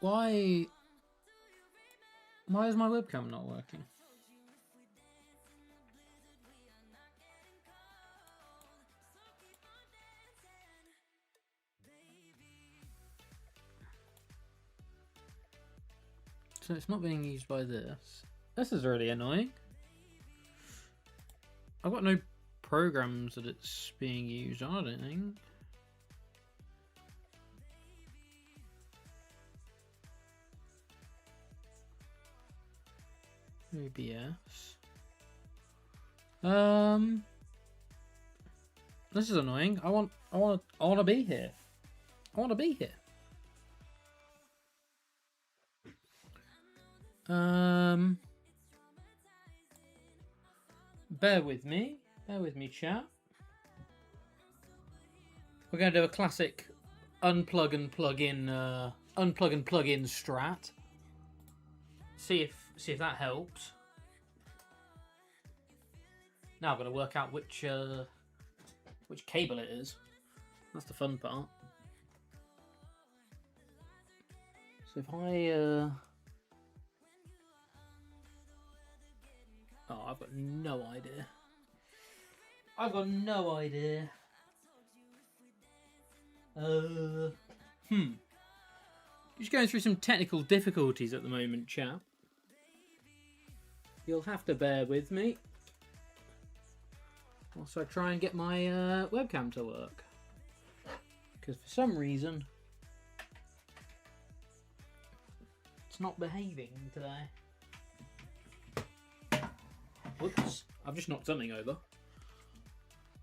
Why is my webcam not working? So it's not being used by this. This is really annoying. I've got no programs that it's being used on, I don't think. OBS. This is annoying. I want to be here. I want to be here. Bear with me, chat. We're going to do a classic unplug and plug in, unplug and plug in strat. See if that helps. Now I've got to work out which cable it is. That's the fun part. So if I oh, I've got no idea. Just going through some technical difficulties at the moment, chap. You'll have to bear with me whilst I try and get my webcam to work. Because for some reason, it's not behaving today. Whoops, I've just knocked something over.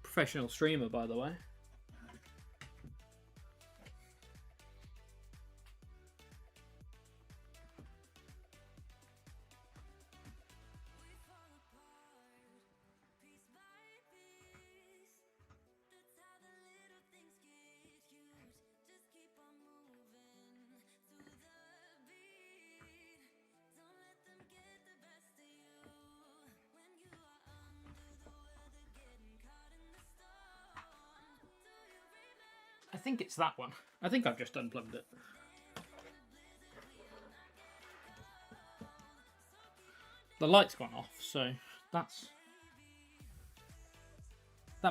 Professional streamer, by the way. I think it's that one. I think I've just unplugged it. The light's gone off, so that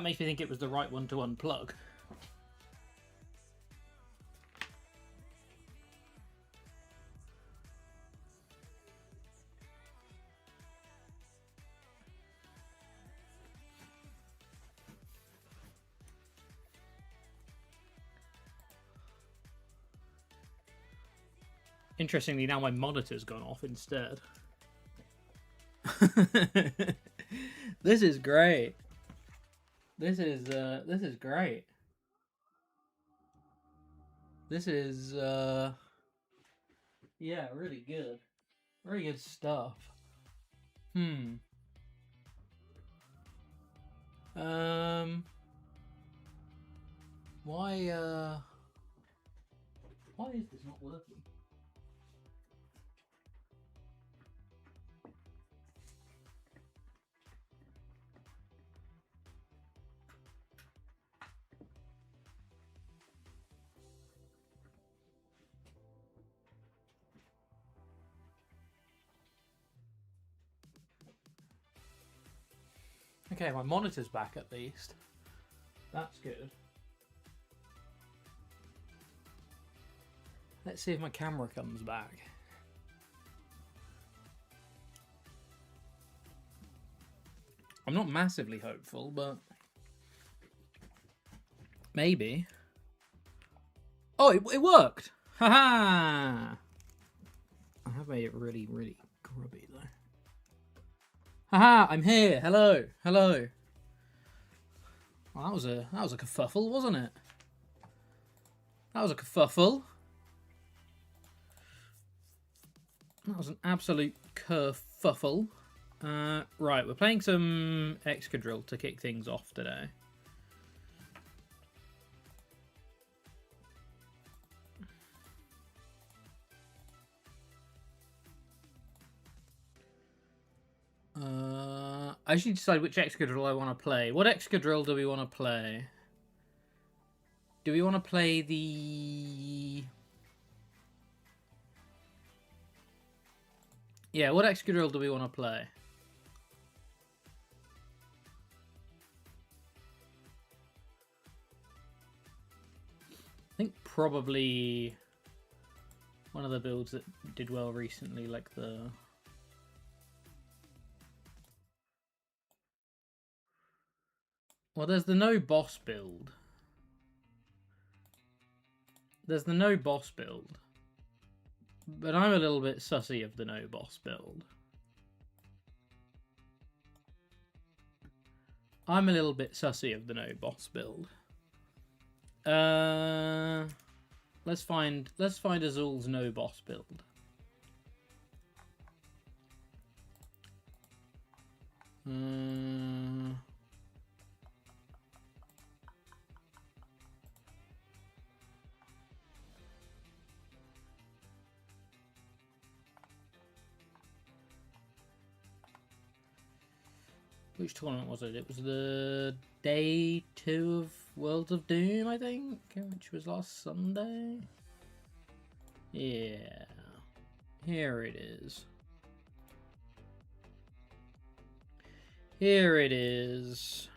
makes me think it was the right one to unplug. Interestingly, now my monitor's gone off instead. This is great. This is great. This is yeah, really good. Very good stuff. Why is this not working? Okay, my monitor's back at least. That's good. Let's see if my camera comes back. I'm not massively hopeful, but maybe. Oh, it worked! Haha! I have made it really, really grubby though. Haha! I'm here. Hello, hello. Well, that was a kerfuffle, wasn't it? That was a kerfuffle. That was an absolute kerfuffle. Right, we're playing some Excadrill to kick things off today. I should decide which Excadrill I want to play. What Excadrill do we want to play? Do we want to play the... Yeah, what Excadrill do we want to play? I think probably one of the builds that did well recently, like the... Well, there's the no boss build. There's the no boss build. But I'm a little bit sussy of the no boss build. I'm a little bit sussy of the no boss build. Let's find Azul's no boss build. Which tournament was it? It was the day 2 of Worlds of Doom, I think, which was last Sunday. Yeah, here it is. Here it is.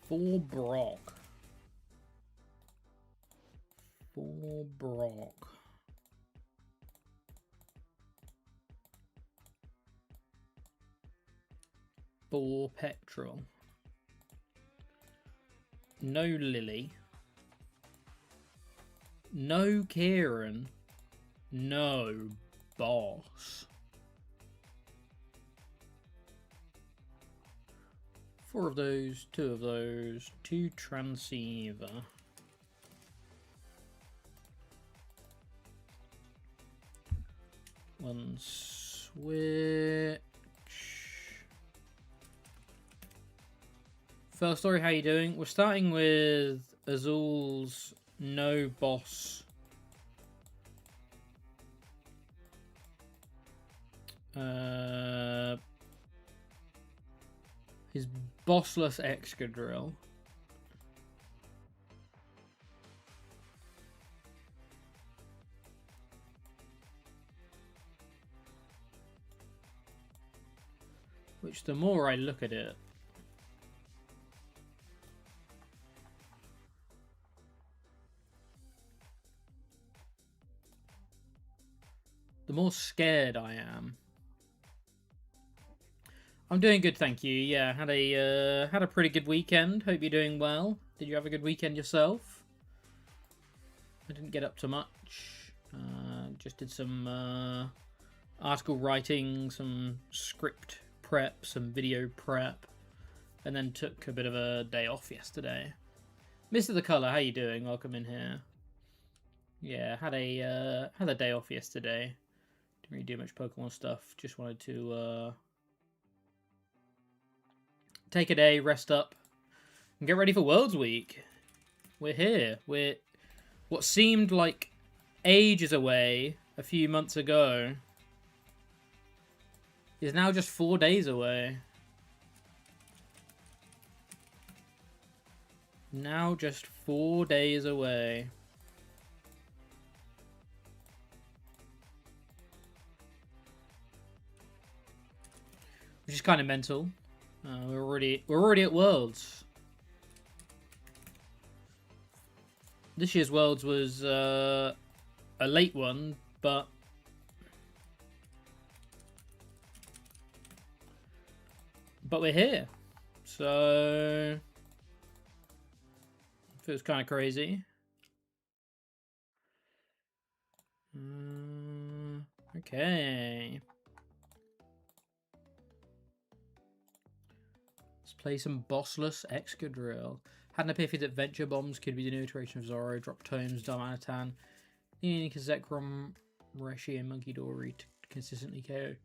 For Brock. For Brock. For Petrol. No Lily. No Kieran. No Boss. 4 of those, 2 of those, 2 Transceiver. One Switch. First story, how you doing? We're starting with Azul's no boss. His bossless Excadrill. Which, the more I look at it, the more scared I am. I'm doing good, thank you. Yeah, had a pretty good weekend. Hope you're doing well. Did you have a good weekend yourself? I didn't get up to much. Just did some article writing, some script prep, some video prep, and then took a bit of a day off yesterday. Mr. The Colour, how you doing? Welcome in here. Yeah, had a day off yesterday. Didn't really do much Pokemon stuff. Just wanted to take a day, rest up, and get ready for Worlds Week. We're here. We're what seemed like ages away a few months ago is now just 4 days away. Now just 4 days away. Which is kind of mental. We're already at Worlds. This year's Worlds was a late one, but we're here. So feels kind of crazy. Okay. Play some bossless Excadrill. Had an epiphany that Venture Bombs could be the new iteration of Zoro. Drop Tomes, Darmanitan, Unica, Zekrom, Reshi, and Monkey Dory to consistently KO.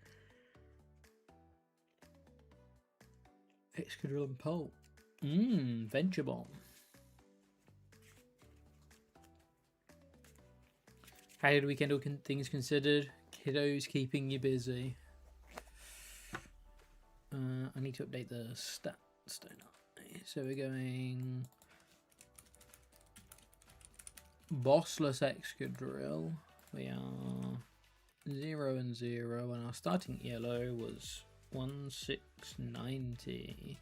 Excadrill and Pult. Venture Bomb. How did weekend all things considered? Kiddos keeping you busy. I need to update the stats, don't I? So we're going bossless Excadrill. We are 0 and 0, and our starting yellow was 1690.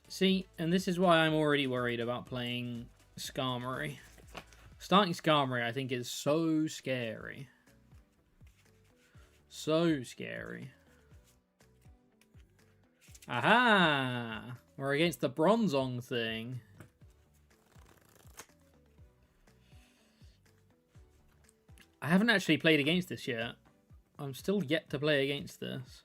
See, and this is why I'm already worried about playing Skarmory. Starting Skarmory, I think, is so scary. So scary. Aha! We're against the Bronzong thing. I haven't actually played against this yet. I'm still yet to play against this.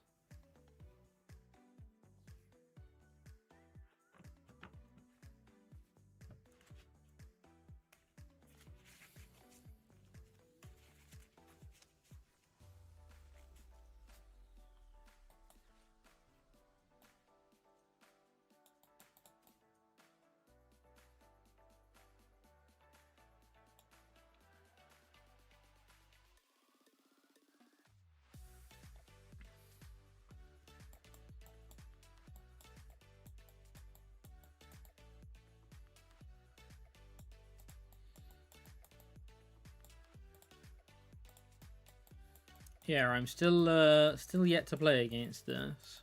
Yeah, I'm still yet to play against this.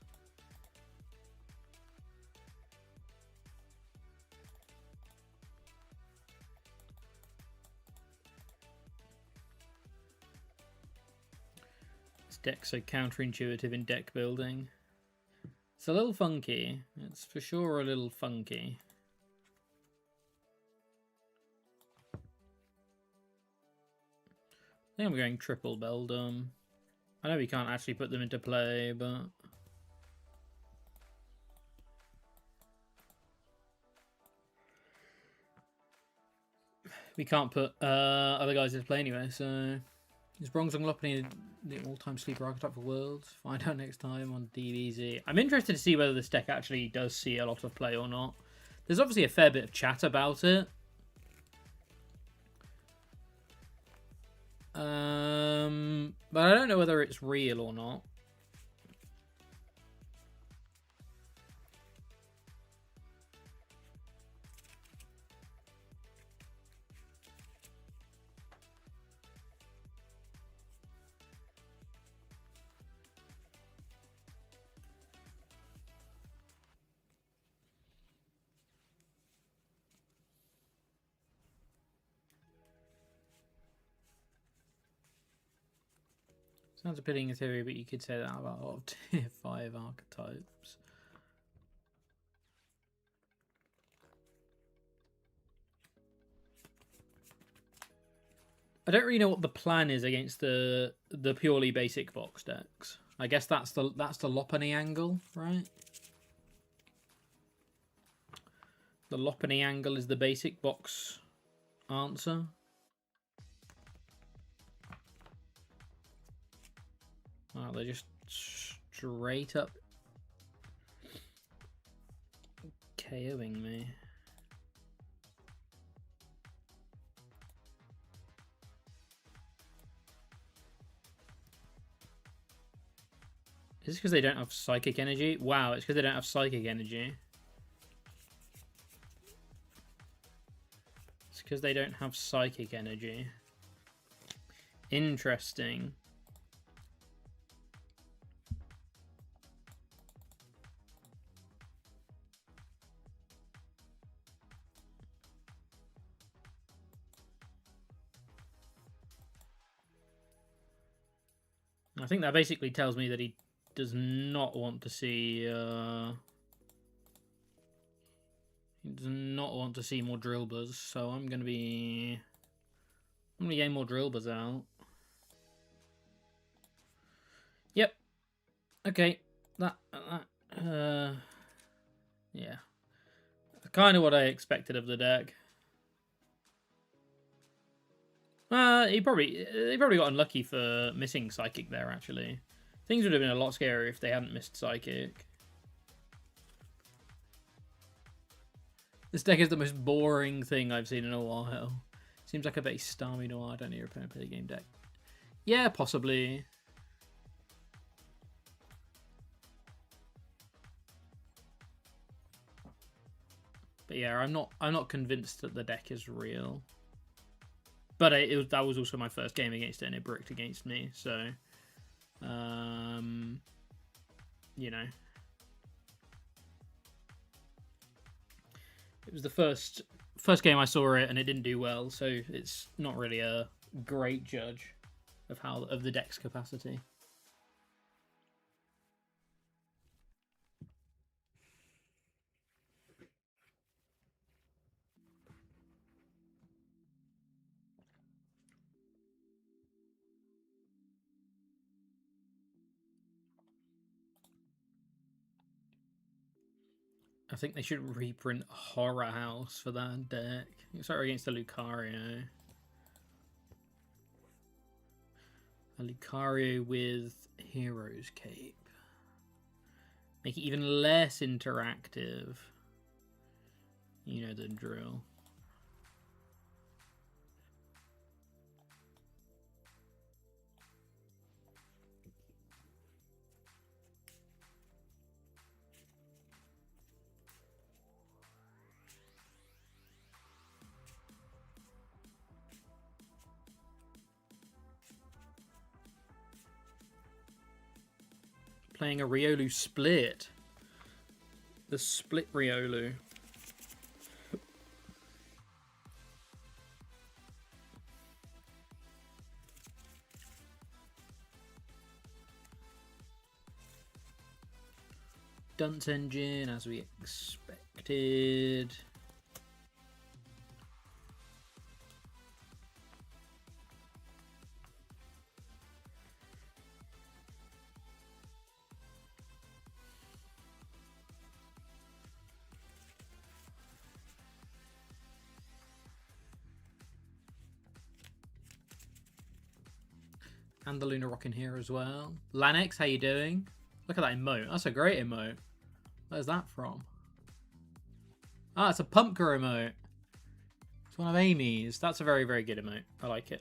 This deck's so counterintuitive in deck building. It's a little funky. It's for sure a little funky. I think I'm going triple Beldum. I know we can't actually put them into play, but we can't put other guys into play anyway, so is Bronzong Lopunny the all-time sleeper archetype for Worlds? Find out next time on DBZ. I'm interested to see whether this deck actually does see a lot of play or not. There's obviously a fair bit of chat about it. But I don't know whether it's real or not. Sounds appealing in theory, but you could say that about a lot of tier 5 archetypes. I don't really know what the plan is against the purely basic box decks. I guess that's the Lopunny angle, right? The Lopunny angle is the basic box answer. Oh, they're just straight up KOing me. Is this because they don't have psychic energy? Wow, it's because they don't have psychic energy. It's because they don't have psychic energy. Interesting. I think that basically tells me that he does not want to see more drill buzz, so I'm gonna be getting more drill buzz out. Okay, yeah, kind of what I expected of the deck. They probably got unlucky for missing Psychic there. Actually, things would have been a lot scarier if they hadn't missed Psychic. This deck is the most boring thing I've seen in a while. Seems like a very Starmie Noir, don't need a play game deck. Yeah, possibly. But yeah, I'm not convinced that the deck is real. But that was also my first game against it, and it bricked against me. So, you know, it was the first game I saw it, and it didn't do well. So it's not really a great judge of the deck's capacity. I think they should reprint Horror House for that deck. Sorry, against the Lucario. A Lucario with Hero's Cape. Make it even less interactive. You know the drill. Playing a Riolu split. The split Riolu. Dunce Engine, as we expected. And the Lunar Rock in here as well. Lanix, how you doing? Look at that emote. That's a great emote. Where's that from? Ah, it's a Pumpker emote. It's one of Amy's. That's a very, very good emote. I like it.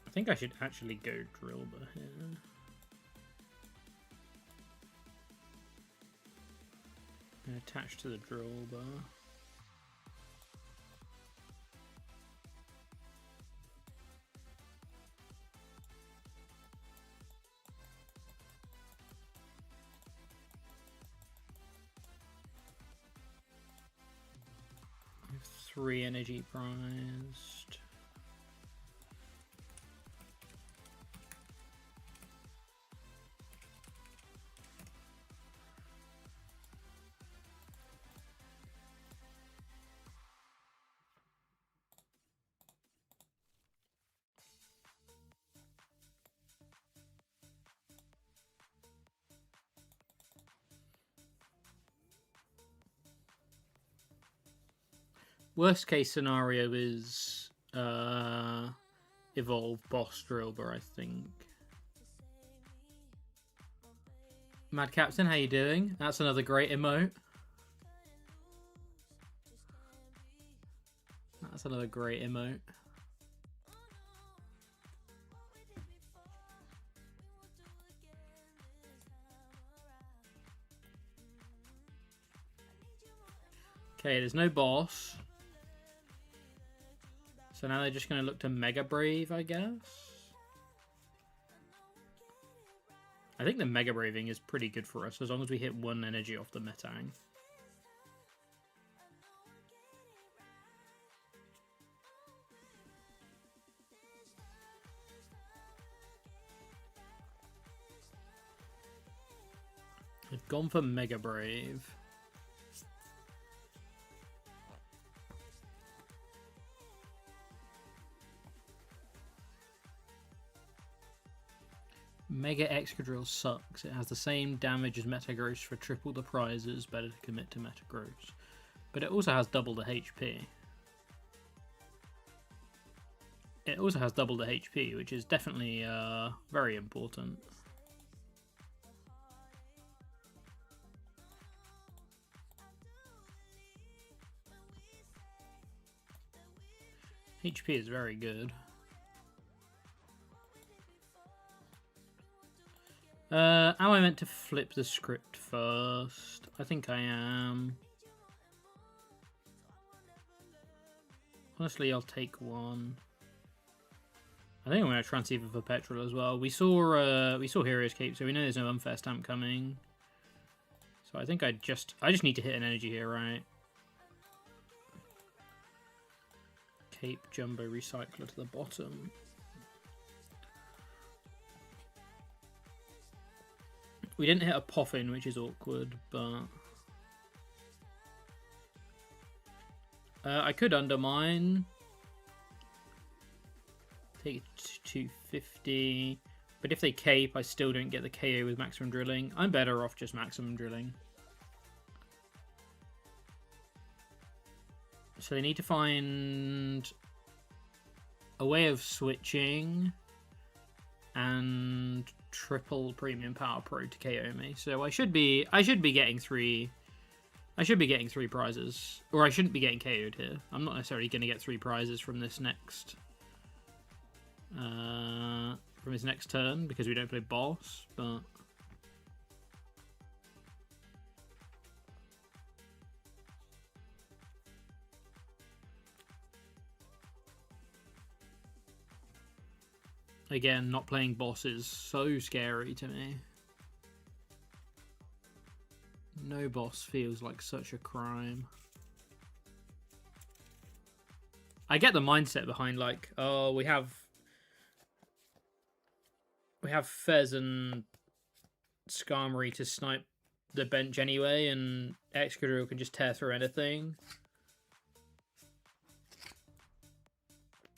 I think I should actually go Drillbur here. And attach to the Drillbur. I have 3 energy prized. Worst case scenario is evolve Boss Drillbur, I think. Mad Captain, how you doing? That's another great emote. That's another great emote. Okay, there's no boss. So now they're just going to look to Mega Brave, I guess. I think the Mega Braving is pretty good for us, as long as we hit one energy off the Metang. I've gone for Mega Brave. Mega Excadrill sucks. It has the same damage as Metagross for triple the prizes. Better to commit to Metagross. But it also has double the HP. It also has double the HP, which is definitely very important. HP is very good. Am I meant to flip the script first? I think I am. Honestly, I'll take one. I think I'm going to transceiver for Petrol as well. We saw Hero's Cape, so we know there's no unfair stamp coming. So I think I just need to hit an energy here, right? Cape Jumbo Recycler to the bottom. We didn't hit a Poffin, which is awkward, but I could undermine. Take it to 250. But if they cape, I still don't get the KO with maximum drilling. I'm better off just maximum drilling. So they need to find a way of switching and triple premium power pro to KO me. So I should be getting three. I should be getting 3 prizes, or I shouldn't be getting KO'd here. I'm not necessarily going to get 3 prizes from this next turn because we don't play boss, but again, not playing boss is so scary to me. No boss feels like such a crime. I get the mindset behind, like, oh, we have Fez and Skarmory to snipe the bench anyway, and Excadrill can just tear through anything.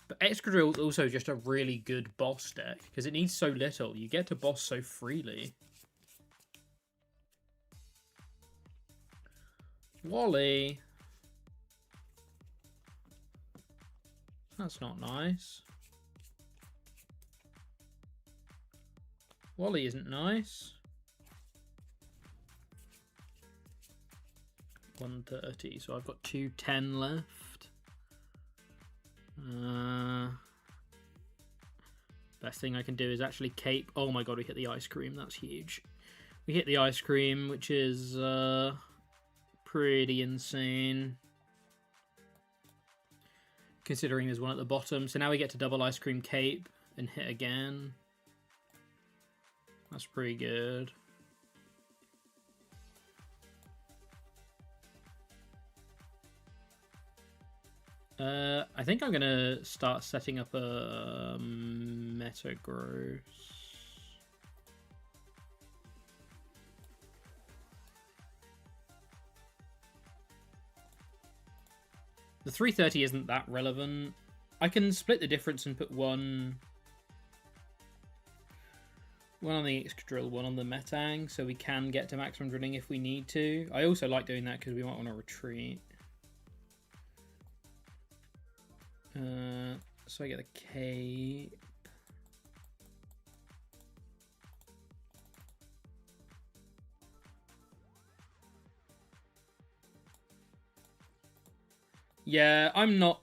But Excadrill is also just a really good boss deck, because it needs so little. You get to boss so freely. Wally. That's not nice. Wally isn't nice. 130, so I've got 210 left. Best thing I can do is actually cape. Oh my god, we hit the ice cream. That's huge. We hit the ice cream, which is pretty insane, considering there's one at the bottom. So now we get to double ice cream cape and hit again. That's pretty good. I think I'm gonna start setting up a Metagross. The 330 isn't that relevant. I can split the difference and put one on the Excadrill, one on the Metang, so we can get to maximum drilling if we need to. I also like doing that because we might want to retreat. So I get the cape. Yeah, I'm not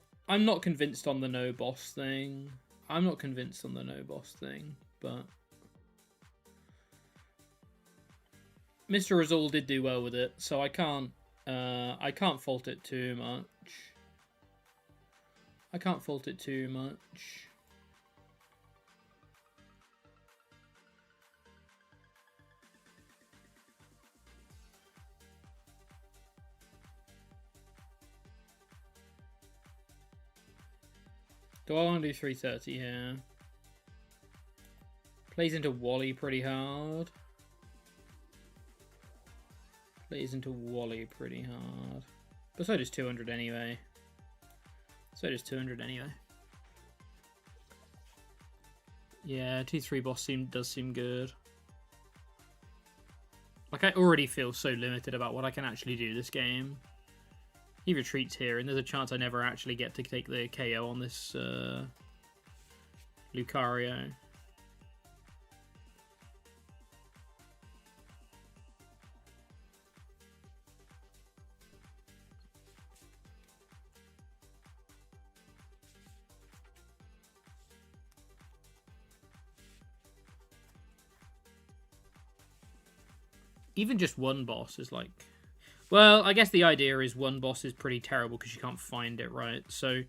convinced on the no boss thing. I'm not convinced on the no boss thing, but Mr. Azul did do well with it, so I can't fault it too much. I can't fault it too much. Do I want to do 330 here? Plays into Wally pretty hard. Plays into Wally pretty hard. But so does 200 anyway. So does 200 anyway. Yeah, 2-3 boss does seem good. Like, I already feel so limited about what I can actually do this game. He retreats here, and there's a chance I never actually get to take the KO on this Lucario. Even just one boss is like... Well, I guess the idea is one boss is pretty terrible because you can't find it, right? So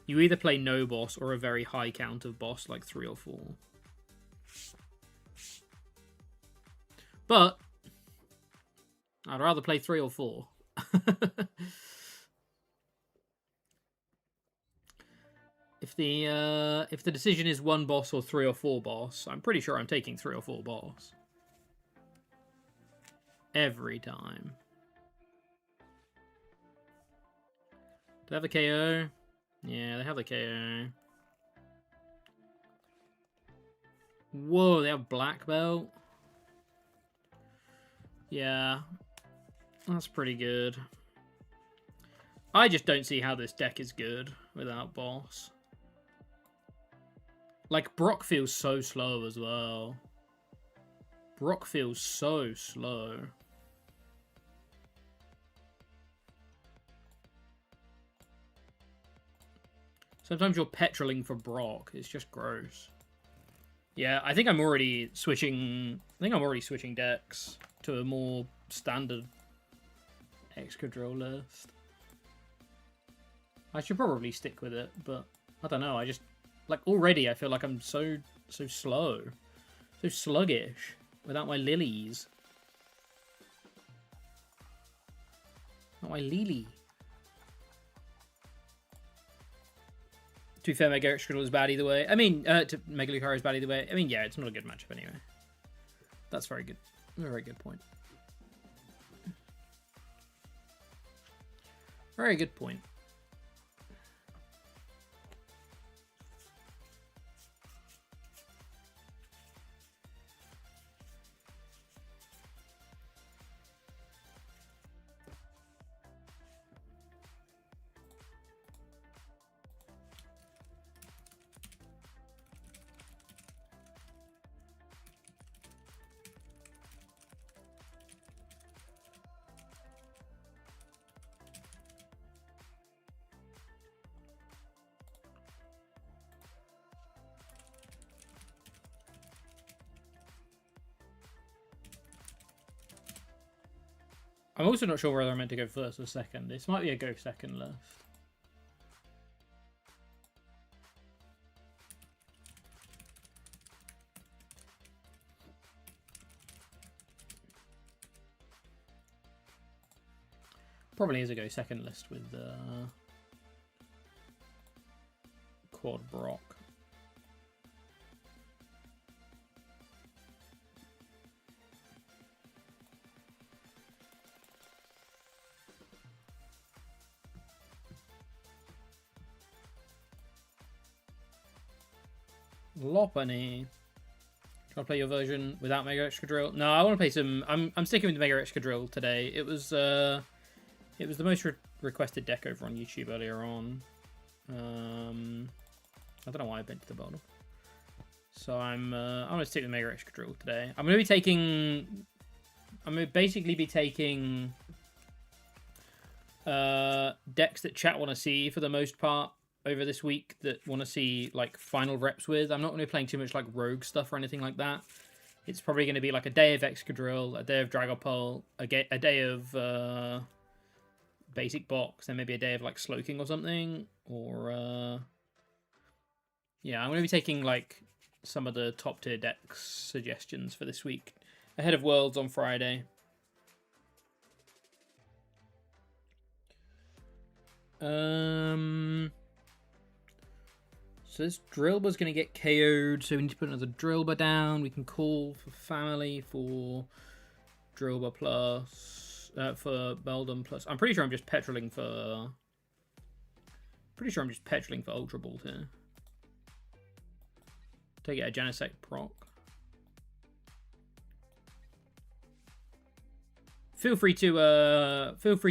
you either play no boss or a very high count of boss, like 3 or 4. But I'd rather play 3 or 4. If the decision is 1 boss or 3 or 4 boss, I'm pretty sure I'm taking 3 or 4 boss. Every time. Do they have the KO? Yeah, they have the KO. Whoa, they have Black Belt? Yeah. That's pretty good. I just don't see how this deck is good without boss. Like, Brock feels so slow as well. Brock feels so slow. Sometimes you're petroling for Brock. It's just gross. Yeah, I think I'm already switching... decks to a more standard Excadrill list. I should probably stick with it, but I don't know. I just... Like, already I feel like I'm so slow. So sluggish without my lilies. Not my lily. To be fair, Mega Excadrill is bad either way. I mean, Mega Lucario is bad either way. I mean, yeah, it's not a good matchup anyway. That's very good. A very good point. Very good point. I'm also not sure whether I'm meant to go first or second. This might be a go second list. Probably is a go second list with Quad Brock. Lopunny. Try to play your version without Mega Excadrill. No, I want to play some. I'm sticking with the Mega Excadrill today. It was the most requested deck over on YouTube earlier on. I don't know why I bent to the bottom. So I'm gonna stick with Mega Excadrill today. I'm gonna basically be taking decks that chat want to see for the most part over this week, that want to see like final reps with. I'm not going to be playing too much like rogue stuff or anything like that. It's probably going to be like a day of Excadrill, a day of Dragapult, a day of basic box, then maybe a day of like Slowking or something. Or yeah, I'm going to be taking like some of the top tier decks suggestions for this week ahead of Worlds on Friday. So this Drillbur's going to get KO'd, so we need to put another Drillbur down. We can call for family for Drillbur plus, for Beldum plus. I'm pretty sure I'm just petroling for... Ultra Ball here. Take it a Genesect proc. Feel free to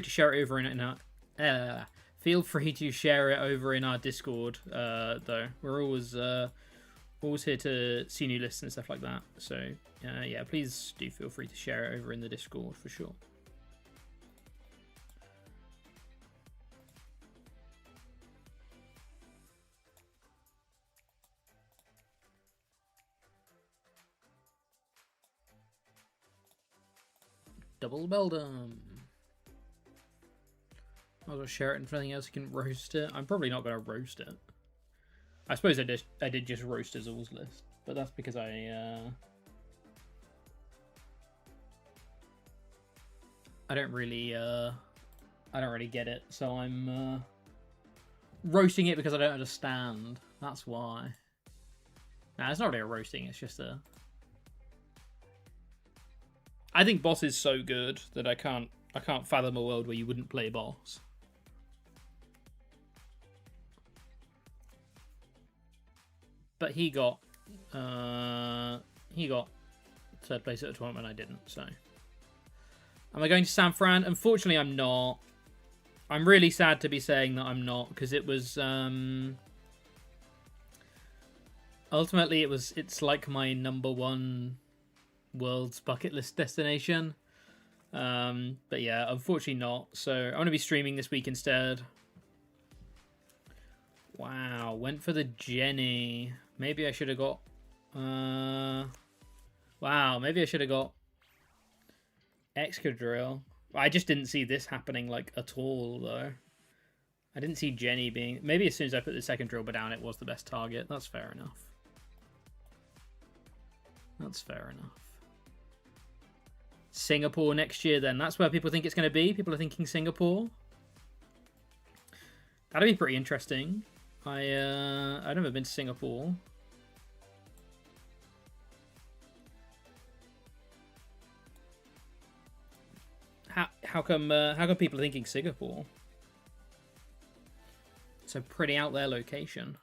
share it over in our feel free to share it over in our Discord. Though we're always here to see new lists and stuff like that. So yeah, please do feel free to share it over in the Discord for sure. Double Beldum. Might as well share it and for anything else you can roast it. I'm probably not going to roast it. I suppose I did just roast Azul's list, but that's because I don't really get it, so I'm roasting it because I don't understand. That's why. Nah, it's not really a roasting, it's just a... I think Boss is so good that I can't fathom a world where you wouldn't play Boss. But he got third place at a tournament. I didn't. So, am I going to San Fran? Unfortunately, I'm not. I'm really sad to be saying that I'm not, because it was ultimately it's like my #1 world's bucket list destination. But yeah, unfortunately not. So I'm going to be streaming this week instead. Wow, went for the Jenny. Maybe I should have got... wow, maybe I should have got Excadrill. I just didn't see this happening, like, at all, though. I didn't see Jenny being... Maybe as soon as I put the second Drillbur down, it was the best target. That's fair enough. That's fair enough. Singapore next year, then. That's where people think it's going to be. People are thinking Singapore. That'd be pretty interesting. I've never been to Singapore. How come people are thinking Singapore? It's a pretty out there location.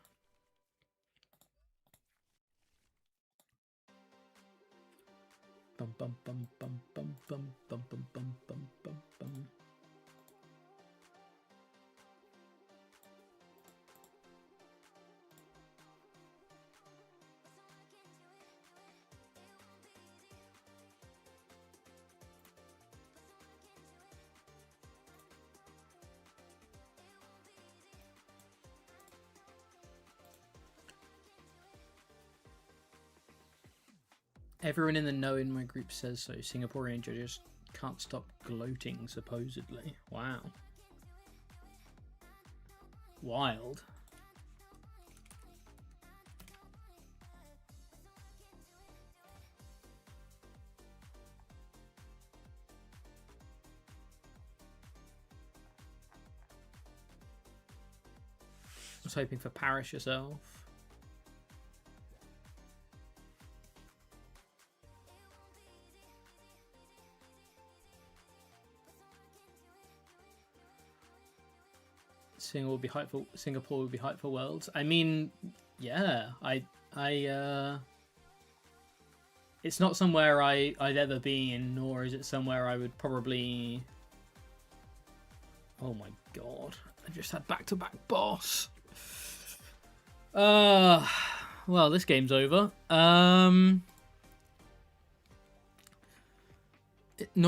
Bum bum bum bum bum bum bum bum bum bum bum bum. Everyone in the know in my group says so. Singaporean judges can't stop gloating, supposedly. Wow. Wild. I was hoping for Parish yourself. Singapore would be hype for Worlds. I mean, yeah, it's not somewhere I've ever been, nor is it somewhere I would probably... Oh my god, I just had back-to-back boss. Well, this game's over. Nor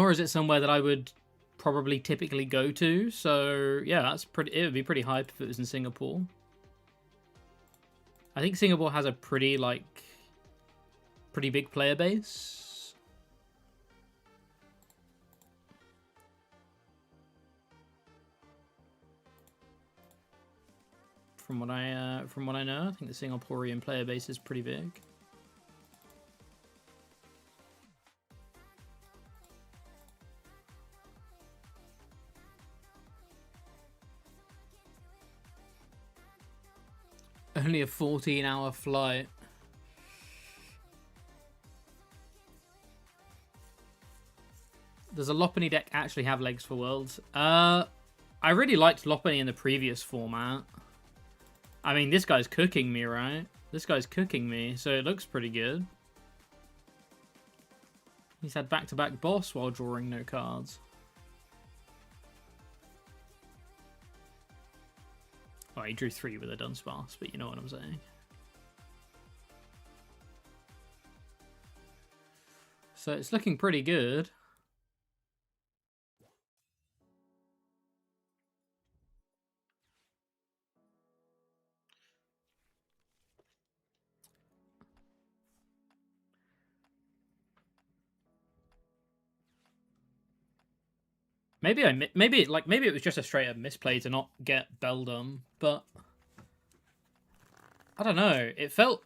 is it somewhere that I would probably typically go to, so yeah, that's pretty. It would be pretty hype if it was in Singapore. I think Singapore has a pretty big player base. From what I know, I think the Singaporean player base is pretty big. Only a 14-hour flight. Does a Lopunny deck actually have legs for Worlds? I really liked Lopunny in the previous format. I mean, this guy's cooking me, right? This guy's cooking me, so it looks pretty good. He's had back-to-back boss while drawing no cards. Oh, he drew 3 with a Dunsparce, but you know what I'm saying. So it's looking pretty good. Maybe it was just a straight up misplay to not get Beldum, but I don't know. It felt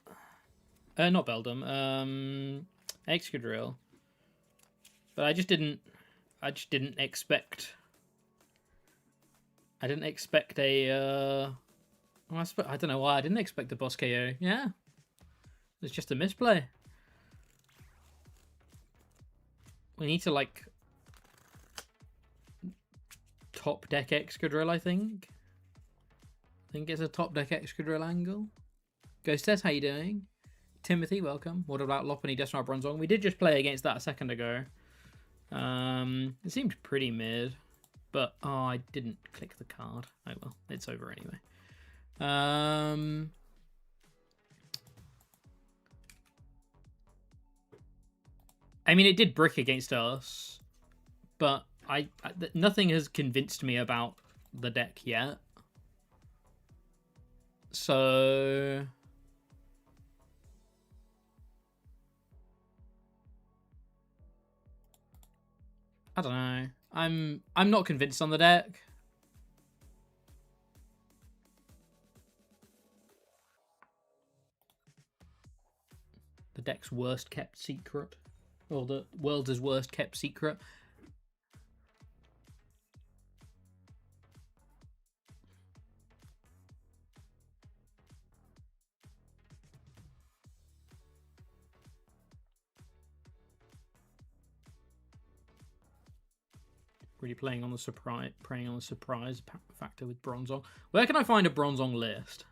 not Beldum, Excadrill, but I just didn't expect. I didn't expect a. I don't know why I didn't expect the boss KO. Yeah, it's just a misplay. We need to like top deck Excadrill, I think. I think it's a top deck Excadrill angle. Ghostess, how you doing? Timothy, welcome. What about Lopunny, Death Knight, Bronzong? We did just play against that a second ago. It seemed pretty mid, but I didn't click the card. Oh well, it's over anyway. I mean, it did brick against us, but nothing has convinced me about the deck yet. So I don't know. I'm not convinced on the deck. The deck's worst kept secret. Or the world's worst kept secret. Really playing on the surprise, preying on the surprise factor with Bronzong. Where can I find a Bronzong list?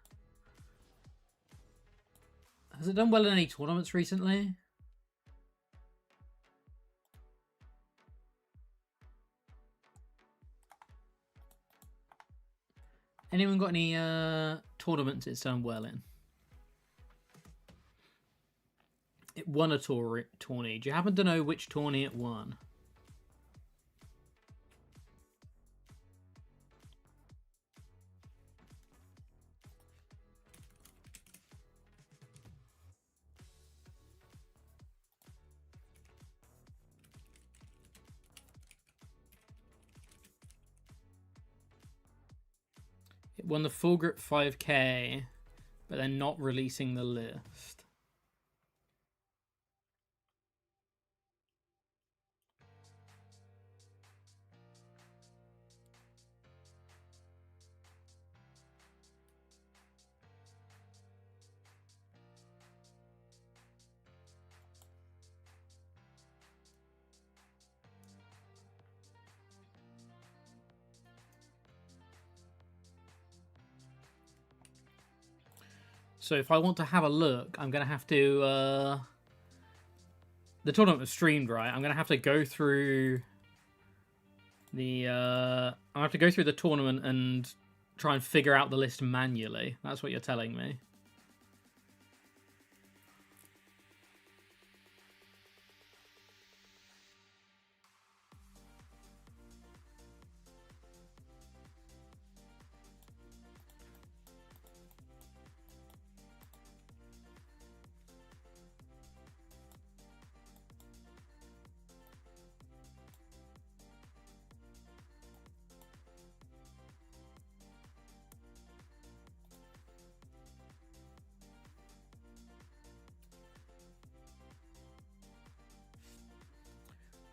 Has it done well in any tournaments recently? Anyone got any tournaments it's done well in? It won a tourney. Do you happen to know which tourney it won? It won the Full Grip 5K, but they're not releasing the list. So if I want to have a look, I'm going to have to... the tournament was streamed, right? I'm going to have to go through the... I have to go through the tournament and try and figure out the list manually. That's what you're telling me.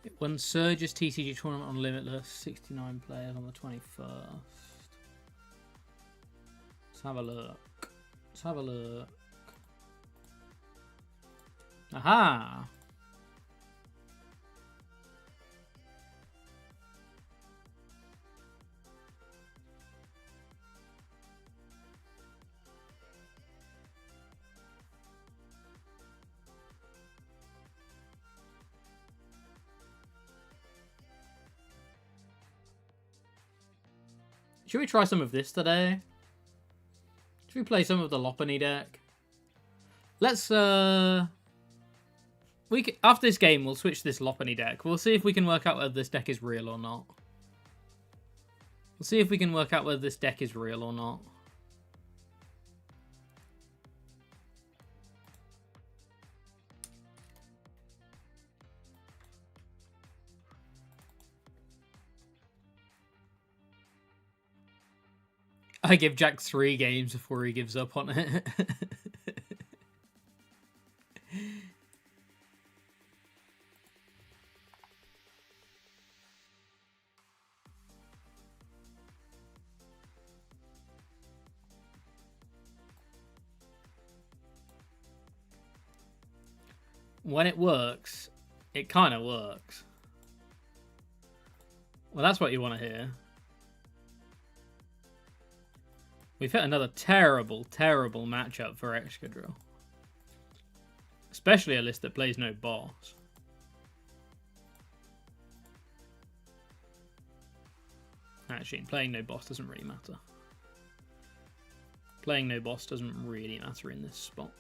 It won Surge's TCG tournament on Limitless, 69 players on the 21st. Let's have a look. Let's have a look. Aha! Should we try some of this today? Should we play some of the Lopunny deck? Let's, after this game, we'll switch this Lopunny deck. We'll see if we can work out whether this deck is real or not. We'll see if we can work out whether this deck is real or not. I give Jack 3 games before he gives up on it. When it works, it kind of works. Well, that's what you want to hear. We've hit another terrible, terrible matchup for Excadrill. Especially a list that plays no boss. Actually, playing no boss doesn't really matter. Playing no boss doesn't really matter in this spot.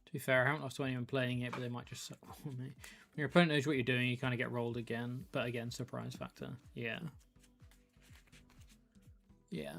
To be fair, I haven't lost to anyone playing it, but they might just suck on me. When your opponent knows what you're doing, you kind of get rolled again. But again, surprise factor. Yeah. Yeah.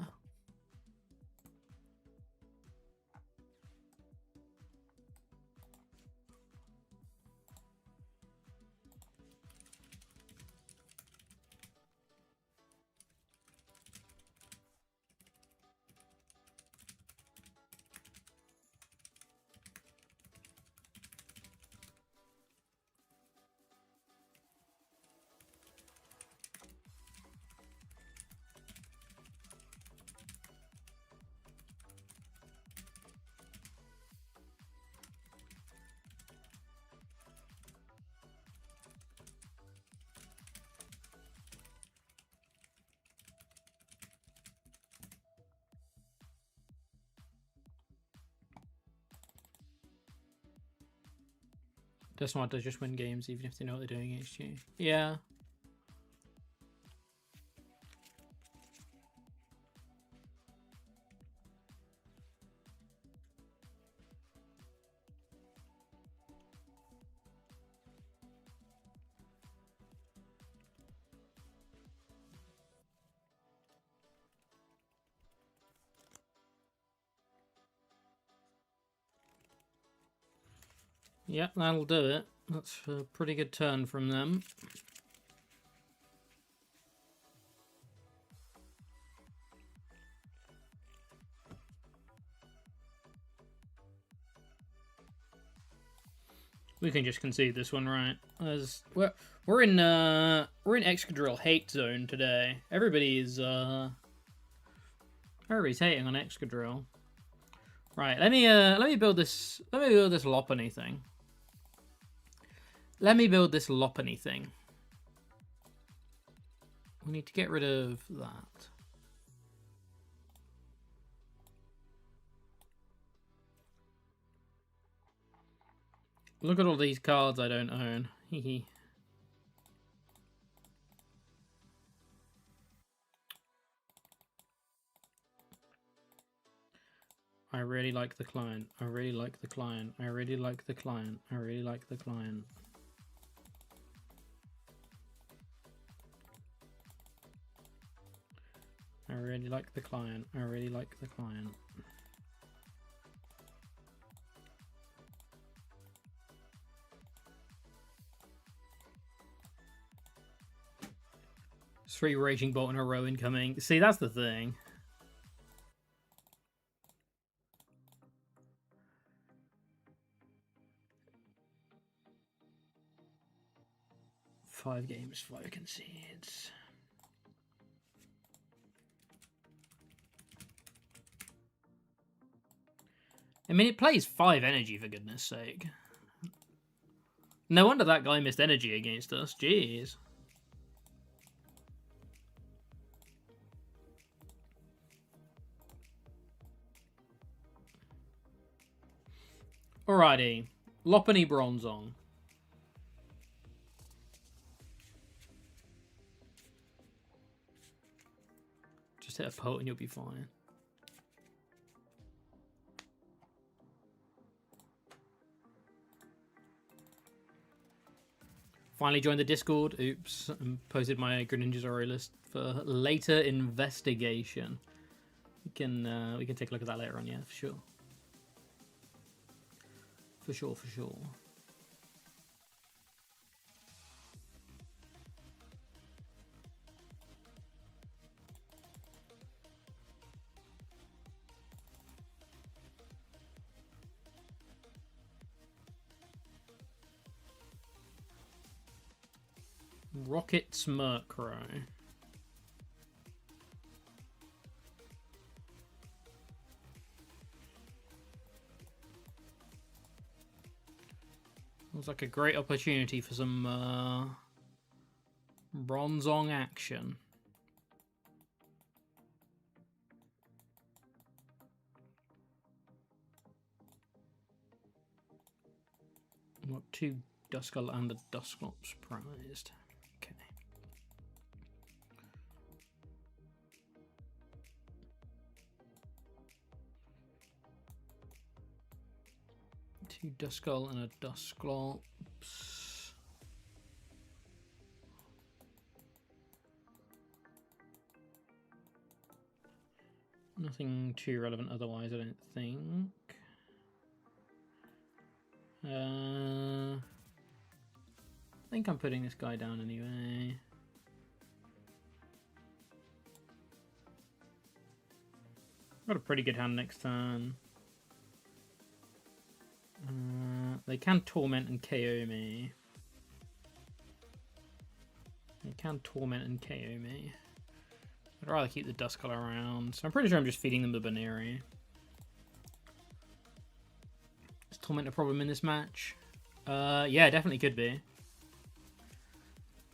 Desmod does just win games even if they know what they're doing against you. Yeah. Yep, that'll do it. That's a pretty good turn from them. We can just concede this one, right? As we're in Excadrill hate zone today. Everybody's hating on Excadrill. Right, let me build this Lopunny thing. Let me build this Lopunny thing. We need to get rid of that. Look at all these cards I don't own. Hehe. I really like the client. I really like the client. I really like the client. I really like the client. really like the client. I really like the client. There's 3 Raging Bolt in a row incoming. See, that's the thing. Five games, 5 concedes. I mean, it plays 5 energy, for goodness sake. No wonder that guy missed energy against us. Jeez. Alrighty. Lopunny Bronzong. Just hit a Pote and you'll be fine. Finally joined the Discord. Oops. And posted my Greninja Zoro list for later investigation. We can take a look at that later on, yeah, for sure. For sure, for sure. Rocket's Murkrow. Looks like a great opportunity for some Bronzong action. Got 2 Duskull and a Dusclops prized. Okay. Two Duskull and a Dusclops. Nothing too relevant otherwise, I don't think. I think I'm putting this guy down anyway. Got a pretty good hand next turn. They can Torment and KO me. They can Torment and KO me. I'd rather keep the Duskull around, so I'm pretty sure I'm just feeding them the Baneri. Is Torment a problem in this match? Yeah, definitely could be.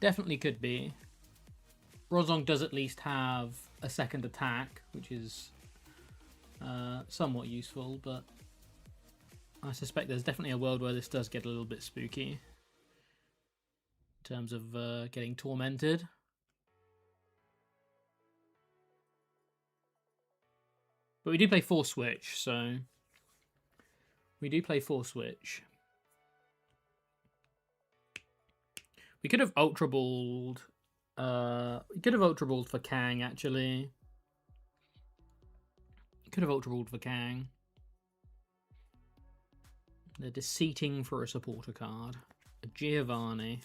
Definitely could be. Bronzong does at least have a second attack, which is somewhat useful, but I suspect there's definitely a world where this does get a little bit spooky in terms of getting tormented. But we do play 4 switch, so we do play 4 switch. We could have Ultra Balled. We could have Ultra Balled for Kang, actually. Could have Ultra Balled for Kang. They're Deceating for a supporter card. A Giovanni.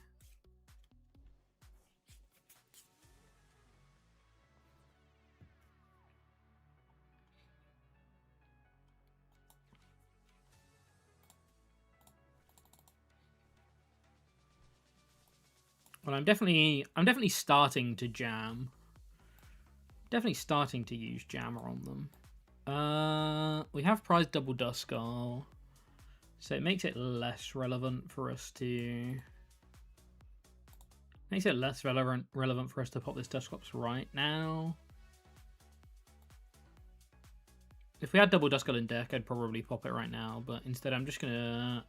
Well, I'm definitely starting to jam. Definitely starting to use Jammer on them. We have prized double Duskull, so it makes it less relevant for us to. Makes it less relevant for us to pop this Dusclops right now. If we had double Duskull in deck, I'd probably pop it right now, but instead I'm just gonna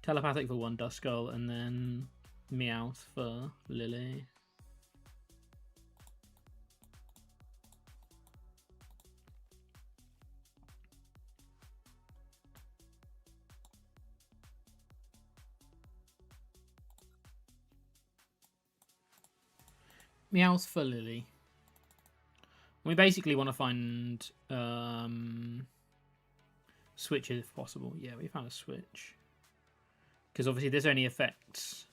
Telepathic for 1 Duskull and then Meowth for Lily. Meowth for Lily. We basically want to find switches if possible. Yeah, we found a switch. Because obviously this only affects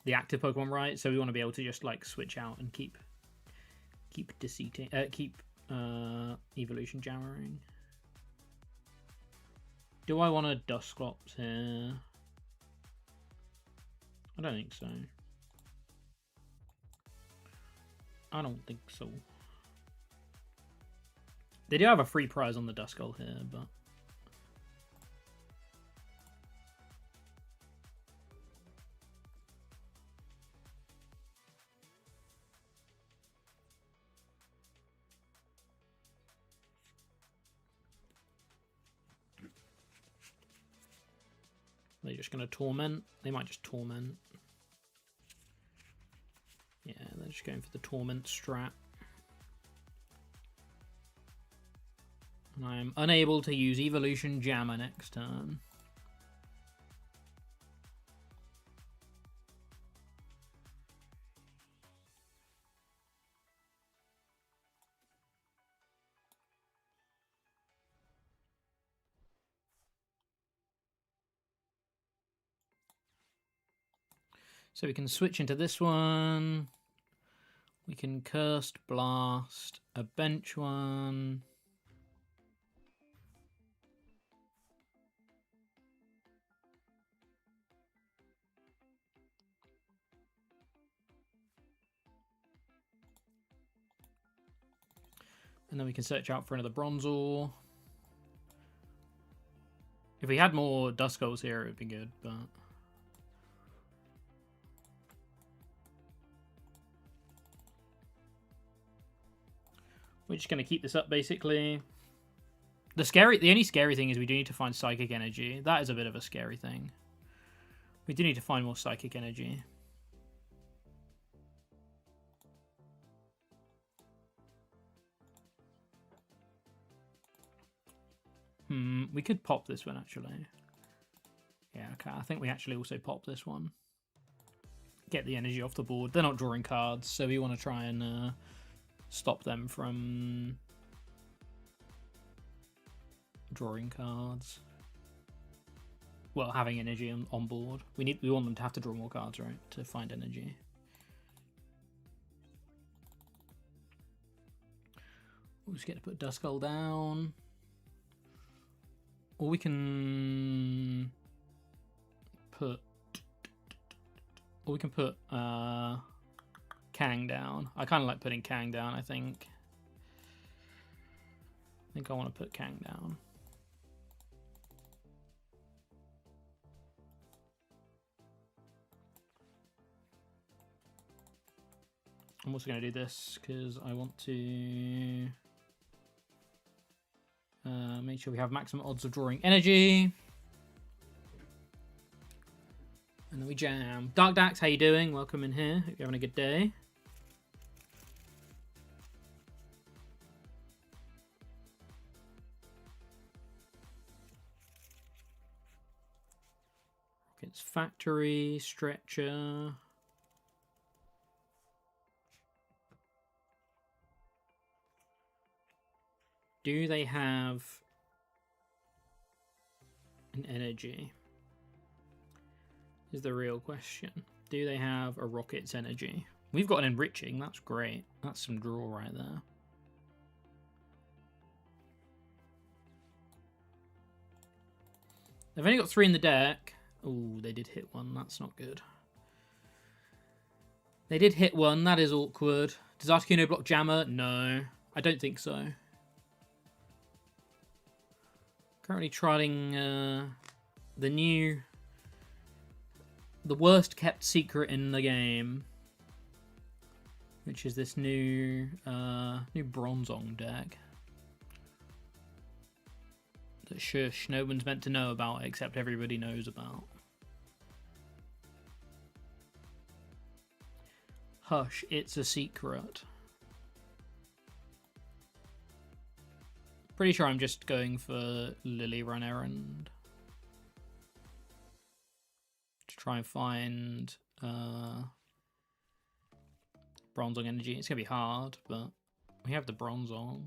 the active Pokemon, right? So we want to be able to just like switch out and keep evolution jammering. Do I want a Dusclops here? I don't think so. I don't think so. They do have a free prize on the Duskull here, but they're just going to torment. They might just torment. Yeah, they're just going for the torment strat. And I am unable to use Evolution Jammer next turn. So we can switch into this one. We can Cursed Blast a bench one. And then we can search out for another Bronzor. If we had more Duskulls here, it would be good, but we're just going to keep this up, basically. The only scary thing is we do need to find Psychic Energy. That is a bit of a scary thing. We do need to find more Psychic Energy. We could pop this one, actually. Yeah, okay. I think we actually also pop this one. Get the energy off the board. They're not drawing cards, so we want to try and stop them from drawing cards. Well, having energy on board. We want them to have to draw more cards, right, to find energy. We'll just get to put Duskull down. Or we can put... Or we can put Kang down. I kind of like putting Kang down, I think. I think I want to put Kang down. I'm also going to do this because I want to make sure we have maximum odds of drawing energy. And then we jam. Dark Dax, how you doing? Welcome in here. Hope you're having a good day. Rockets Factory, Stretcher. Do they have an energy? Is the real question. Do they have a Rocket's energy? We've got an Enriching. That's great. That's some draw right there. They've only got 3 in the deck. Oh, they did hit one. That's not good. They did hit one. That is awkward. Does Articuno block Jammer? No. I don't think so. Currently trialing the worst kept secret in the game, which is this new Bronzong deck that shush, no one's meant to know about except everybody knows about. Hush, it's a secret. Pretty sure I'm just going for Lily Run Errand to try and find Bronzong energy. It's gonna be hard, but We have the Bronzong.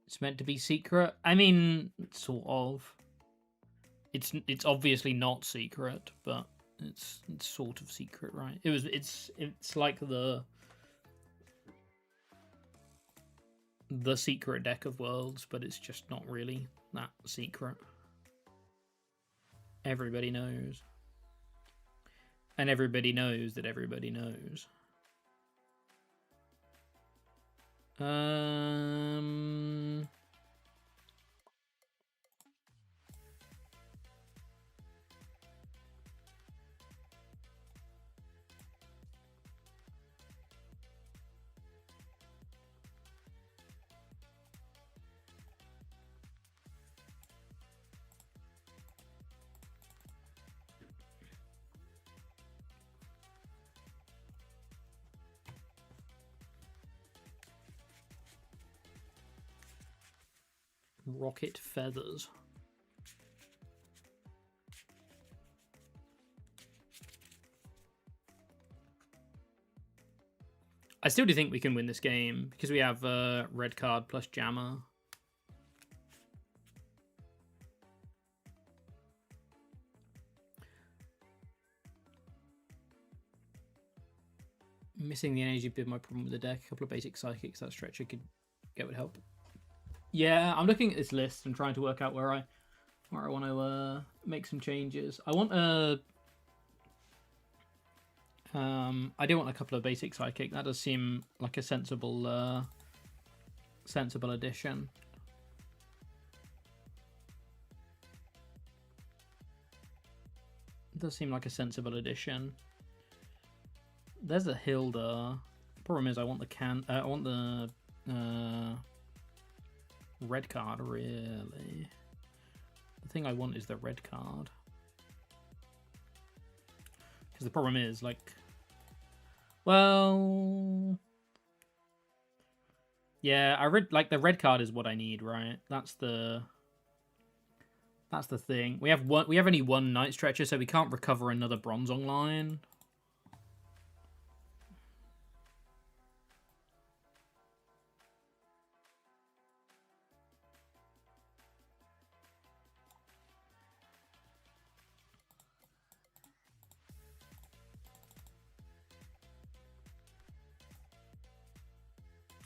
It's meant to be secret. I mean, sort of. It's obviously not secret, but it's sort of secret, right? It's like the secret deck of worlds, but it's just not really that secret. Everybody knows. And everybody knows that everybody knows. Rocket feathers. I still do think we can win this game because we have red card plus Jammer. Missing the energy bit my problem with the deck. A couple of basic psychics that stretcher could get would help. Yeah, I'm looking at this list and trying to work out where I want to make some changes. I want I do want a couple of basic psychic. That does seem like a sensible addition. It does seem like a sensible addition. There's a Hilda. Problem is, I want the red card, really. The thing I want is the red card. Because the problem is, like... Well... Yeah, the red card is what I need, right? That's the thing. We have only one Night Stretcher, so we can't recover another Bronzong line.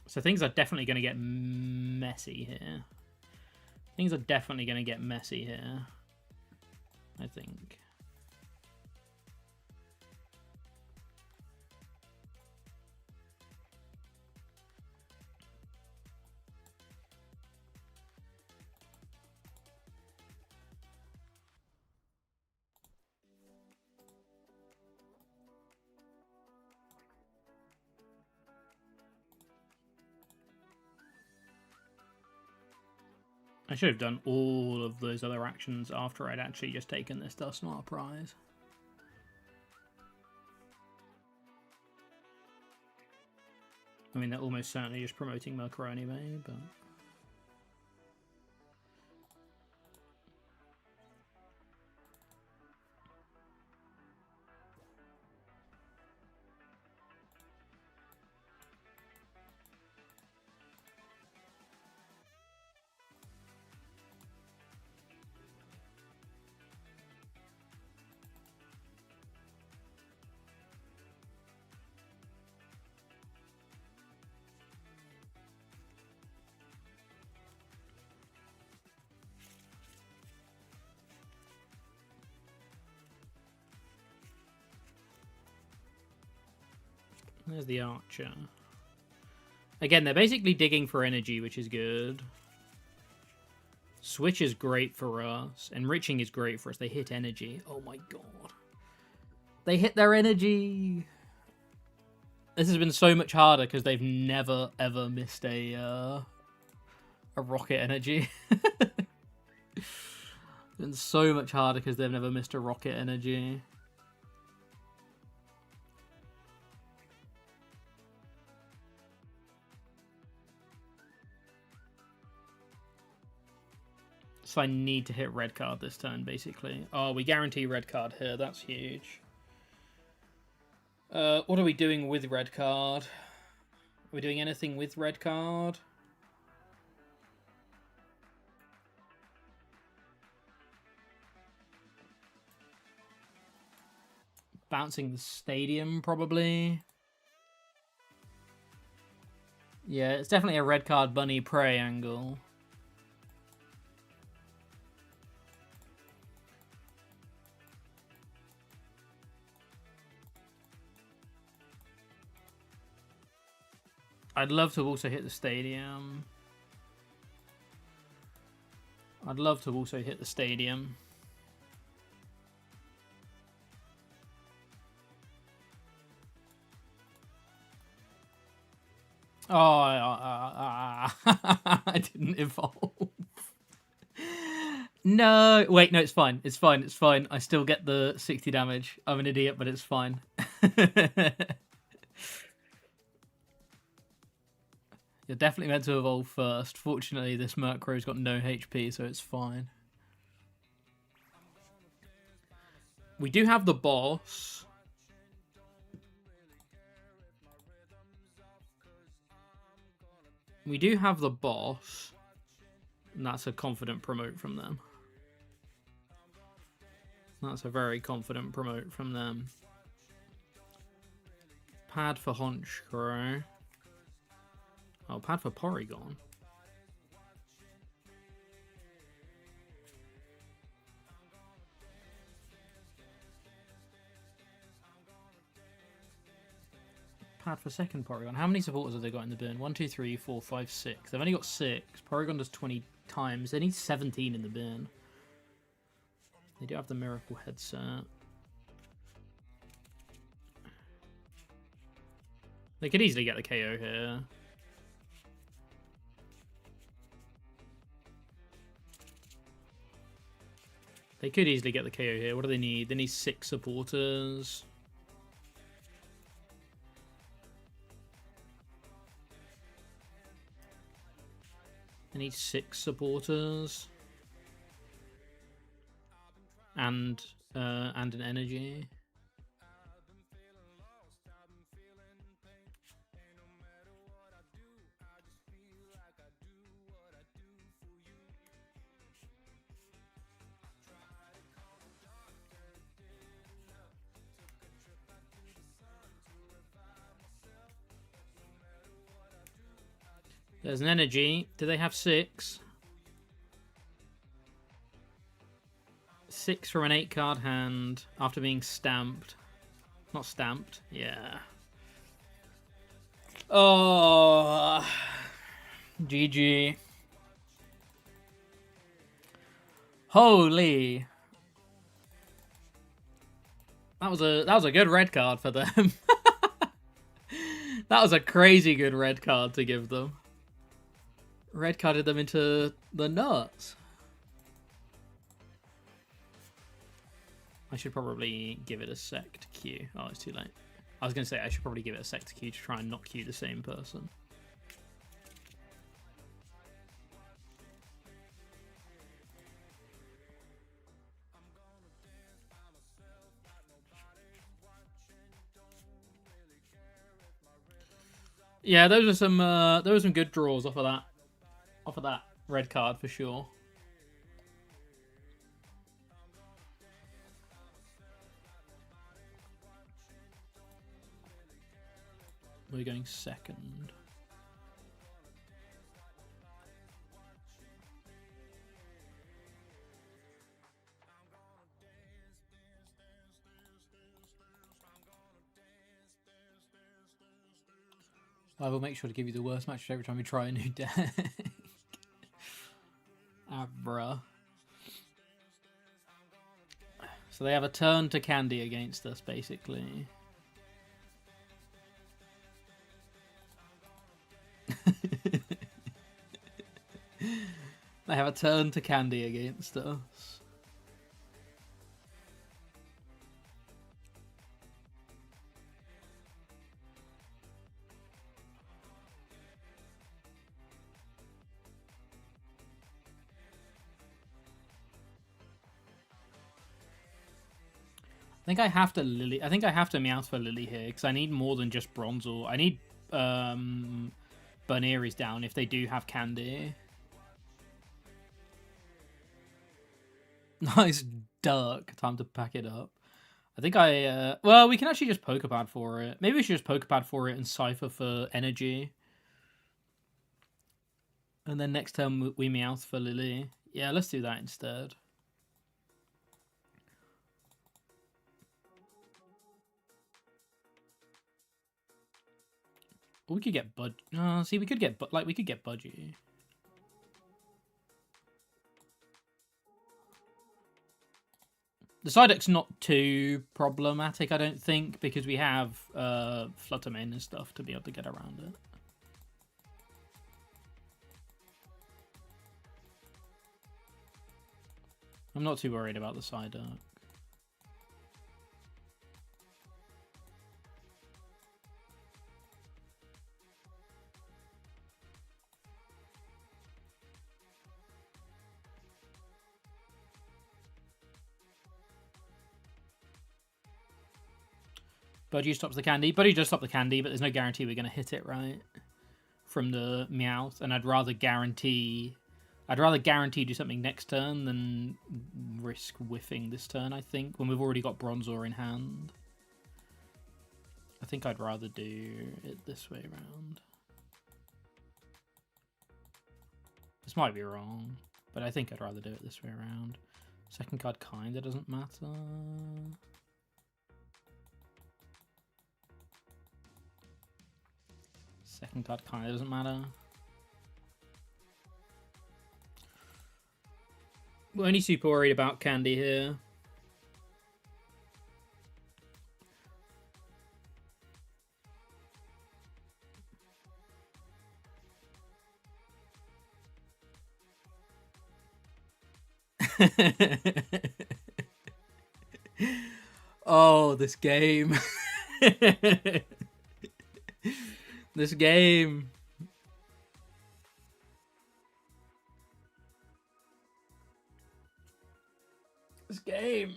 So things are definitely going to get messy here. Things are definitely going to get messy here, I think. I should have done all of those other actions after I'd actually just taken this Dusknoir prize. I mean, they're almost certainly just promoting Murkrow anyway, but... There's the Archer. Again, they're basically digging for energy, which is good. Switch is great for us. Enriching is great for us. They hit energy. Oh my god. They hit their energy! This has been so much harder because they've never, ever missed a rocket energy. It's been so much harder because they've never missed a rocket energy. So I need to hit red card this turn, basically. Oh, we guarantee red card here. That's huge. What are we doing with red card? Are we doing anything with red card? Bouncing the stadium, probably. Yeah, it's definitely a red card bunny prey angle. I'd love to also hit the stadium. I'd love to also hit the stadium. Oh, I didn't evolve. No, wait, no, it's fine. It's fine. It's fine. I still get the 60 damage. I'm an idiot, but it's fine. You're definitely meant to evolve first. Fortunately, this Murkrow's got no HP, so it's fine. We do have the boss. We do have the boss. And that's a confident promote from them. That's a very confident promote from them. Pad for Honchkrow. Oh, pad for Porygon. Pad for second Porygon. How many supporters have they got in the bin? 1, 2, 3, 4, 5, 6. They've only got 6. Porygon does 20 times. They need 17 in the bin. They do have the Miracle headset. They could easily get the KO here. They could easily get the KO here. What do they need? They need 6 supporters. They need 6 supporters. And an energy. There's an energy. Do they have 6? 6 from an 8-card hand after being stamped. Not stamped. Yeah. Oh. GG. Holy. That was a good red card for them. That was a crazy good red card to give them. Red carded them into the nuts. I should probably give it a sec to queue. Oh, it's too late. I was going to say I should probably give it a sec to queue to try and not queue the same person. Yeah, those were some good draws off of that red card for sure. We're going second. I will make sure to give you the worst match every time we try a new deck. Ah, bruh. So they have a turn to candy against us, basically. They have a turn to candy against us. I think I have to Lily. I think I have to Meowth for Lily here because I need more than just Bronzor. I need Bunearies down if they do have Candy. Nice duck. Time to pack it up. I think well, we can actually just Pokepad for it. Maybe we should just Pokepad for it and Cypher for energy. And then next turn we Meowth for Lily. Yeah, let's do that instead. Or we could get see, we could get Budgie. The Psyduck's not too problematic, I don't think, because we have Fluttermane and stuff to be able to get around it. I'm not too worried about the Psyduck. Budgie stops the candy. Budgie does stop the candy, but there's no guarantee we're going to hit it, right? From the Meowth. And I'd rather guarantee do something next turn than risk whiffing this turn, I think, when we've already got Bronzor in hand. I think I'd rather do it this way around. This might be wrong, but I think I'd rather do it this way around. Second card kinda doesn't matter. Second card kind of doesn't matter. We're only super worried about Candy here. Oh, this game. This game. This game.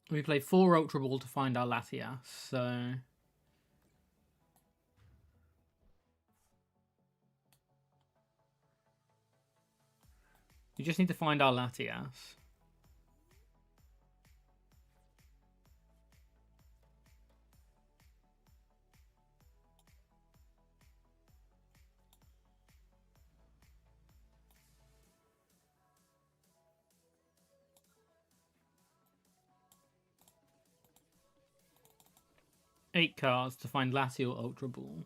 We play 4 Ultra Ball to find our Latias, so... We just need to find our Latias. Eight cards to find Latial Ultra Ball.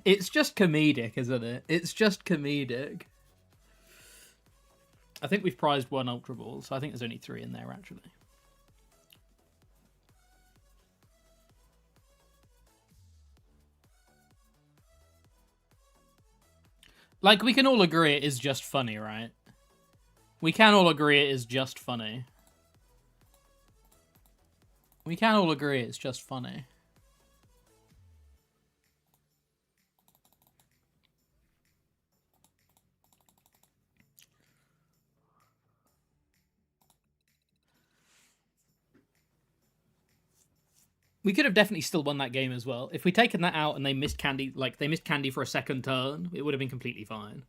It's just comedic, isn't it? It's just comedic. I think we've prized 1 Ultra Ball, so I think there's only 3 in there, actually. Like, we can all agree it is just funny, right? We can all agree it is just funny. We can all agree it's just funny. We could have definitely still won that game as well. If we'd taken that out and they missed Candy, like, they missed Candy for a second turn, it would have been completely fine.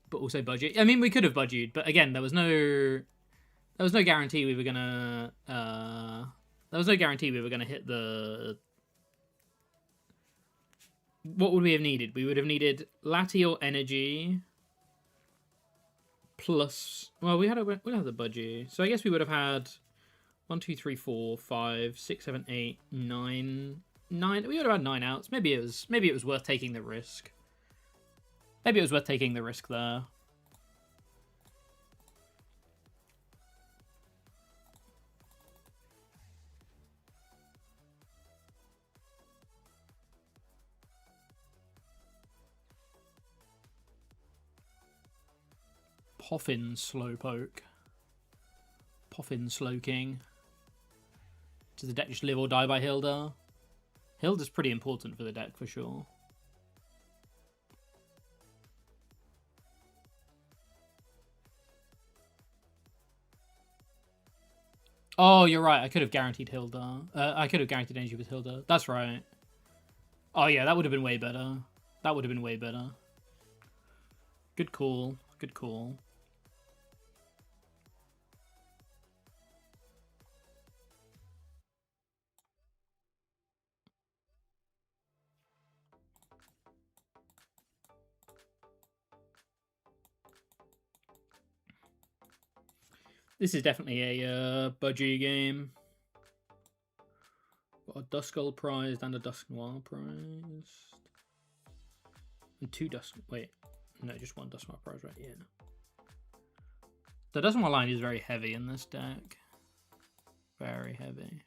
But also budget. I mean, we could have budgeted, but again, there was no guarantee we were gonna hit the... What would we have needed? We would have needed Latial Energy plus... Well, we had the budgie, so I guess we would have had 1, 2, 3, 4, 5, 6, 7, 8, 9. We would have had 9 outs. Maybe it was worth taking the risk. Maybe it was worth taking the risk there. Poffin Slowpoke. Poffin Slowking. Does the deck just live or die by Hilda? Hilda's pretty important for the deck for sure. Oh, you're right. I could have guaranteed Hilda. I could have guaranteed energy with Hilda. That's right. Oh, yeah, that would have been way better. That would have been way better. Good call. Good call. This is definitely a budgie game. Got a Duskull prized and a Dusknoir prized. And two Dusk... Wait. No, just one Dusknoir prize, right? Yeah. The Dusknoir line is very heavy in this deck. Very heavy.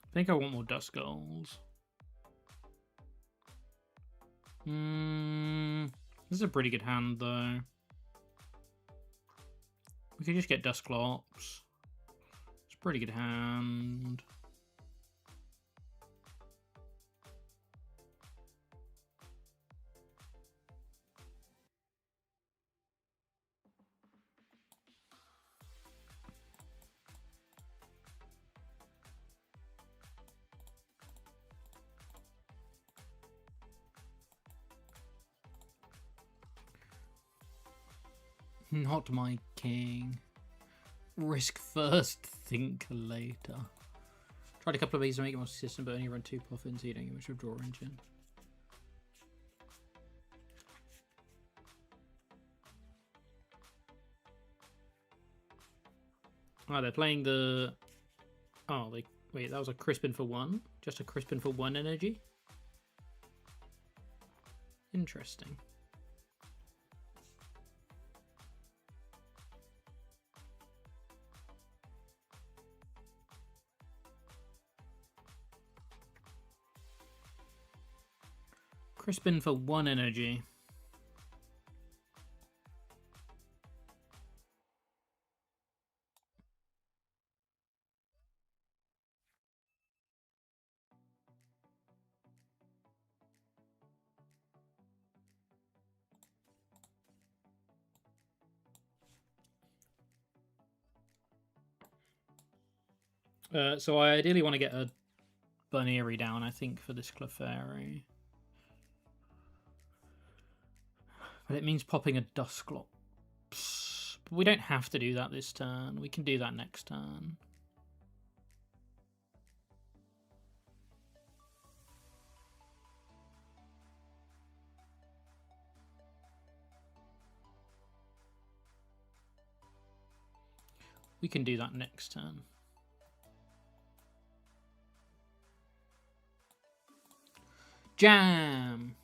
I think I want more Duskulls. This is a pretty good hand, though. We could just get Dusclops. It's a pretty good hand. Not my king. Risk first, think later. Tried a couple of these to make it more consistent, but only run 2 Poffins, so you don't get much of a draw engine. Oh, they're playing the... Oh, wait, that was a Crispin for 1? Just a Crispin for 1 energy? Interesting. Crispin for 1 energy. So I ideally want to get a Bunnery down, I think, for this Clefairy. But it means popping a Dusclops. But we don't have to do that this turn. We can do that next turn. We can do that next turn. Jam!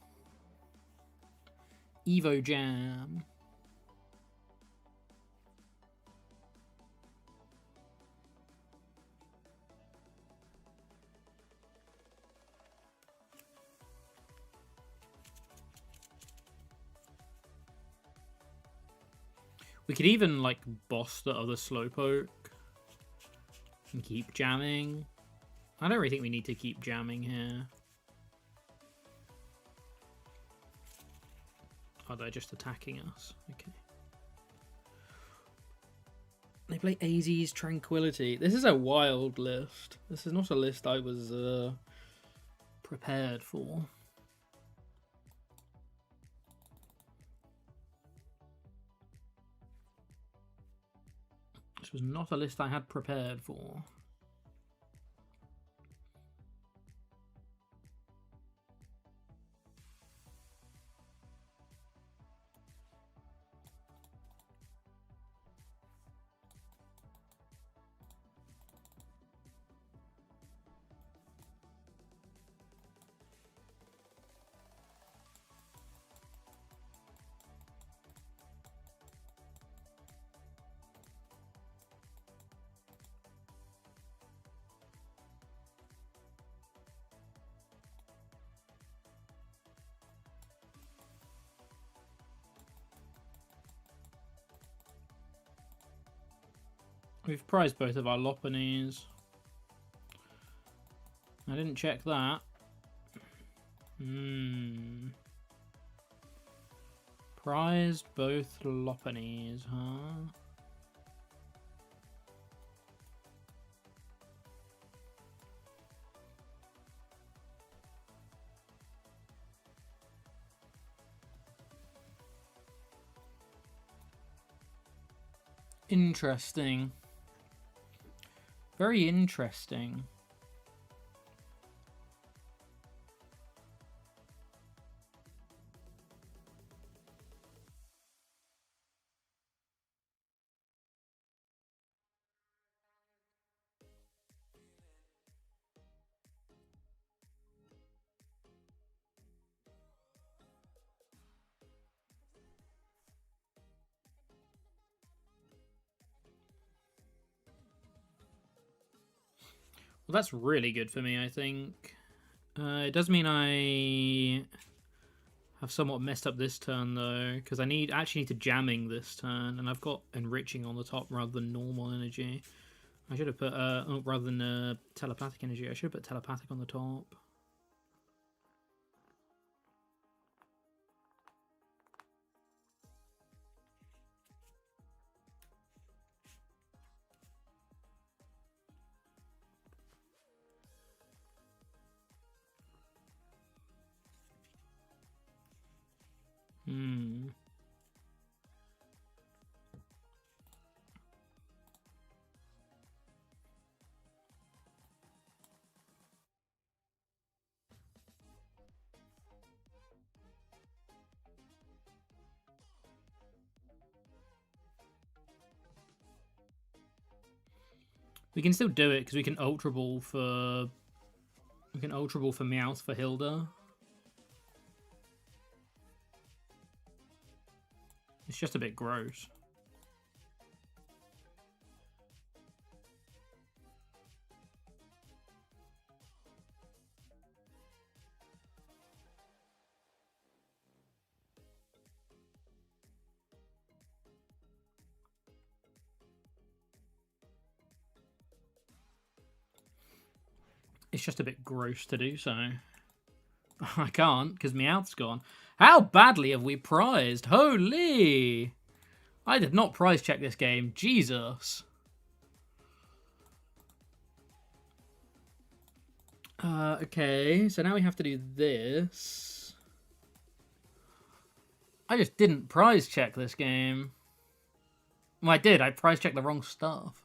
Evo Jam. We could even, like, boss the other Slowpoke and keep jamming. I don't really think we need to keep jamming here. Oh, they're just attacking us. Okay. They play AZ's Tranquility. This is a wild list. This is not a list I was prepared for. This was not a list I had prepared for. We've prized both of our Lopunnies. I didn't check that. Prized both Lopunnies, huh? Interesting. Very interesting. Well, that's really good for me, I think. It does mean I have somewhat messed up this turn, though, because I actually need to jamming this turn, and I've got enriching on the top rather than normal energy. I should have put, rather than telepathic energy, I should have put telepathic on the top. We can still do it because we can Ultra Ball for Meowth for Hilda. It's just a bit gross. It's just a bit gross to do so. I can't, because Meowth's gone. How badly have we prized? Holy! I did not prize check this game. Jesus. Okay, so now we have to do this. I just didn't prize check this game. Well, I did. I prize checked the wrong stuff.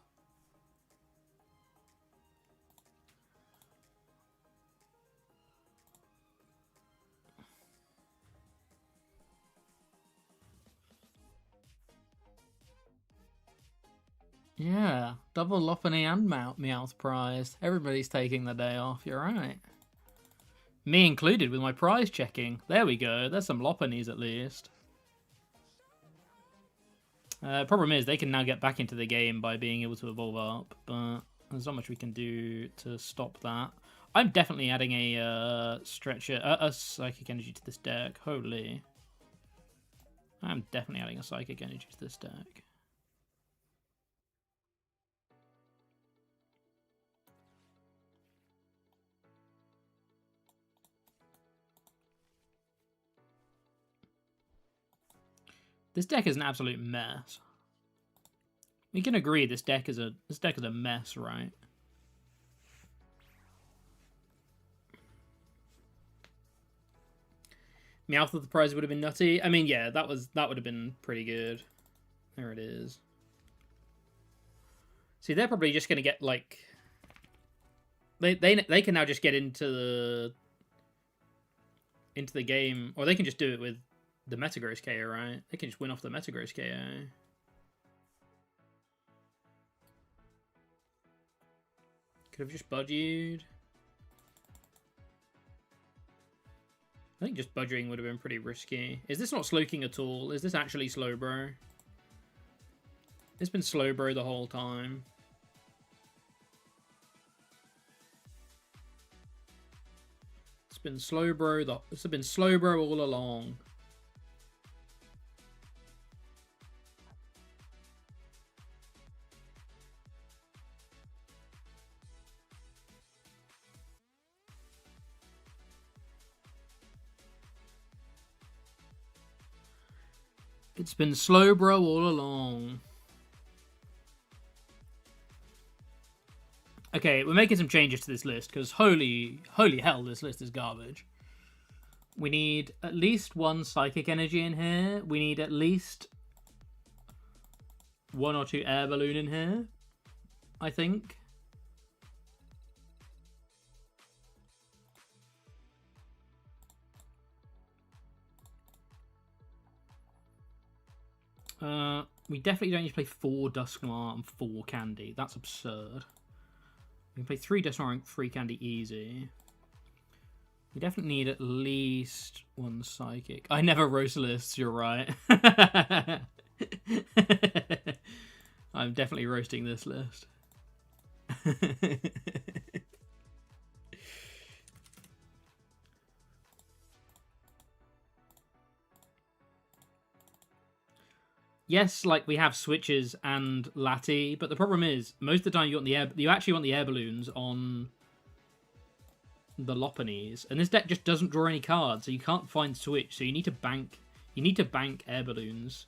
Yeah, double Lopunny and Meowth prize. Everybody's taking the day off, you're right. Me included with my prize checking. There we go, there's some Lopunnies at least. Problem is, they can now get back into the game by being able to evolve up, but there's not much we can do to stop that. I'm definitely adding a a Psychic Energy to this deck. Holy. I'm definitely adding a Psychic Energy to this deck. This deck is an absolute mess. We can agree this deck is a mess, right? Meowth with the prize would have been nutty. I mean, yeah, that would have been pretty good. There it is. See, they're probably just gonna get like they can now just get into the game, or they can just do it with the Metagross KO, right? They can just win off the Metagross KO. Could have just budgied. I think just budging would have been pretty risky. Is this not Slowking at all? Is this actually Slowbro? It's been Slowbro the whole time. It's been Slowbro all along. It's been Slowbro all along. Okay, we're making some changes to this list because holy hell, this list is garbage. We need at least one Psychic Energy in here. We need at least 1 or 2 Air Balloon in here, I think. We definitely don't need to play 4 Dusknoir and 4 Candy. That's absurd. We can play 3 Dusknoir and 3 Candy easy. We definitely need at least 1 Psychic. I never roast lists, you're right. I'm definitely roasting this list. Yes, like we have switches and Lati, but the problem is most of the time you actually want the air balloons on the Lopunnies, and this deck just doesn't draw any cards, so you can't find switch. So you need to bank air balloons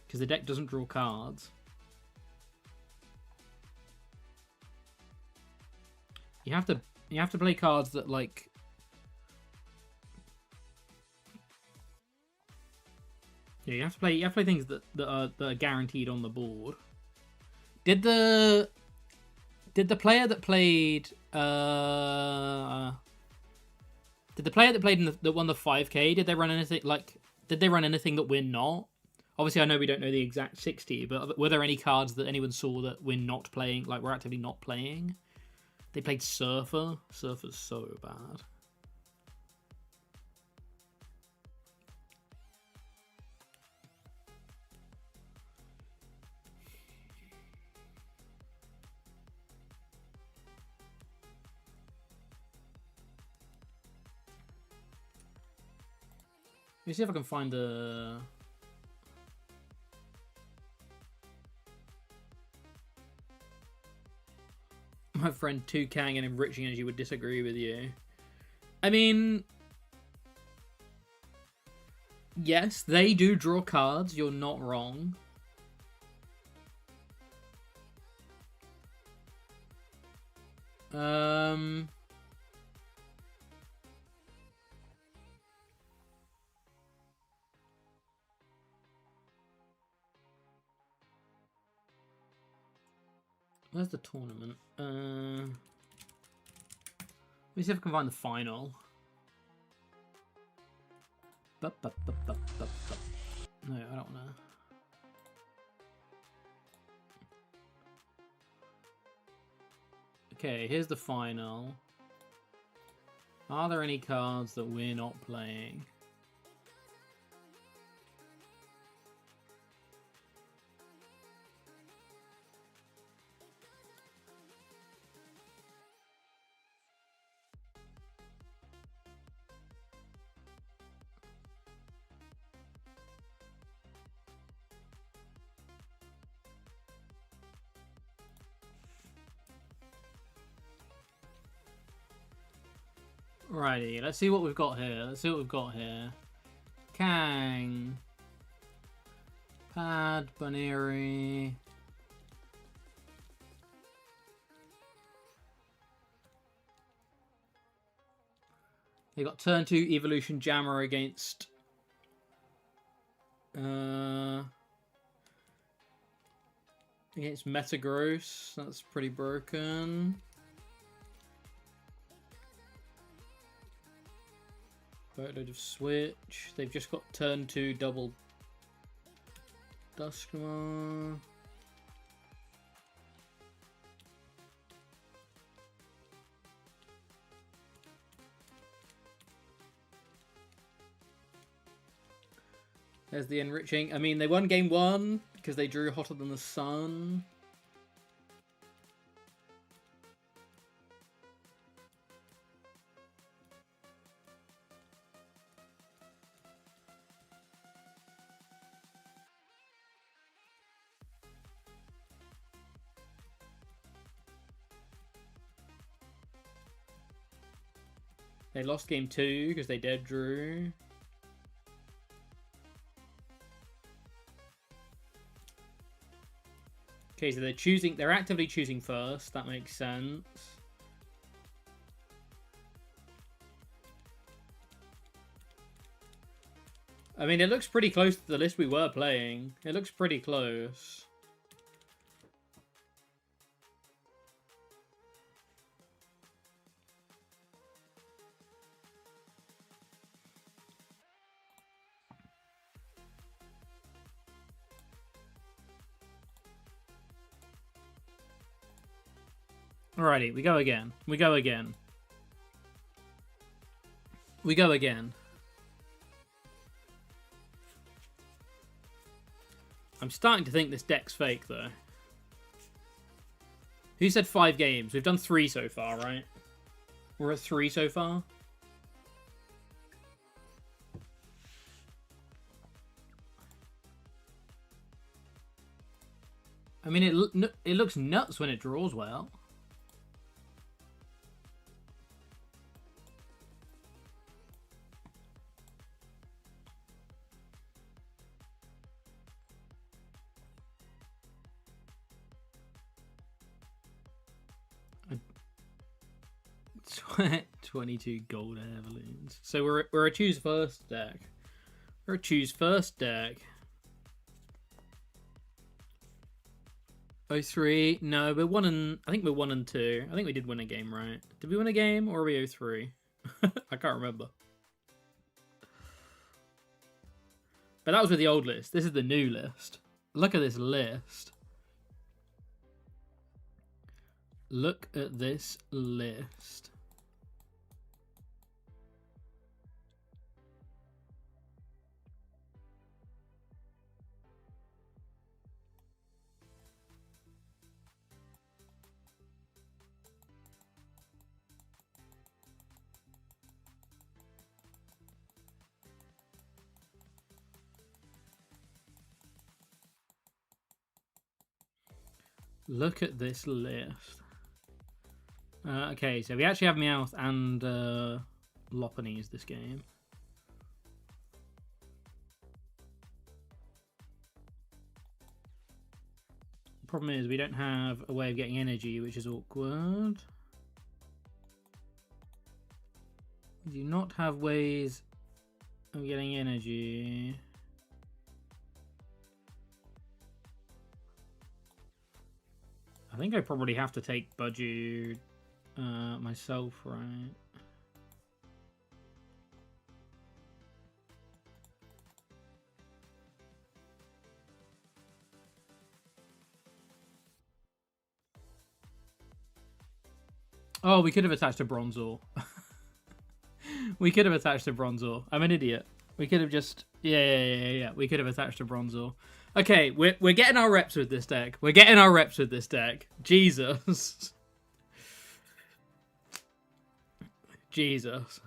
because the deck doesn't draw cards. You have to play cards that like. Yeah, you have to play things that are guaranteed on the board. Did the player that played in that won the 5K, did they run anything that we're not? Obviously I know we don't know the exact 60, but were there any cards that anyone saw that we're not playing, like we're actively not playing? They played Surfer. Surfer's so bad. Let me see if I can find the... My friend Tukang and Enriching Energy would disagree with you. I mean... Yes, they do draw cards, you're not wrong. Where's the tournament? Let me see if I can find the final. No, I don't wanna. Okay, here's the final. Are there any cards that we're not playing? Righty, let's see what we've got here. Kang. Pad, Baneri. They got turn 2 Evolution Jammer against... against Metagross. That's pretty broken. Boatload of switch. They've just got turn 2 double Dusknoir. There's the enriching. I mean, they won game 1 because they drew Hotter Than the Sun. They lost game 2 because they dead drew. Okay, so they're actively choosing first. That makes sense. I mean, it looks pretty close to the list we were playing. It looks pretty close. Alrighty, we go again. We go again. We go again. I'm starting to think this deck's fake, though. Who said 5 games? We've done 3 so far, right? We're at 3 so far. I mean, it looks nuts when it draws well. Sweat 22 gold air balloons. So we're a choose first deck. We're a choose first deck. 03. No, we're 1 and I think we're 1 and 2. I think we did win a game, right? Did we win a game or are we 03? I can't remember. But that was with the old list. This is the new list. Look at this list. Look at this list. Look at this list. Okay, so we actually have Meowth and Lopunny's this game. The problem is we don't have a way of getting energy, which is awkward. We do not have ways of getting energy. I think I probably have to take Budgie myself, right? Oh, we could have attached a Bronzor. We could have attached a Bronzor. I'm an idiot. We could have just... Yeah. We could have attached a Bronzor. Okay, we're getting our reps with this deck. We're getting our reps with this deck. Jesus. Jesus.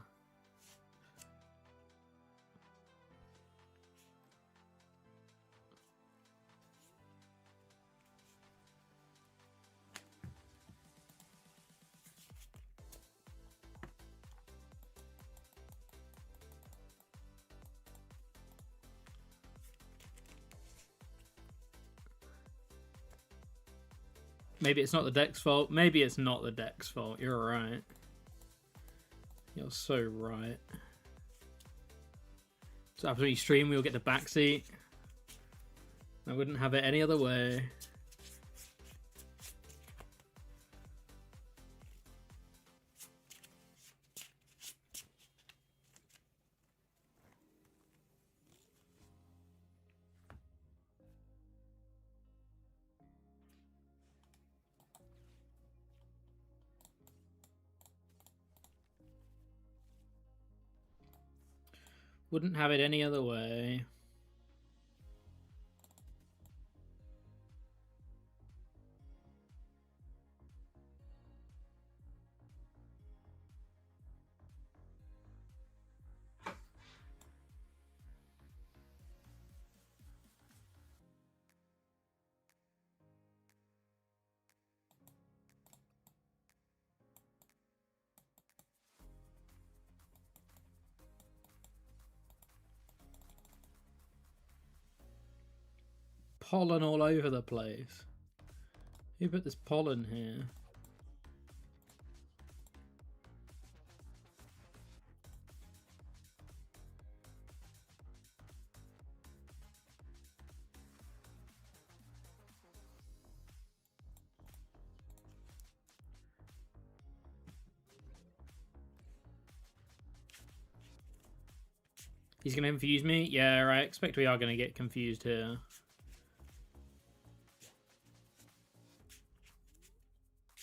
Maybe it's not the deck's fault. Maybe it's not the deck's fault. You're right. You're so right. So after we stream, we'll get the backseat. I wouldn't have it any other way. Wouldn't have it any other way. Pollen all over the place. Who put this pollen here? He's going to confuse me? Yeah, I expect we are going to get confused here.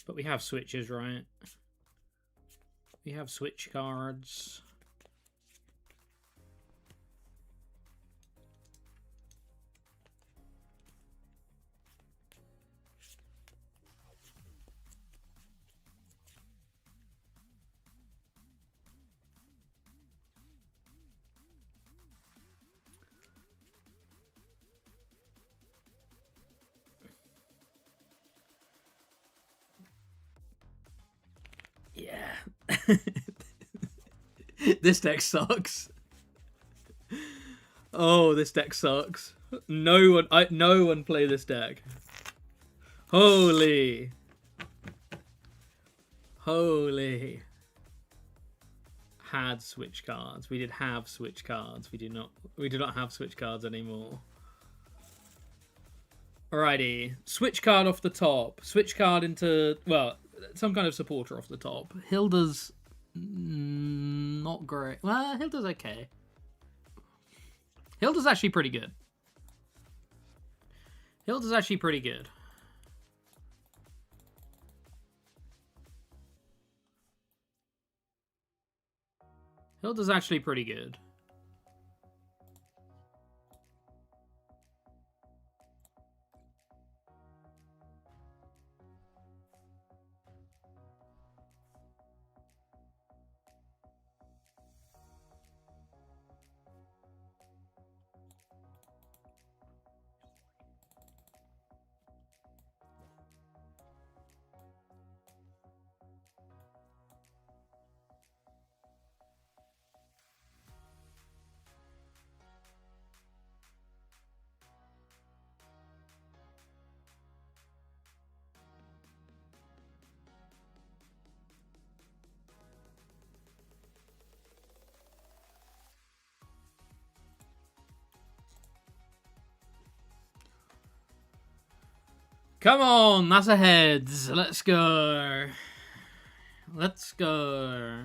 But we have switches, right? We have switch cards. Yeah. This deck sucks. Oh, this deck sucks. No one play this deck. Holy. Had switch cards. We did have switch cards. We do not have switch cards anymore. Alrighty. Switch card off the top. Switch card into, well, some kind of supporter off the top. Hilda's not great. Well, Hilda's okay. Hilda's actually pretty good. Hilda's actually pretty good. Hilda's actually pretty good. Come on, that's a heads. Let's go. Let's go.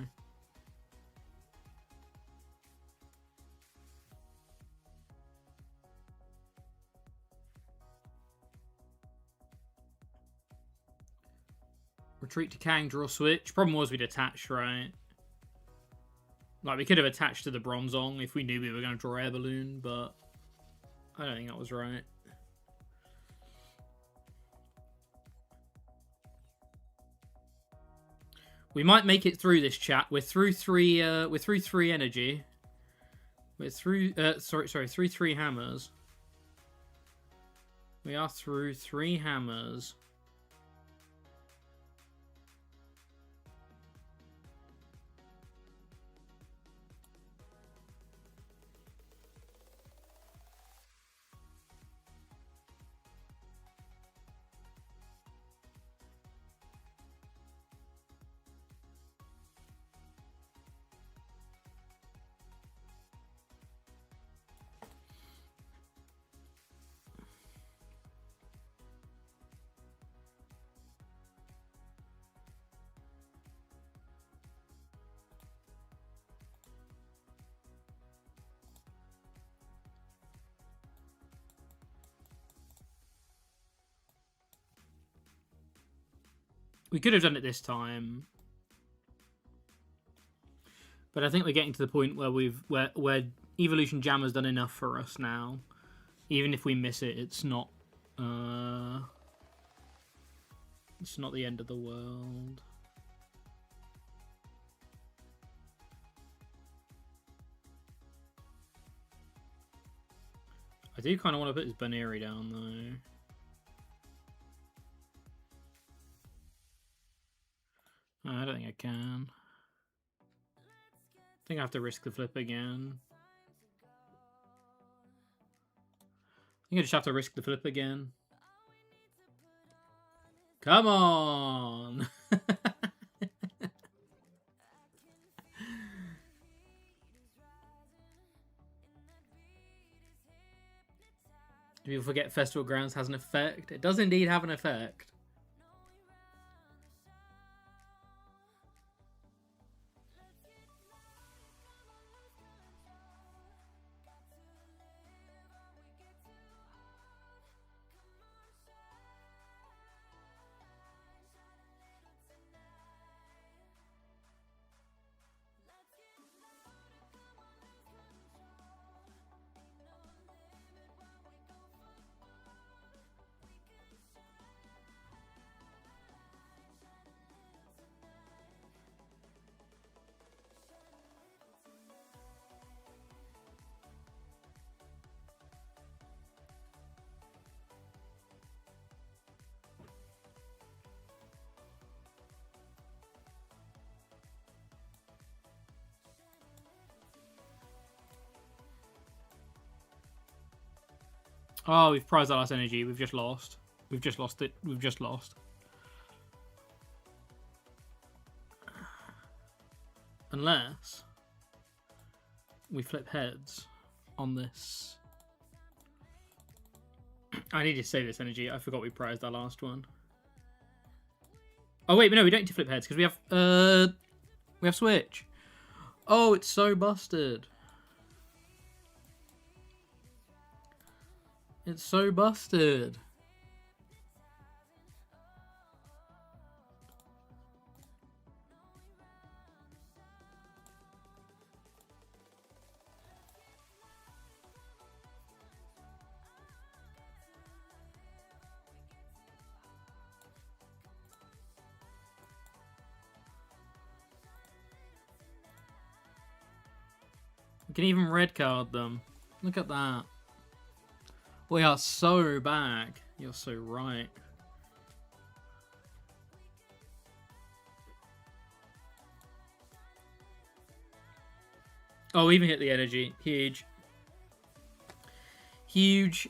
Retreat to Kang, draw switch. Problem was we'd attached, right? Like, we could have attached to the Bronzong if we knew we were going to draw Air Balloon, but I don't think that was right. We might make it through this chat. We're through three. We're through 3 energy. We're through. Through 3 hammers. We are through 3 hammers. We could have done it this time, but I think we're getting to the point where where Evolution Jammer's done enough for us now. Even if we miss it, it's not the end of the world. I do kind of want to put his Baneri down though. I don't think I can. I think I have to risk the flip again. I think I just have to risk the flip again. Come on. People forget Festival Grounds has an effect. It does indeed have an effect. Oh, we've prized our last energy. We've just lost. We've just lost it. We've just lost. Unless we flip heads on this. I need to save this energy. I forgot we prized our last one. Oh wait, no, we don't need to flip heads because we have switch. Oh, it's so busted. It's so busted. We can even red card them. Look at that. We are so back. You're so right. Oh, we even hit the energy. Huge. Huge.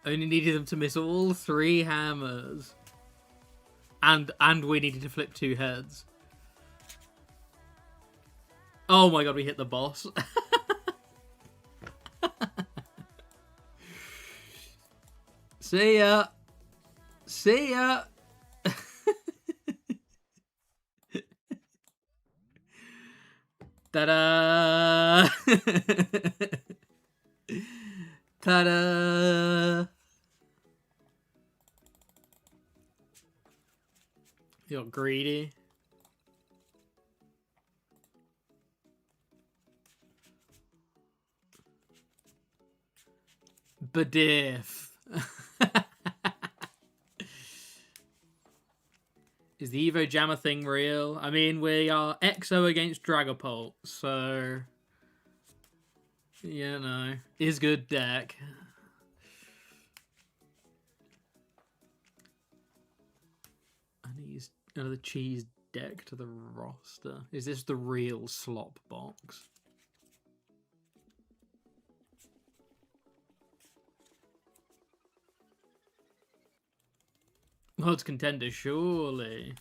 Only needed them to miss all 3 hammers. And we needed to flip 2 heads. Oh my god, we hit the boss. See ya. See ya. Ta-da. Ta-da. You're greedy. Badiff. Is the Evo Jammer thing real? I mean, we are EXO against Dragapult, so... You know, is good deck. I need another cheese deck to the roster. Is this the real slop box? World's contender, surely.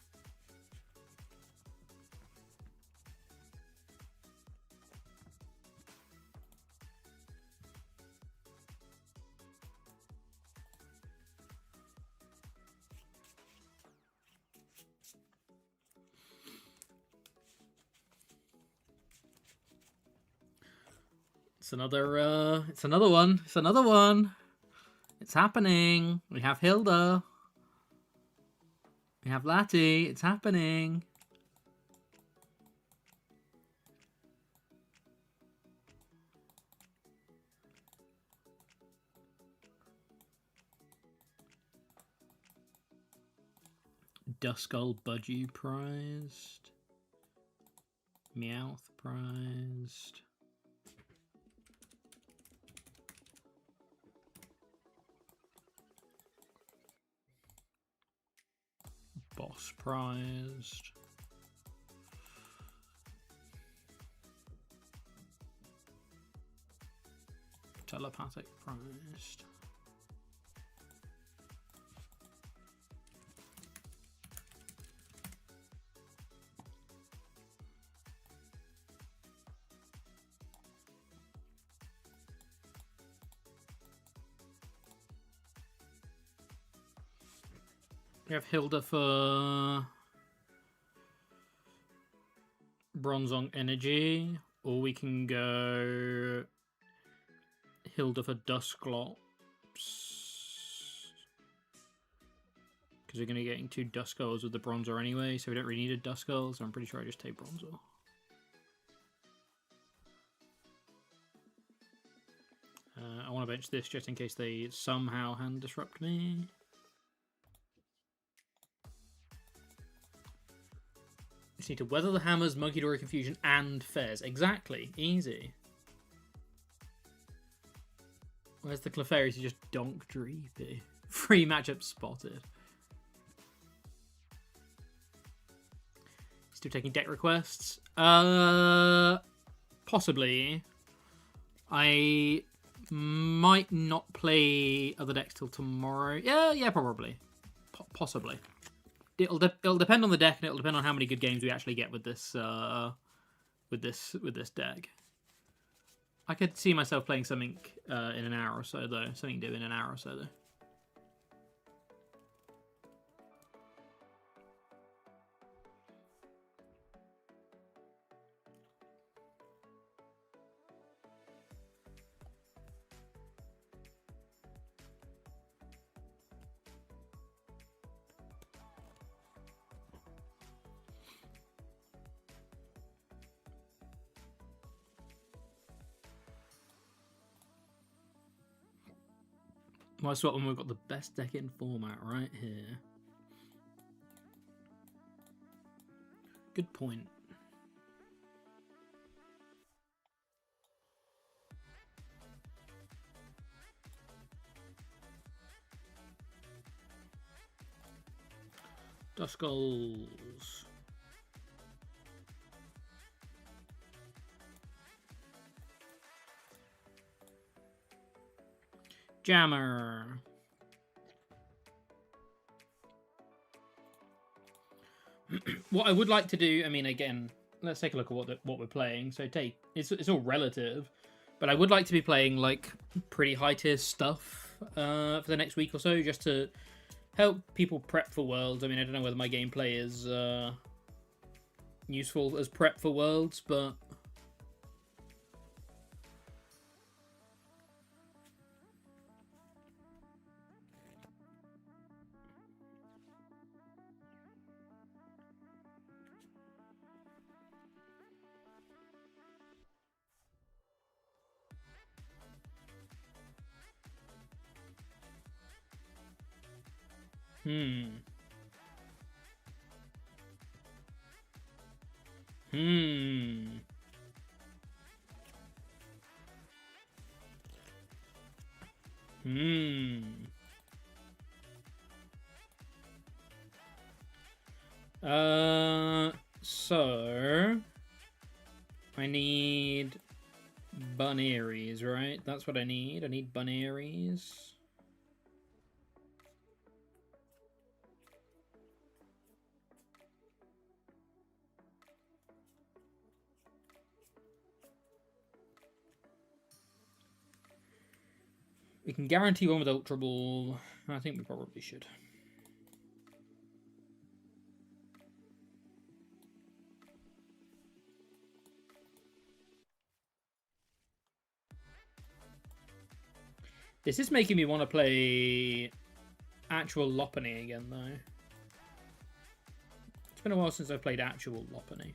It's another one. It's another one. It's happening. We have Hilda. We have Lati. It's happening. Duskull Budgie prized. Meowth prized. Boss prized. telepathic priced. We have Hilda for Bronzong Energy, or we can go Hilda for Dusclops. Because we're going to be getting 2 Duskulls with the Bronzor anyway, so we don't really need a Duskull, so I'm pretty sure I just take Bronzor. I want to bench this just in case they somehow hand disrupt me. Just need to weather the hammers, Monkey Dory Confusion, and Fez. Exactly. Easy. Where's the Clefairy to just donk Dreepy? Free matchup spotted. Still taking deck requests? Possibly. I might not play other decks till tomorrow. Yeah, probably. Possibly. It'll depend on the deck, and it'll depend on how many good games we actually get with this deck. I could see myself playing something in an hour or so, though. Something new in an hour or so, though. Why swap when we've got the best deck in format right here? Good point. Duskulls. Jammer. What I would like to do, I mean, again, let's take a look at what we're playing. So it's all relative, but I would like to be playing like pretty high tier stuff for the next week or so, just to help people prep for Worlds. I mean, I don't know whether my gameplay is useful as prep for Worlds, but Hmm. So I need Bunearies, right? That's what I need. I need Bunearies. We can guarantee one with Ultra Ball. I think we probably should. This is making me want to play actual Lopunny again, though. It's been a while since I've played actual Lopunny.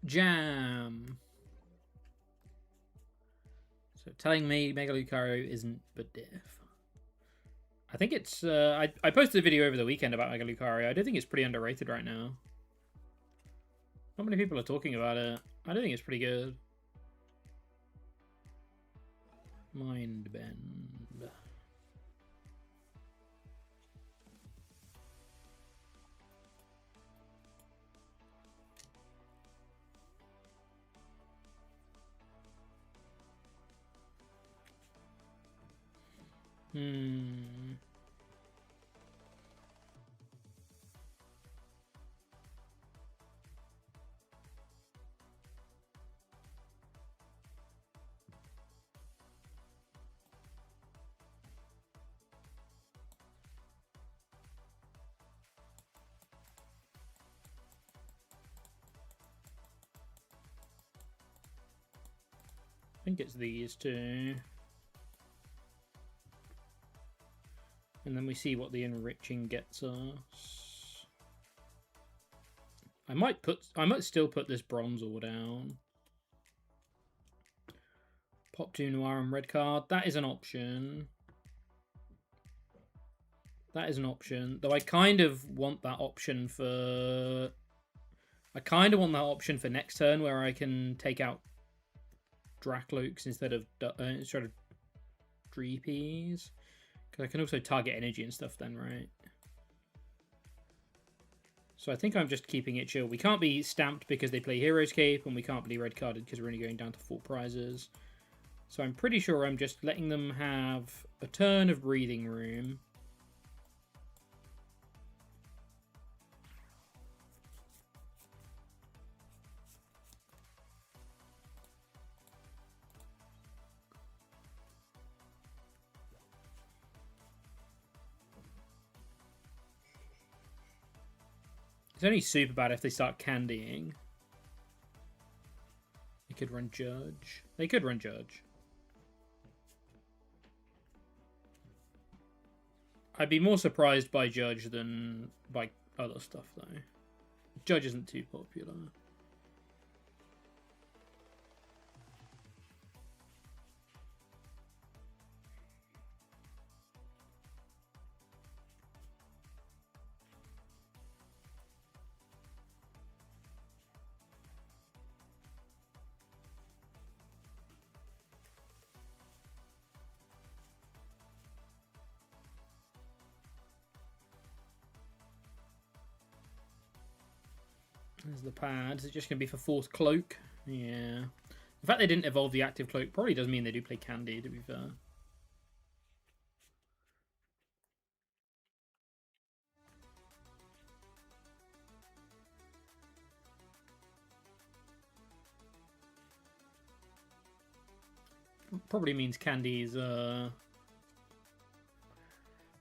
Jam. So telling me Mega Lucario isn't but diff. I think it's... I posted a video over the weekend about Mega Lucario. I do think it's pretty underrated right now. Not many people are talking about it. I do think it's pretty good. Mind Bend. I think it's these two. And then we see what the enriching gets us. I might still put this Bronzor down. Pop 2 Noir and red card. That is an option. That is an option. Though I kind of want that option for... I kind of want that option for next turn where I can take out Draclokes instead of Dreepies. Because I can also target energy and stuff then, right? So I think I'm just keeping it chill. We can't be stamped because they play Hero's Cape, and we can't be red carded because we're only going down to 4 prizes. So I'm pretty sure I'm just letting them have a turn of breathing room. It's only super bad if they start candying. They could run Judge. They could run Judge. I'd be more surprised by Judge than by other stuff, though. Judge isn't too popular. There's the pad. Is it just going to be for 4th Cloak? Yeah. The fact they didn't evolve the active Cloak probably does mean they do play Candy, to be fair. Probably means Candy's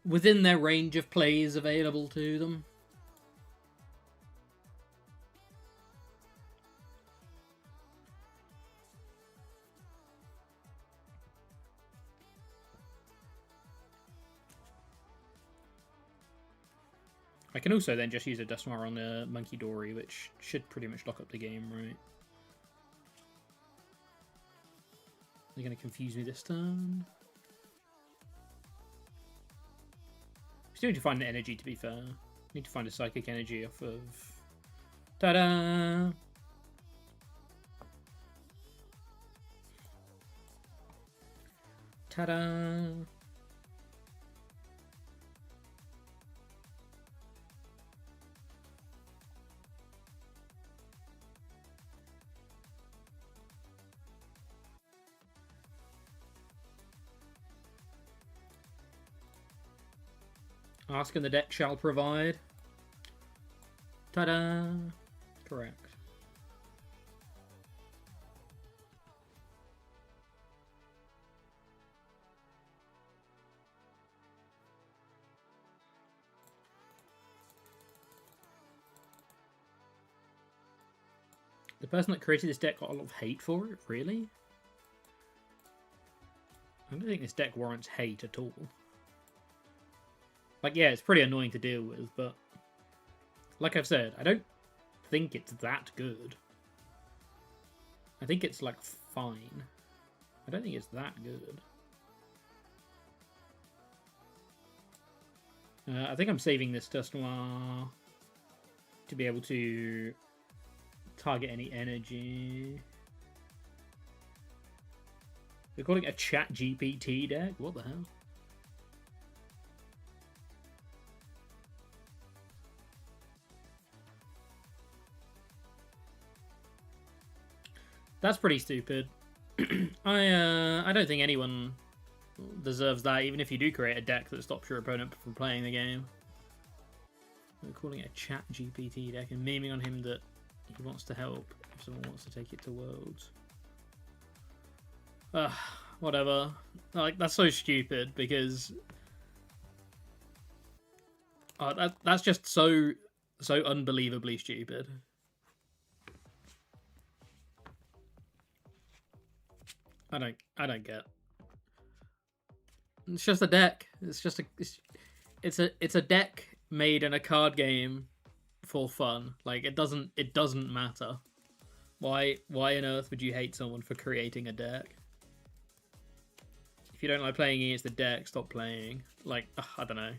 within their range of plays available to them. I can also then just use a Dusknoir on the Monkey Dory, which should pretty much lock up the game, right? They're going to confuse me this turn. Still need to find the energy, to be fair. Need to find a Psychic Energy off of... Ta-da! Ta-da! Ask and the deck shall provide. Ta-da! Correct. The person that created this deck got a lot of hate for it, really? I don't think this deck warrants hate at all. Like, yeah, it's pretty annoying to deal with, but like I've said, I don't think it's that good. I think it's, like, fine. I don't think it's that good. I think I'm saving this Dusknoir to be able to target any energy. They're calling it a chat GPT deck? What the hell? That's pretty stupid. I don't think anyone deserves that, even if you do create a deck that stops your opponent from playing the game. We're calling it a chat GPT deck and memeing on him that he wants to help if someone wants to take it to Worlds. Whatever. Like, that's so stupid because that's just so unbelievably stupid. I don't get. It's just a deck. It's just it's a deck made in a card game for fun. Like, it doesn't matter. Why on earth would you hate someone for creating a deck? If you don't like playing against the deck, stop playing. Like, I don't know.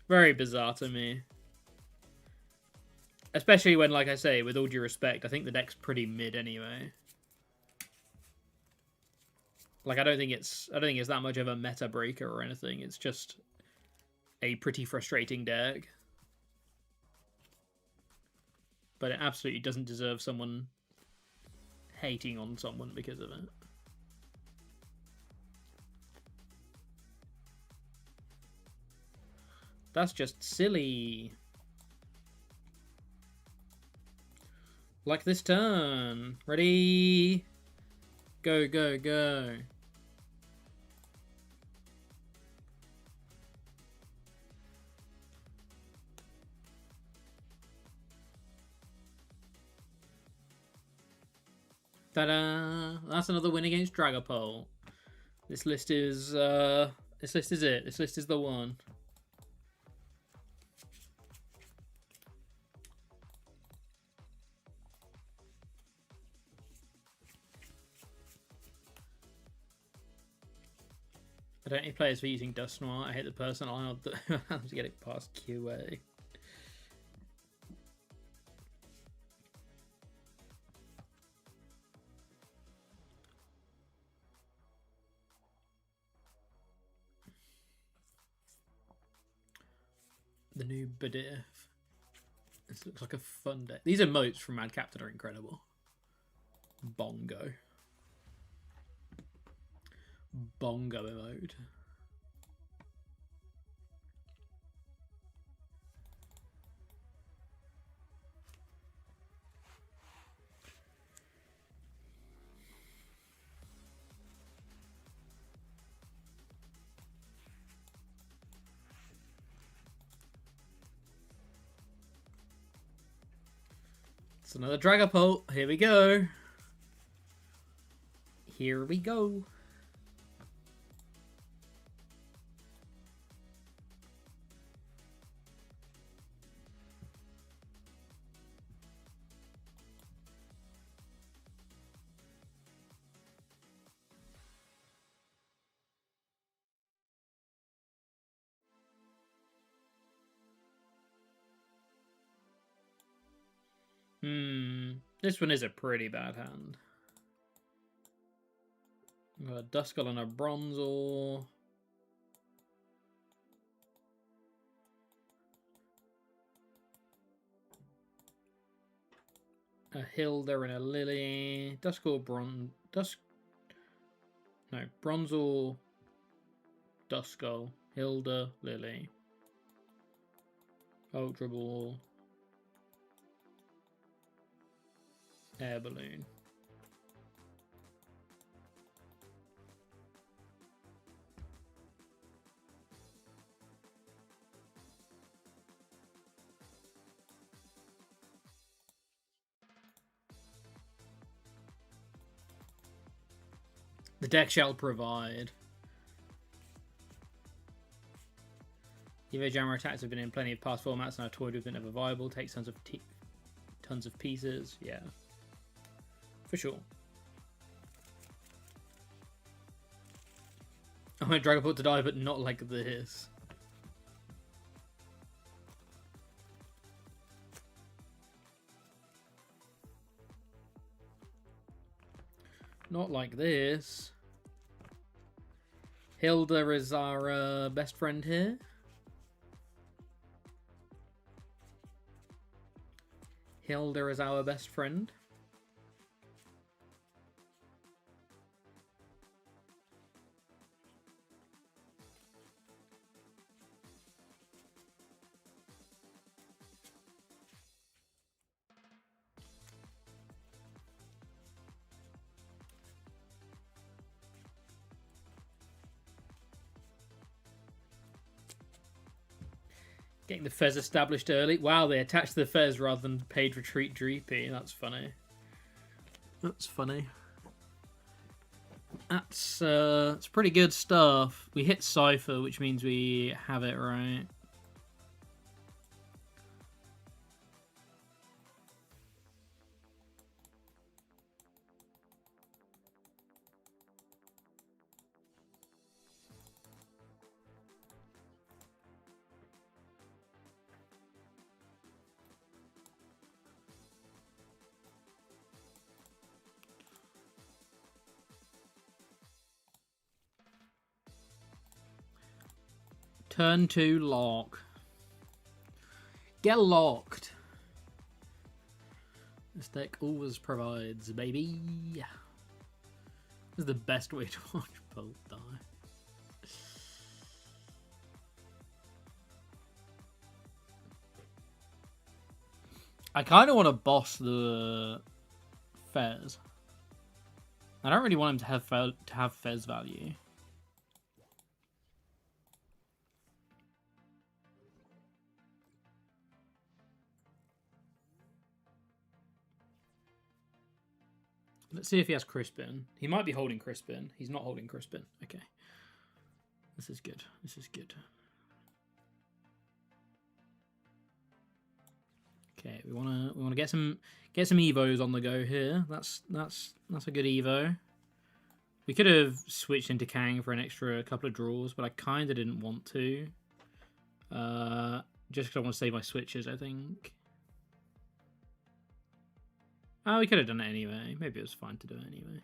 Very bizarre to me. Especially when, like I say, with all due respect, I think the deck's pretty mid anyway. Like, I don't think it's that much of a meta breaker or anything. It's just a pretty frustrating deck. But it absolutely doesn't deserve someone hating on someone because of it. That's just silly. Like this turn. Ready? Go, go, go. Ta-da! That's another win against Dragapult. This list is it. This list is the one. I don't hate players for using Dusknoir. I hate the person allowed to get it past QA. The new Badif. This looks like a fun deck. These emotes from Mad Captain are incredible. Bongo. Bongo emote. It's another Dragapult. Here we go. Here we go. This one is a pretty bad hand. We've got a Duskull and a Bronzor. A Hilda and a Lily. Duskull, Bronzor, Duskull, Hilda, Lily. Ultra Ball. Air Balloon. The deck shall provide. Evo Jammer attacks have been in plenty of past formats and are toyed with but never viable. Takes tons of pieces. Yeah. For sure. I want Dragapult to die, but not like this. Not like this. Hilda is our best friend here. Hilda is our best friend. Getting the Fez established early. Wow, they attached the Fez rather than paid retreat Dreepy. That's funny. That's funny. That's pretty good stuff. We hit Cypher, which means we have it right. Turn 2 lock. Get locked. This deck always provides, baby. This is the best way to watch Bolt die. I kind of want to boss the Fez. I don't really want him to have Fez value. Let's see if he has Crispin. He might be holding Crispin. He's not holding Crispin. Okay. This is good. This is good. Okay, we wanna get some evos on the go here. That's a good evo. We could have switched into Kang for an extra couple of draws, but I kind of didn't want to. Just because I want to save my switches, I think. Oh, we could have done it anyway. Maybe it was fine to do it anyway.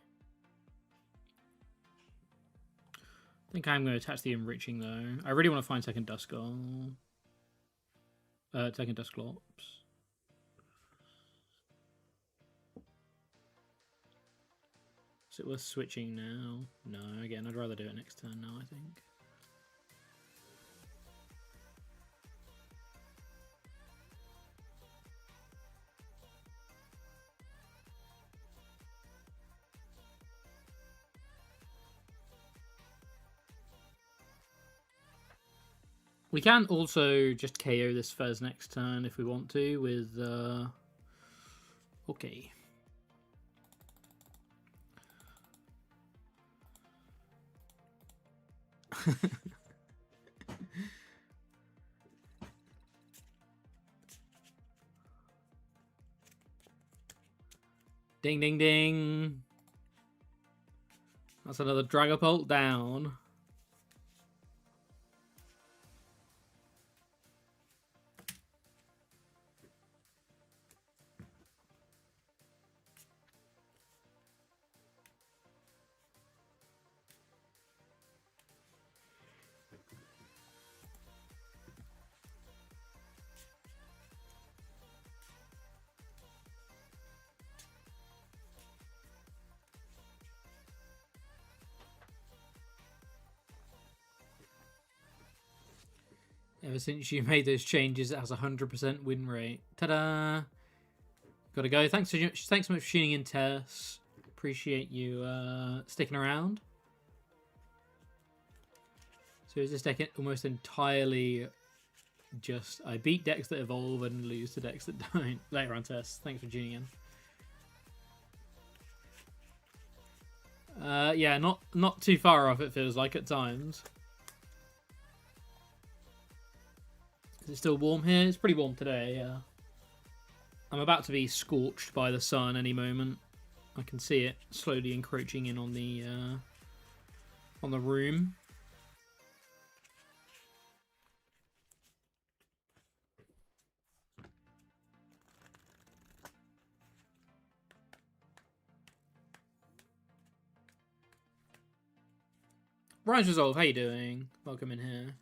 I think I'm going to attach the enriching though. I really want to find second Duskull. Second Dusclops. Is it worth switching now? No, again, I'd rather do it next turn now, I think. We can also just KO this Fez next turn if we want to with... Okay. Ding, ding, ding. That's another Dragapult down. Ever since you made those changes, it has a 100% win rate. Ta-da! Gotta go. Thanks so much for tuning in, Tess. Appreciate you sticking around. So is this deck almost entirely just I beat decks that evolve and lose to decks that don't? Later on, Tess. Thanks for tuning in. Yeah, not too far off, it feels like at times. Is it still warm here? It's pretty warm today, yeah. I'm about to be scorched by the sun any moment. I can see it slowly encroaching in on the room. Rise Resolve, how you doing? Welcome in here.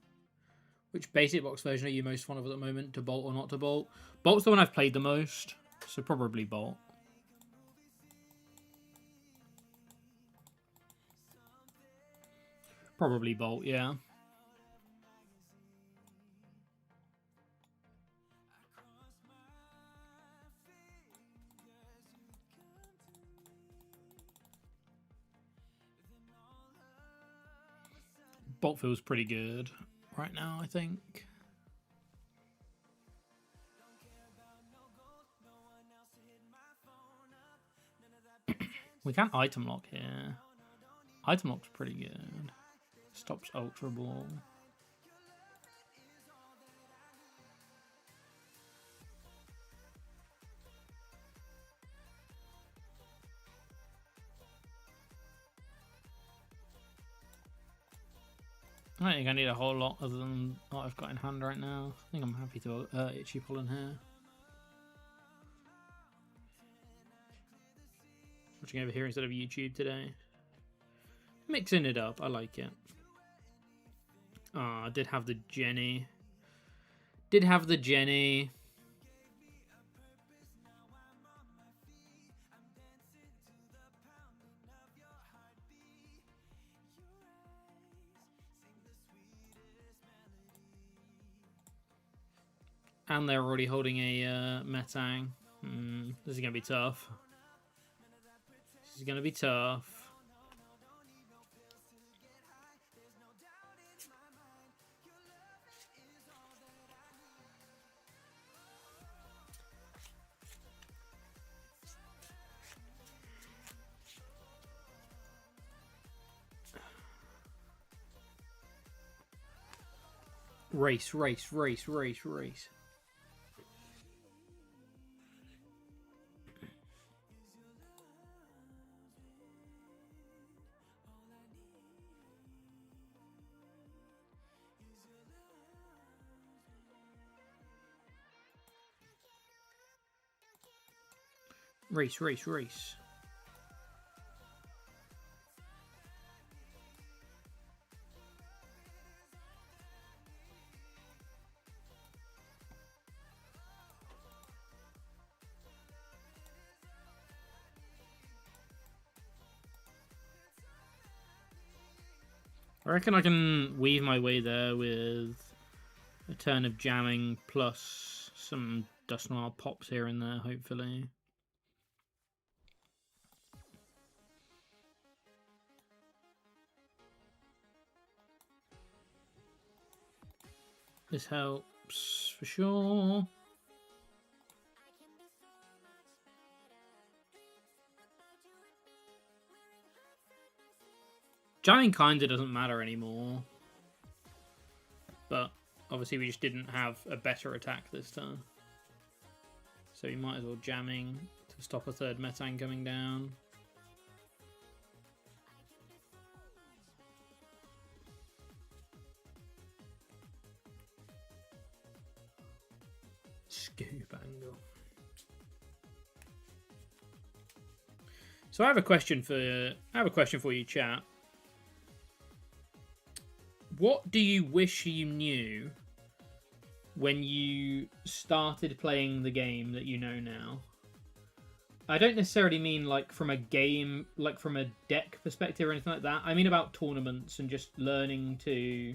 Which basic box version are you most fond of at the moment? To Bolt or not to Bolt? Bolt's the one I've played the most, so probably Bolt. Probably Bolt, yeah. Bolt feels pretty good right now, I think. We can item lock here. Item lock's pretty good. Stops Ultra Ball. I don't think I need a whole lot other than what I've got in hand right now. I think I'm happy to Itchy Pull in here. Watching over here instead of YouTube today. Mixing it up, I like it. Ah, I did have the Jenny. Did have the Jenny. And they're already holding a Metang. This is going to be tough. This is going to be tough. Race, race, race, race, race. Race, race, race. I reckon I can weave my way there with a turn of jamming plus some Dust Noir pops here and there, hopefully. This helps for sure. Jamming kinda doesn't matter anymore. But obviously we just didn't have a better attack this turn. So we might as well jamming to stop a third Metang coming down. Scoop angle. So I have a question for you, chat. What do you wish you knew when you started playing the game that you know now? I don't necessarily mean like from a game, like from a deck perspective or anything like that. I mean about tournaments and just learning to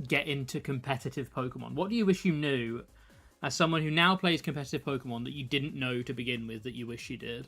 get into competitive Pokemon. What do you wish you knew as someone who now plays competitive Pokemon that you didn't know to begin with that you wish you did?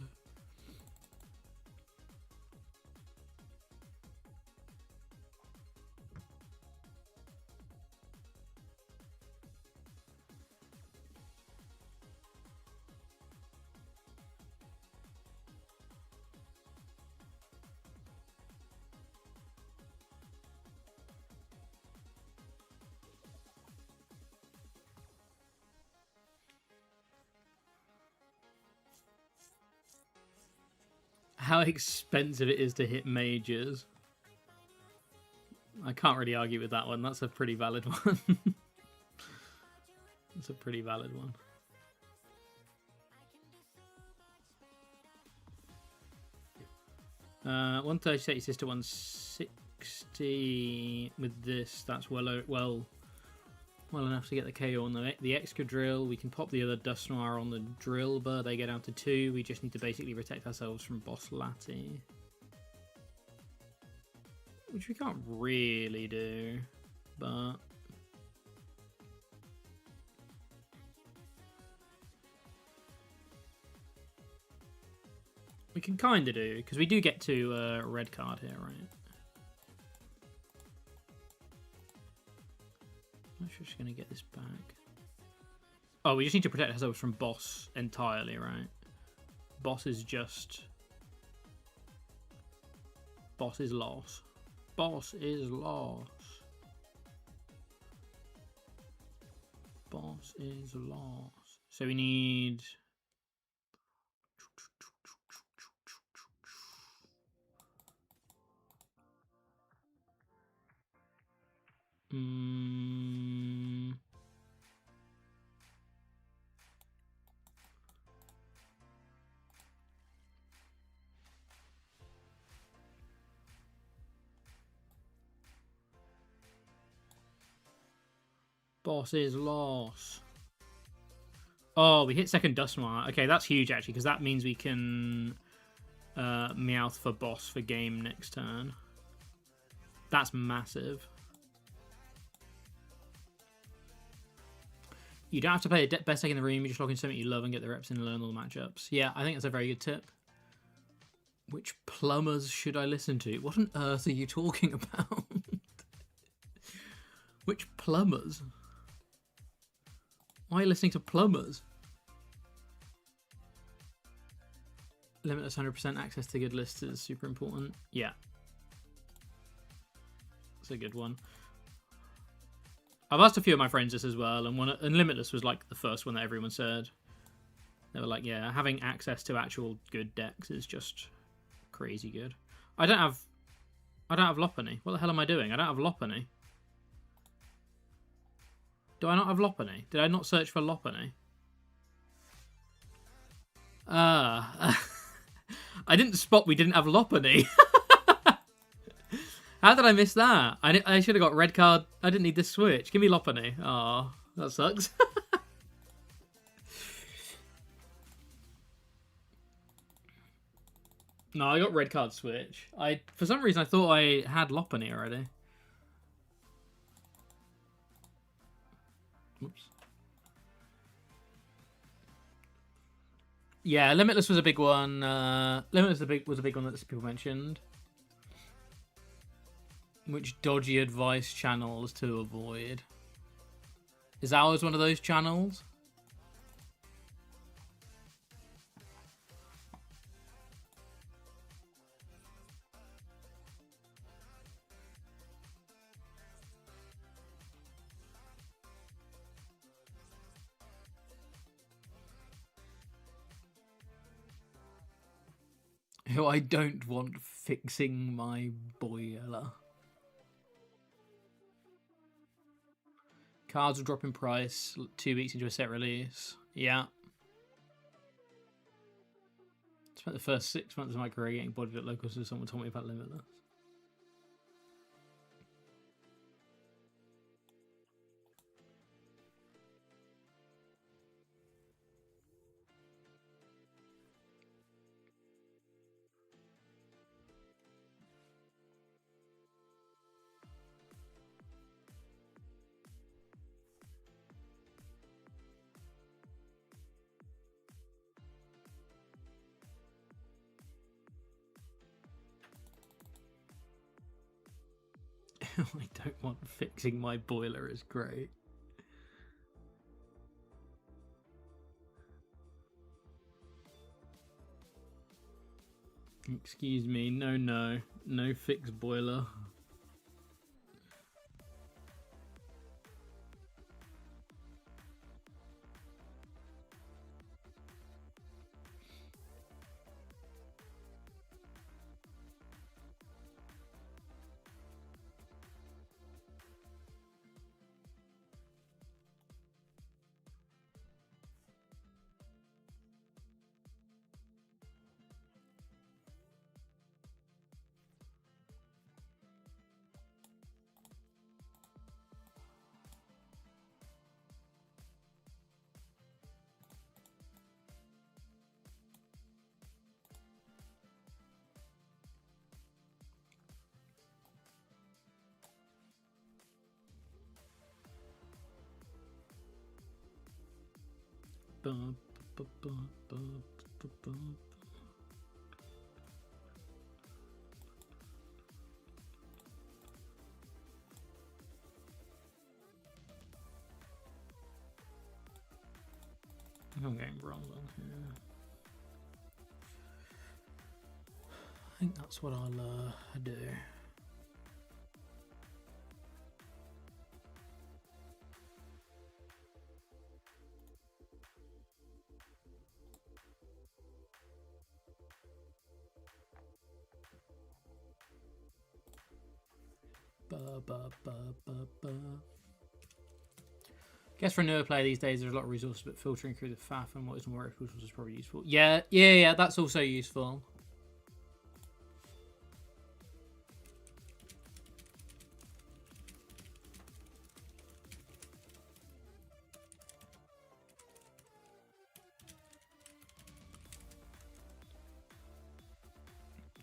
How expensive it is to hit majors. I can't really argue with that one. That's a pretty valid one. That's a pretty valid one. 136 sister 160 with this. That's well enough to get the KO on the Excadrill. We can pop the other Dusknoir on the Drillbur. They get down to 2. We just need to basically protect ourselves from Boss Lati, which we can't really do, but we can kind of do, because we do get to red card here, right? I'm just going to get this back. Oh, we just need to protect ourselves from boss entirely, right? Boss is just... Boss is lost. Boss is lost. Boss is lost. So we need... Boss is lost. Oh, we hit second Dusknoir. Okay, that's huge actually, because that means we can Meowth for boss for game next turn. That's massive. You don't have to play a best deck in the room. You just log in something you love and get the reps in and learn all the matchups. Yeah, I think that's a very good tip. Which plumbers should I listen to? What on earth are you talking about? Which plumbers? Why are you listening to plumbers? Limitless 100% access to good lists is super important. Yeah. It's a good one. I've asked a few of my friends this as well, and Limitless was like the first one that everyone said. They were like, yeah, having access to actual good decks is just crazy good. I don't have Lopunny. What the hell am I doing? I don't have Lopunny. Do I not have Lopunny? Did I not search for Lopunny? I didn't spot we didn't have Lopunny. How did I miss that? I should have got red card. I didn't need this switch. Give me Lopunny. Oh, that sucks. No, I got red card switch. For some reason I thought I had Lopunny already. Oops. Yeah, Limitless was a big one. Limitless was a big one that people mentioned. Which dodgy advice channels to avoid? Is ours one of those channels? Who I don't want fixing my boiler. Cards will drop in price 2 weeks into a set release. Yeah. Spent the first 6 months of my career getting bodied at locals, so someone told me about Limitless. I don't want fixing my boiler is great. Excuse me, no fix boiler. I'm getting Bronzong here. I think that's what I'll do. Guess for a newer player these days, there's a lot of resources, but filtering through the faff and what is more crucial is probably useful. Yeah, that's also useful.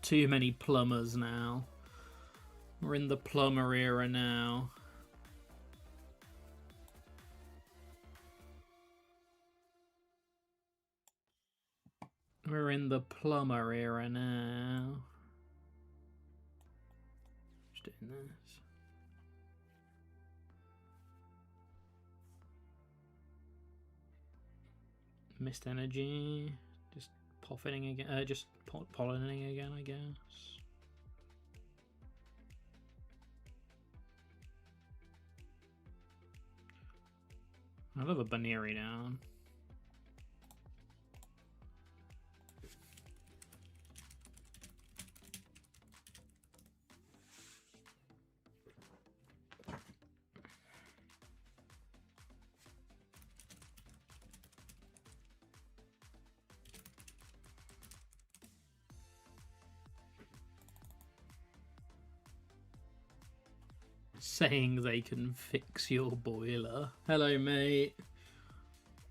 Too many plumbers now. We're in the plumber era now. We're in the plumber era now. Just doing this. Mist energy. Just poffing again. Just pollinating again, I guess. I love a Baneri down. Saying they can fix your boiler. Hello, mate.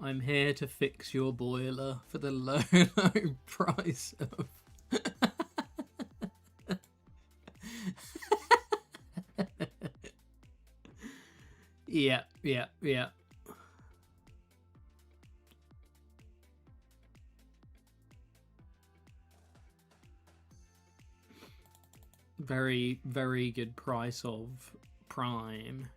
I'm here to fix your boiler for the low, low price of... Yeah. Very, very good price of Prime.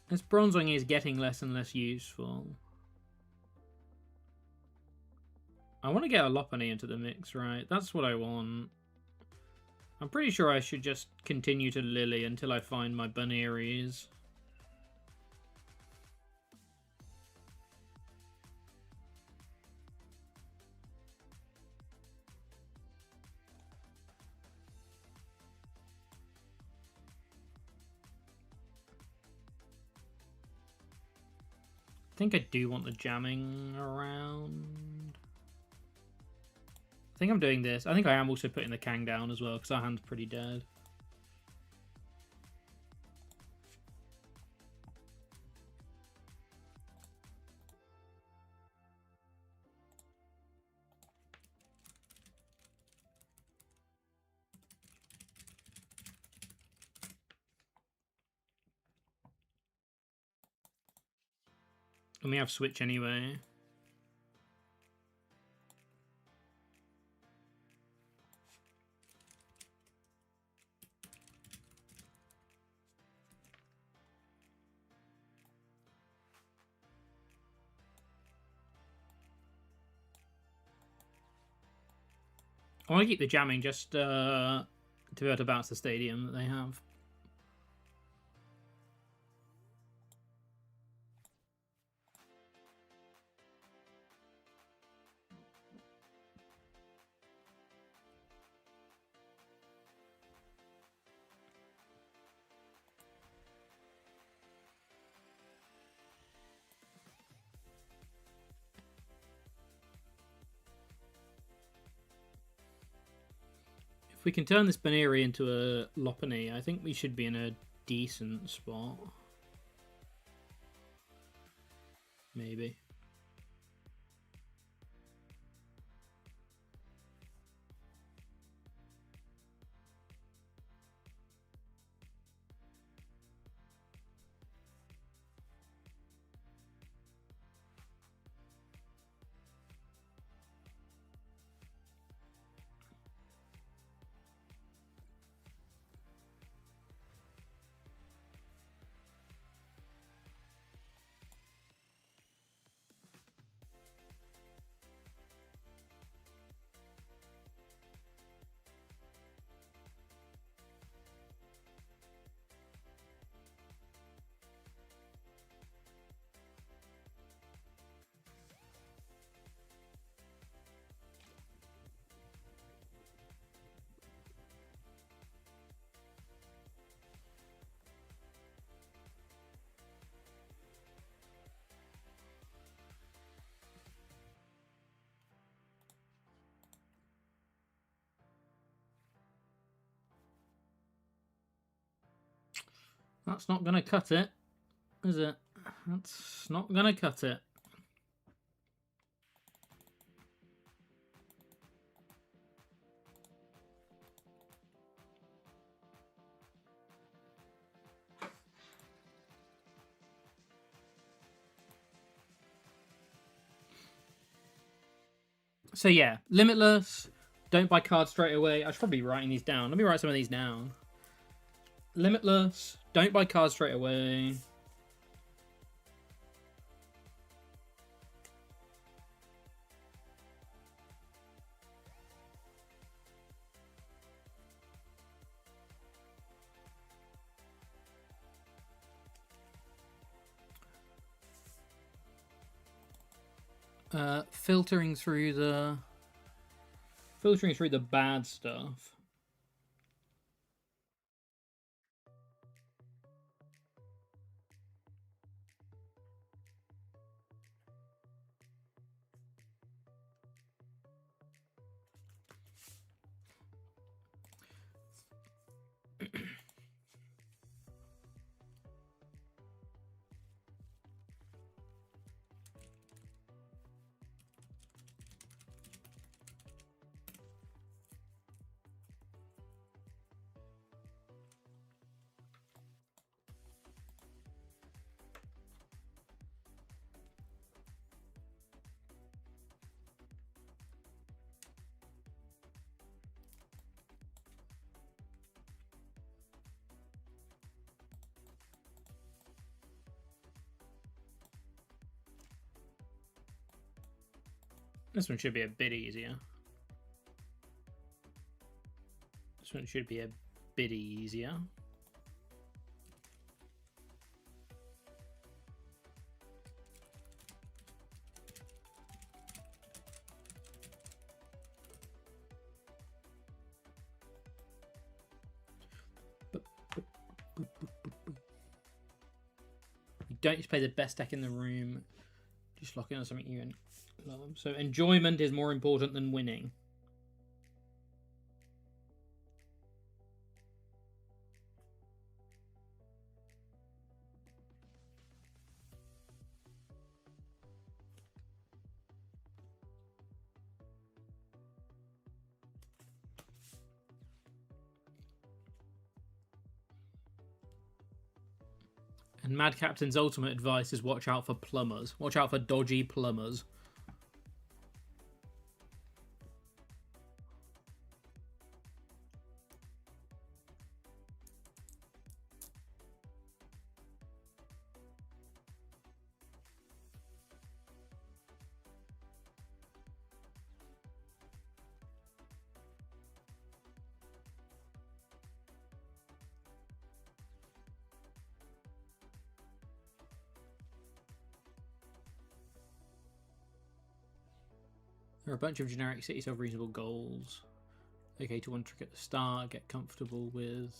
This Bronzong is getting less and less useful. I want to get a Lopunny into the mix, right? That's what I want. I'm pretty sure I should just continue to Lily until I find my Bunearies. I think I do want the jamming around. I think I'm doing this. I think I am also putting the Kang down as well, because our hand's pretty dead. And we have Switch anyway. I want to keep the jamming just to be able to bounce the stadium that they have. If we can turn this Baneri into a Lopunny, I think we should be in a decent spot. Maybe. That's not going to cut it, is it? That's not going to cut it. So yeah, Limitless, don't buy cards straight away. I should probably be writing these down. Let me write some of these down. Limitless, don't buy cards straight away. Filtering through the bad stuff. This one should be a bit easier. This one should be a bit easier. You don't just play the best deck in the room. Just lock in on something you love. So enjoyment is more important than winning. And Mad Captain's ultimate advice is watch out for plumbers. Watch out for dodgy plumbers. There are a bunch of generic city self-reasonable goals. Okay to one trick at the start, get comfortable with.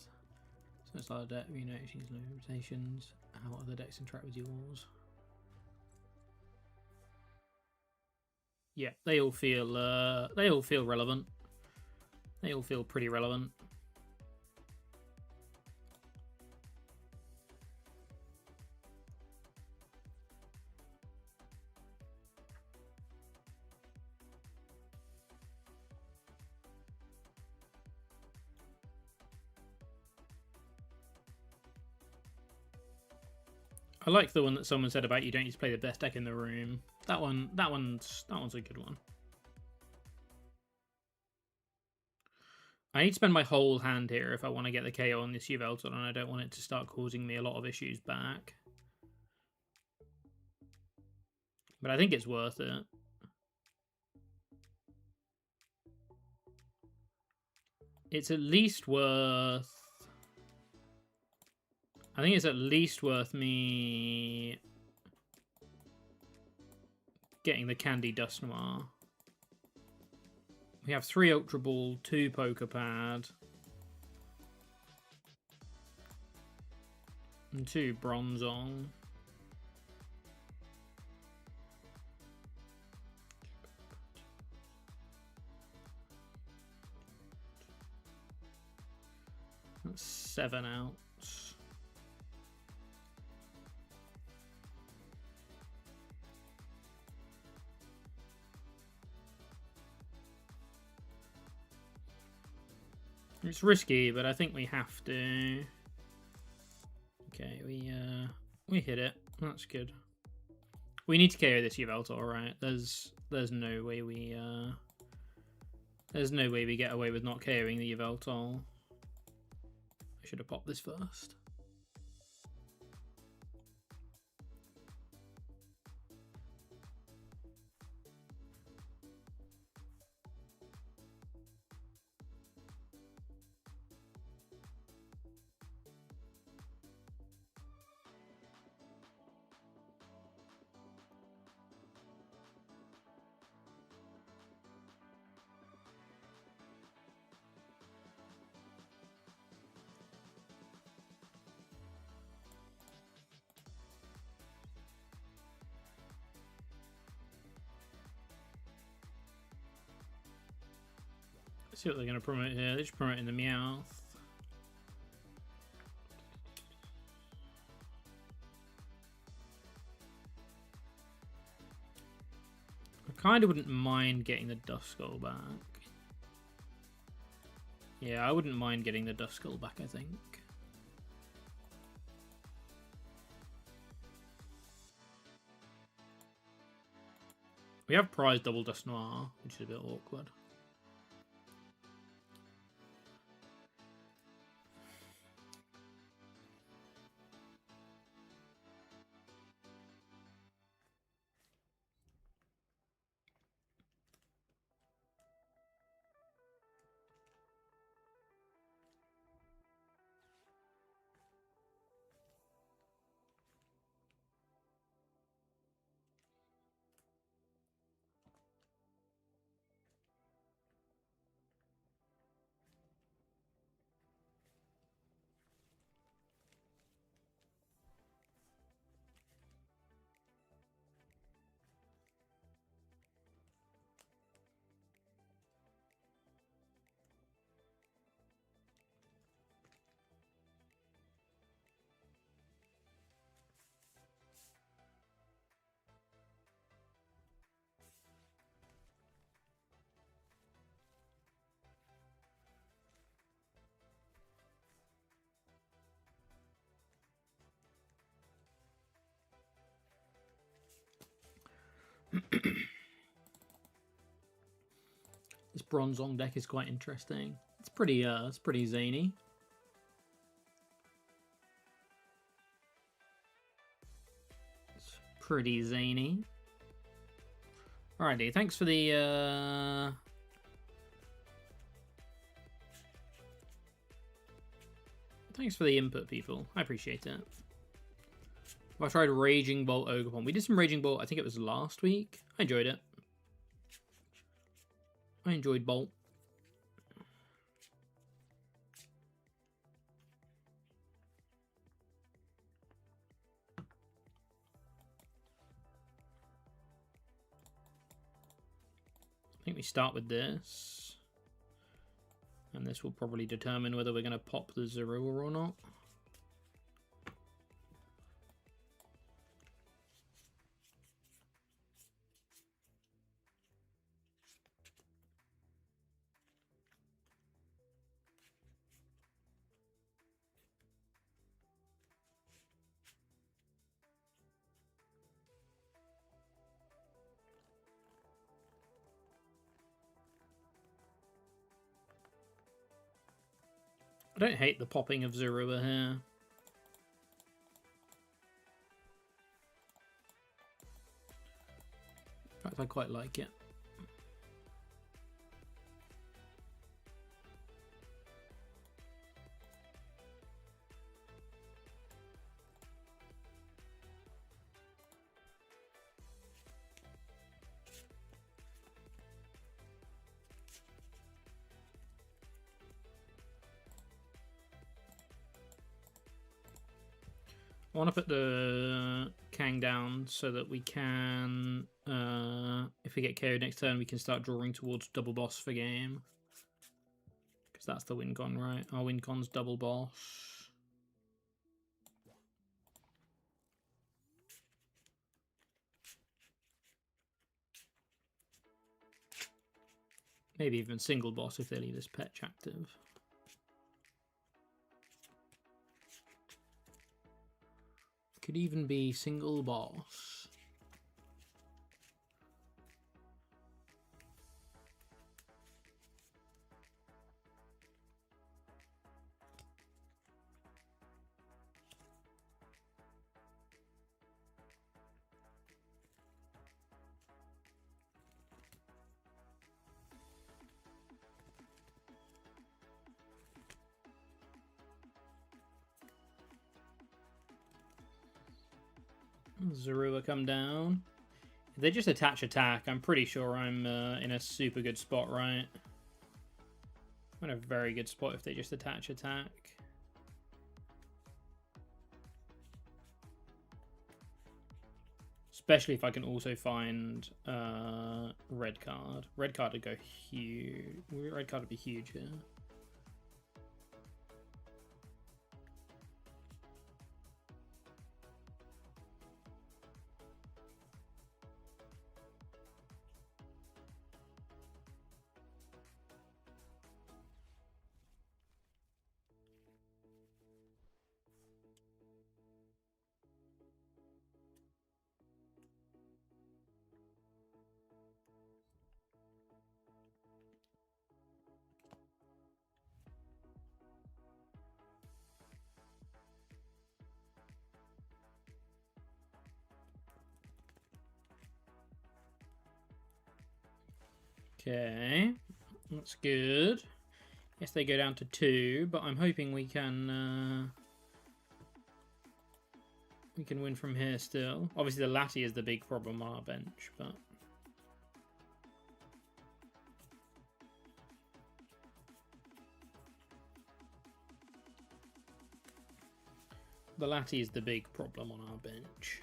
So it's like a deck, you know, change limitations. How other decks interact with yours. Yeah, they all feel relevant. They all feel pretty relevant. I like the one that someone said about you don't need to play the best deck in the room. That one's a good one. I need to spend my whole hand here if I want to get the KO on this Yveltal, and I don't want it to start causing me a lot of issues back. But I think it's worth it. It's at least worth... I think it's at least worth me getting the Candy Dust Noir. We have 3 Ultra Ball, 2 Pokepad, and 2 Bronzong. That's 7 out. It's risky, but I think we have to. Okay, we hit it. That's good. We need to KO this Yveltal, right? There's no way we get away with not KOing the Yveltal. I should have popped this first. See what they're going to promote here. They're just promoting the Meowth. I kind of wouldn't mind getting the Duskull back. Yeah, I wouldn't mind getting the Duskull back, I think. We have prize double Dust Noir, which is a bit awkward. This Bronzong deck is quite interesting. It's pretty zany. It's pretty zany. Alrighty, thanks for the input, people. I appreciate it. I tried Raging Bolt Ogerpon. We did some Raging Bolt, I think it was last week. I enjoyed it. I enjoyed Bolt. I think we start with this. And this will probably determine whether we're going to pop the Zorua or not. I don't hate the popping of Zorua here. In fact, I quite like it. I want to put the Kang down so that we can, if we get KO'd next turn, we can start drawing towards double boss for game. Because that's the win con, right? Our win con's double boss. Maybe even single boss if they leave this Petch active. Could even be single boss. Zorua come down. If they just attach attack, I'm pretty sure I'm in a super good spot, right? I'm in a very good spot if they just attach attack. Especially if I can also find red card. Red card would go huge. Red card would be huge here. Okay, that's good. Yes, they go down to 2, but I'm hoping we can win from here still. Obviously, the Lati is the big problem on our bench, but the Lati is the big problem on our bench.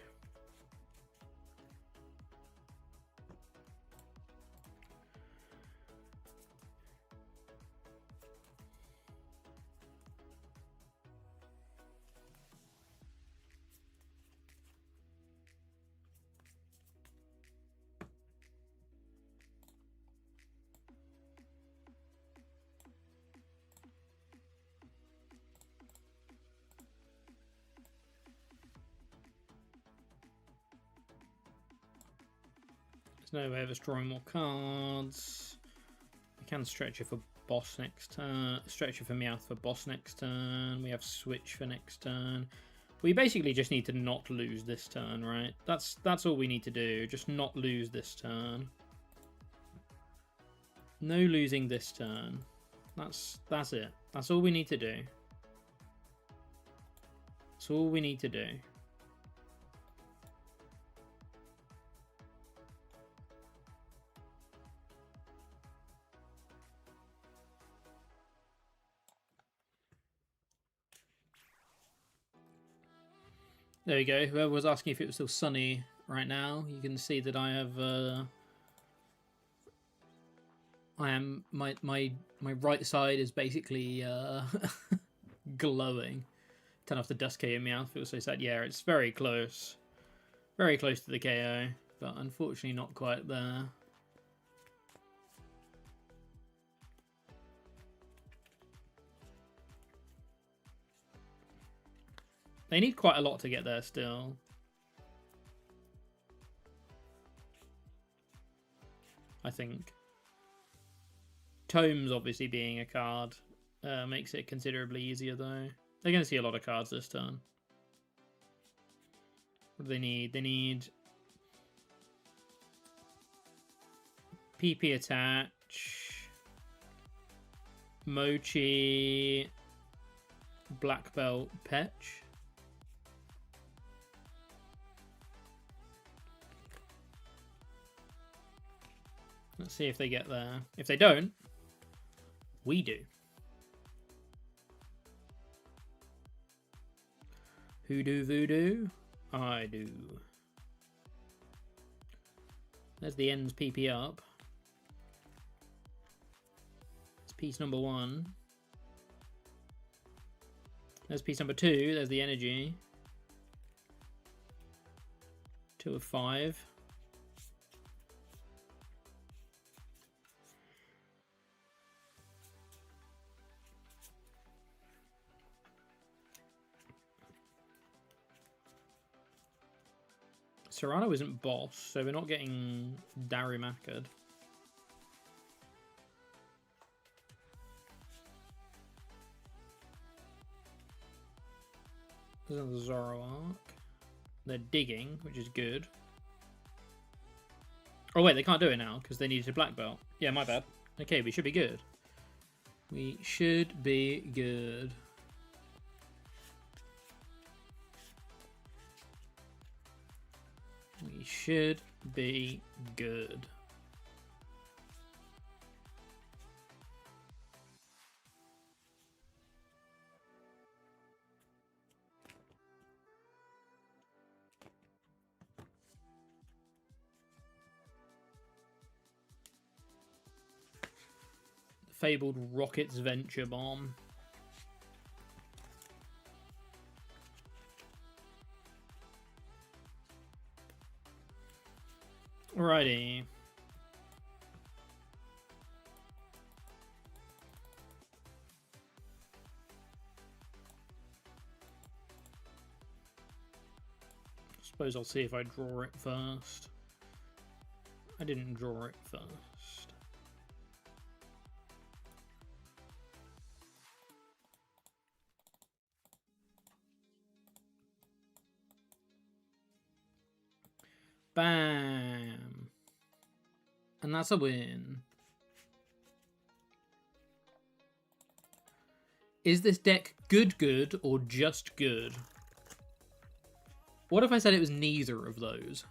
There's no way of us drawing more cards. We can stretch it for boss next turn. Stretch it for Meowth for boss next turn. We have switch for next turn. We basically just need to not lose this turn, right? That's all we need to do. Just not lose this turn. No losing this turn. That's it. That's all we need to do. That's all we need to do. There we go. Whoever was asking if it was still sunny right now, you can see that I have. I am my right side is basically glowing. Turn off the dust KO in my mouth. It was so sad. Yeah, it's very close to the KO, but unfortunately not quite there. They need quite a lot to get there still. I think. Tomes obviously being a card makes it considerably easier though. They're going to see a lot of cards this turn. What do they need? They need PP attach, Mochi, Black Belt, Petch. Let's see if they get there. If they don't, we do. Hoodoo voodoo? I do. There's the ends PP up. It's piece number 1. There's piece number 2. There's the energy. 2 of 5. Serrano isn't boss, so we're not getting Darumacad. There's another Zoroark. They're digging, which is good. Oh wait, they can't do it now because they needed a black belt. Yeah, my bad. Okay, we should be good. We should be good. We should be good. The fabled Rocket's Venture Bomb. Alrighty. Suppose I'll see if I draw it first. I didn't draw it first. Bam! And that's a win. Is this deck good or just good? What if I said it was neither of those?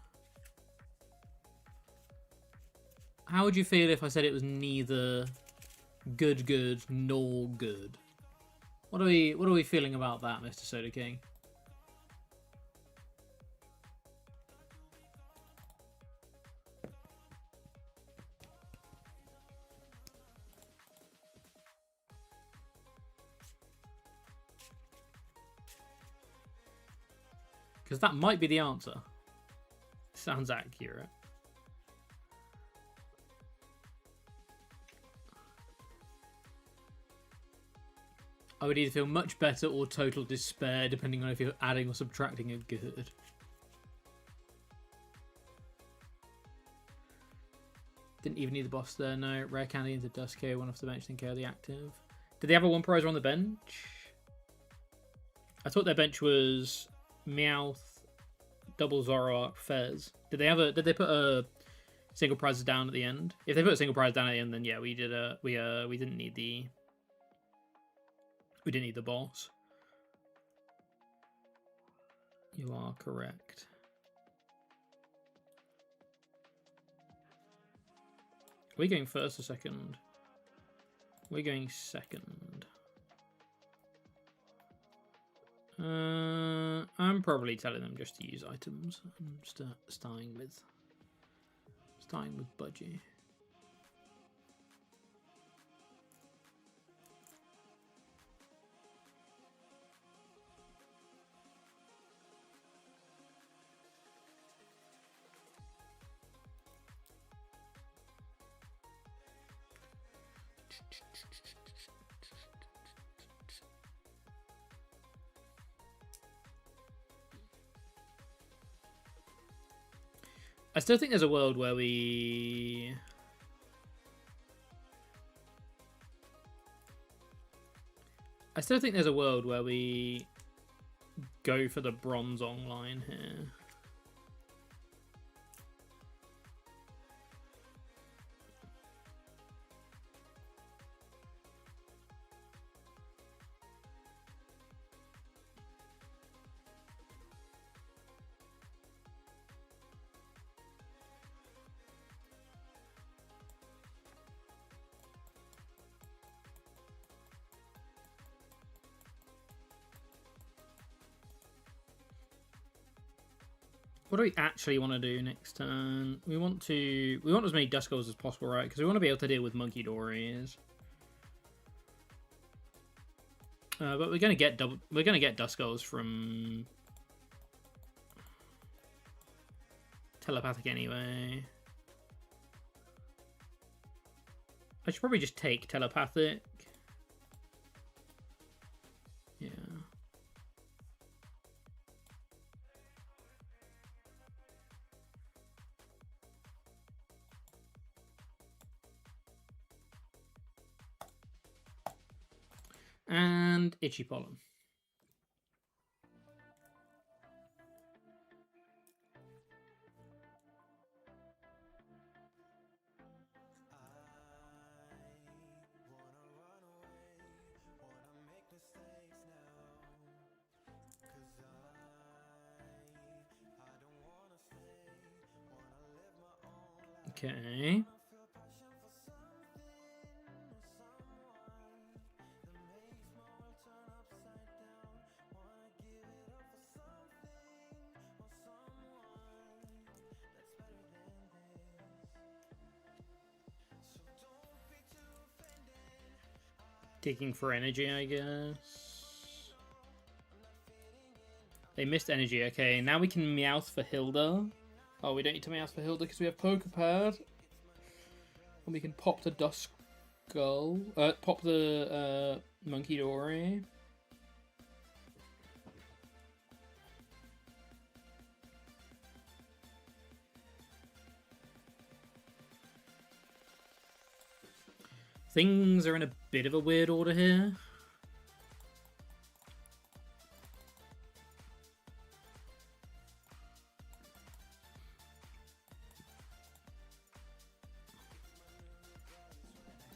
How would you feel if I said it was neither good nor good? What are we feeling about that, Mr. Soda King? Because that might be the answer. Sounds accurate. I would either feel much better or total despair, depending on if you're adding or subtracting a good. Didn't even need the boss there, no. Rare candy into Dust KO, one off the bench, then KO the active. Did they have a one prizer on the bench? I thought their bench was Meowth, Double Zoroark, Fez. Did they put a single prize down at the end? If they put a single prize down at the end, then yeah, we didn't need the boss. You are correct. Are we going first or second? We're going second. I'm I'm probably telling them just to use items. I'm starting with Budgie. I still think there's a world where we... go for the Bronzong line here. What do we actually want to do next turn? We want as many Duskulls as possible, right? Because we want to be able to deal with Monkey Dories. But we're gonna get Duskulls from Telepathic anyway. I should probably just take Telepathic. Yeah. And Itchy Pollen. Okay. Digging for energy, I guess. They missed energy. Okay, now we can Meowth for Hilda. Oh, we don't need to Meowth for Hilda because we have Pokepad. And we can pop the Duskull. Pop the Monkey Dory. Things are in a bit of a weird order here.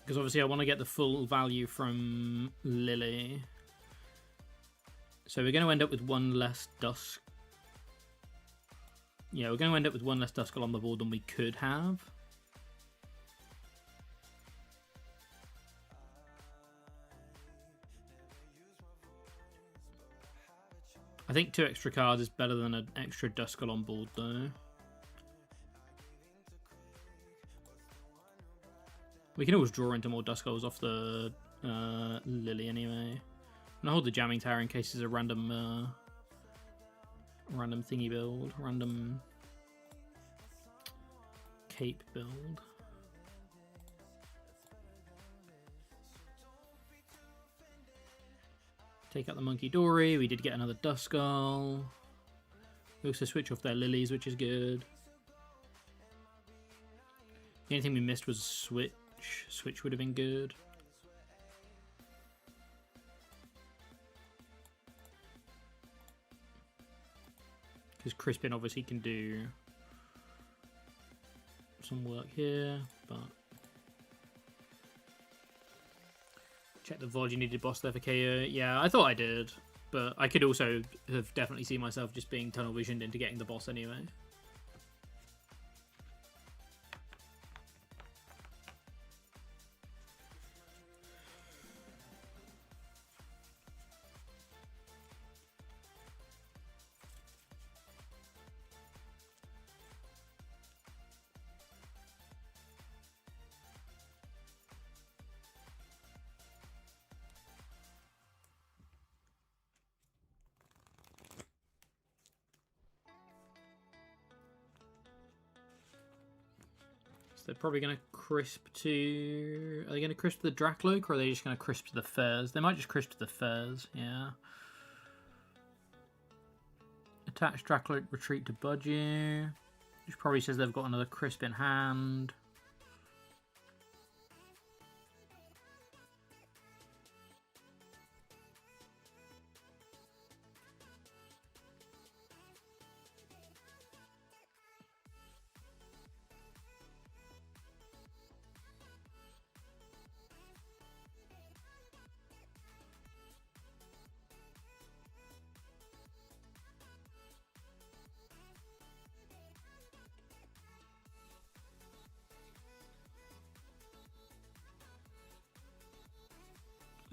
Because obviously I want to get the full value from Lily. So we're going to end up with one less Dusk. Yeah, we're going to end up with one less Duskull on the board than we could have. I think 2 extra cards is better than an extra Duskull on board, though. We can always draw into more Duskulls off the Lily anyway. And I'll hold the Jamming Tower in case there's a random thingy build, random cape build. Take out the Monkey Dory. We did get another Duskull. We also switch off their Lilies, which is good. The only thing we missed was Switch. Switch would have been good. Because Crispin obviously can do some work here, but... Check the VOD, you needed boss there for KO. Yeah, I thought I did, but I could also have definitely seen myself just being tunnel visioned into getting the boss anyway. So they're probably going to crisp to... Are they going to crisp to the Dracloak, or are they just going to crisp to the Furs? They might just crisp to the Furs, yeah. Attach Dracloak, retreat to Budgie. Which probably says they've got another crisp in hand.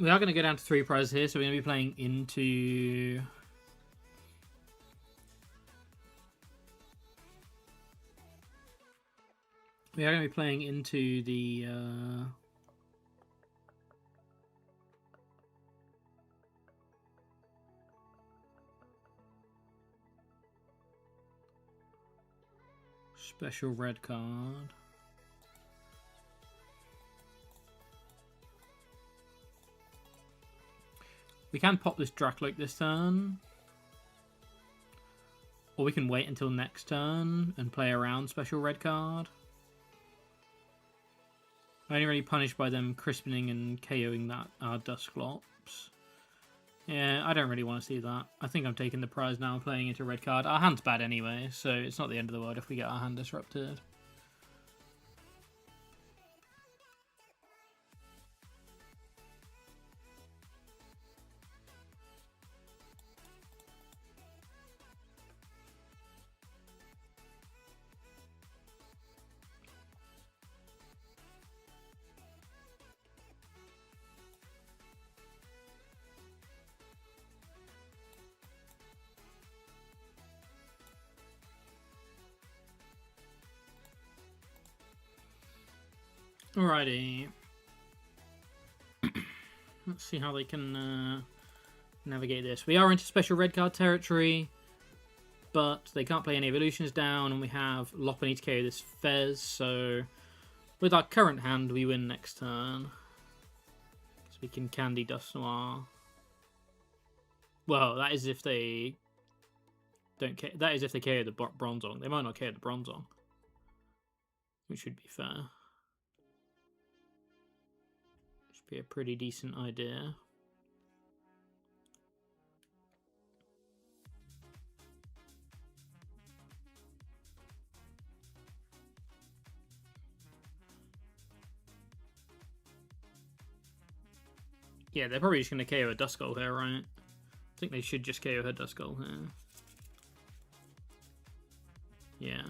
We are going to go down to 3 prizes here, so we're going to be playing into... We are going to be playing into the... Special red card. We can pop this Dracloak this turn. Or we can wait until next turn and play around special red card. I'm only really punished by them crisping and KOing that Dusclops. Yeah, I don't really want to see that. I think I'm taking the prize now and playing into red card. Our hand's bad anyway, so it's not the end of the world if we get our hand disrupted. Alrighty. Let's see how they can navigate this. We are into special red card territory, but they can't play any evolutions down, and we have Lopunny to KO this Fez, so with our current hand, we win next turn. So we can Candy Dusknoir. Well, that is if they don't. That is if they KO the Bronzong. They might not KO the Bronzong, which should be fair. Be a pretty decent idea. Yeah, they're probably just going to KO a Duskull here, right? I think they should just KO her Duskull here. Yeah.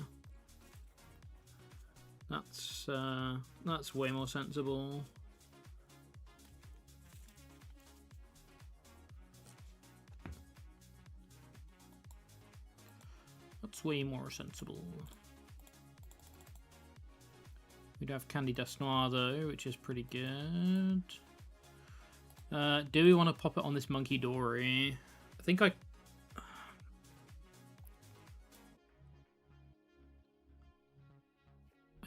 That's way more sensible. That's way more sensible. We'd have Candy Dusknoir though, which is pretty good. Do we want to pop it on this Monkey Dory? I think I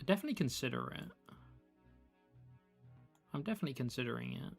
definitely consider it. I'm definitely considering it.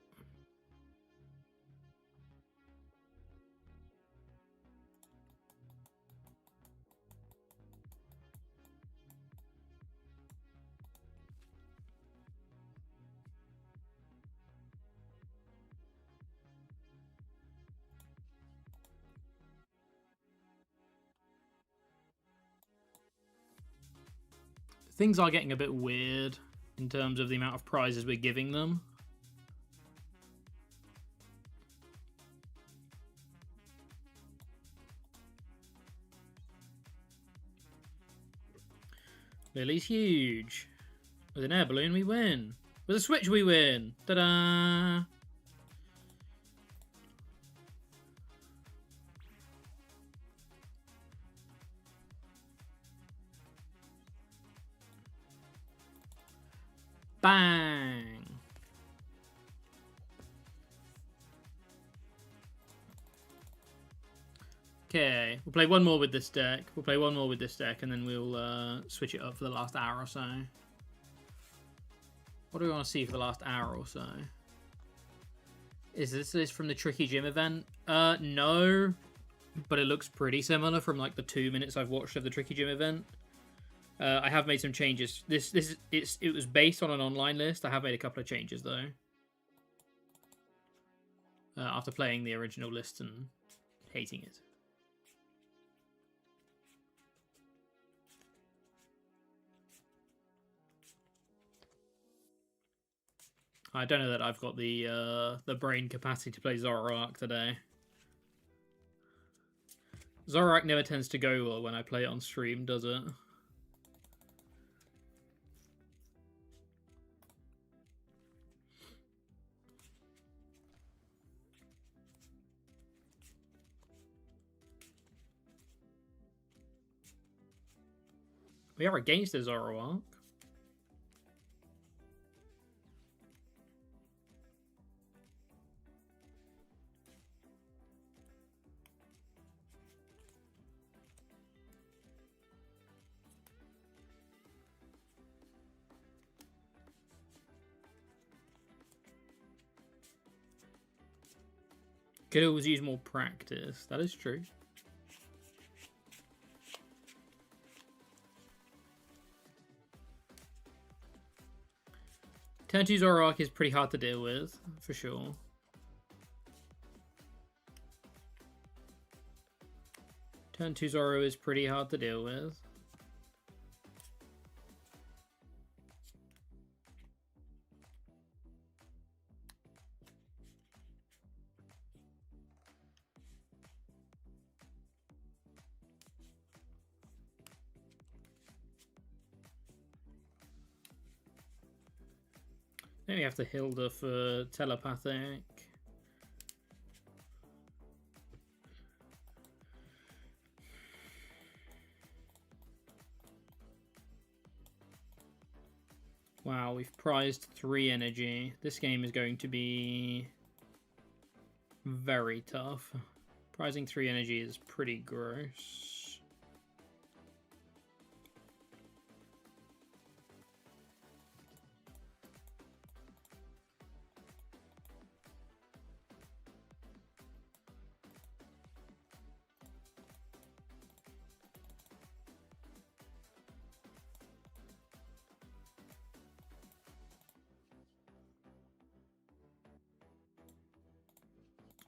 Things are getting a bit weird in terms of the amount of prizes we're giving them. Lily's huge. With an air balloon, we win. With a switch, we win. Ta-da! Bang! Okay, we'll play one more with this deck. And then we'll switch it up for the last hour or so. What do we want to see for the last hour or so? Is this from the Tricky Gym event? No. But it looks pretty similar from like the 2 minutes I've watched of the Tricky Gym event. I have made some changes. It was based on an online list. I have made a couple of changes though. After playing the original list and hating it. I don't know that I've got the brain capacity to play Zoroark today. Zoroark never tends to go well when I play it on stream, does it? We are against the Zoroark. Could always use more practice. That is true. Turn 2 Zoroark is pretty hard to deal with, for sure. Turn 2 Zoro is pretty hard to deal with. Then we have to Hilda for telepathic. Wow, we've prized 3 energy. This game is going to be very tough. Prizing 3 energy is pretty gross.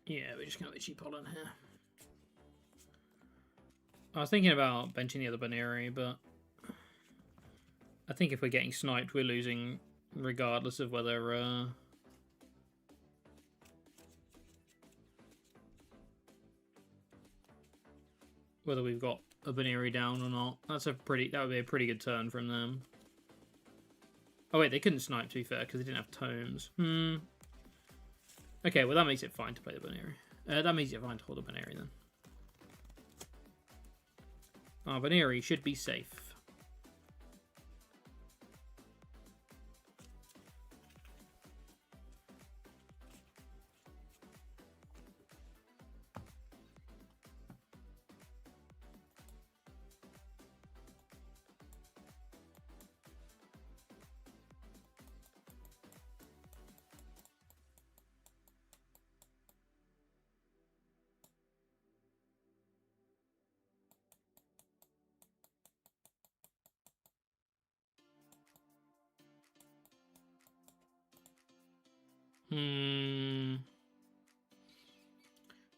Yeah, we're just going to let cheap pollen here. I was thinking about benching the other Baneri, but I think if we're getting sniped, we're losing regardless of whether we've got a Baneri down or not. That would be a pretty good turn from them. Oh wait, they couldn't snipe, to be fair, because they didn't have tomes. Okay, well that makes it fine to play the Baneri. That makes it fine to hold a Baneri then. Our Baneri should be safe.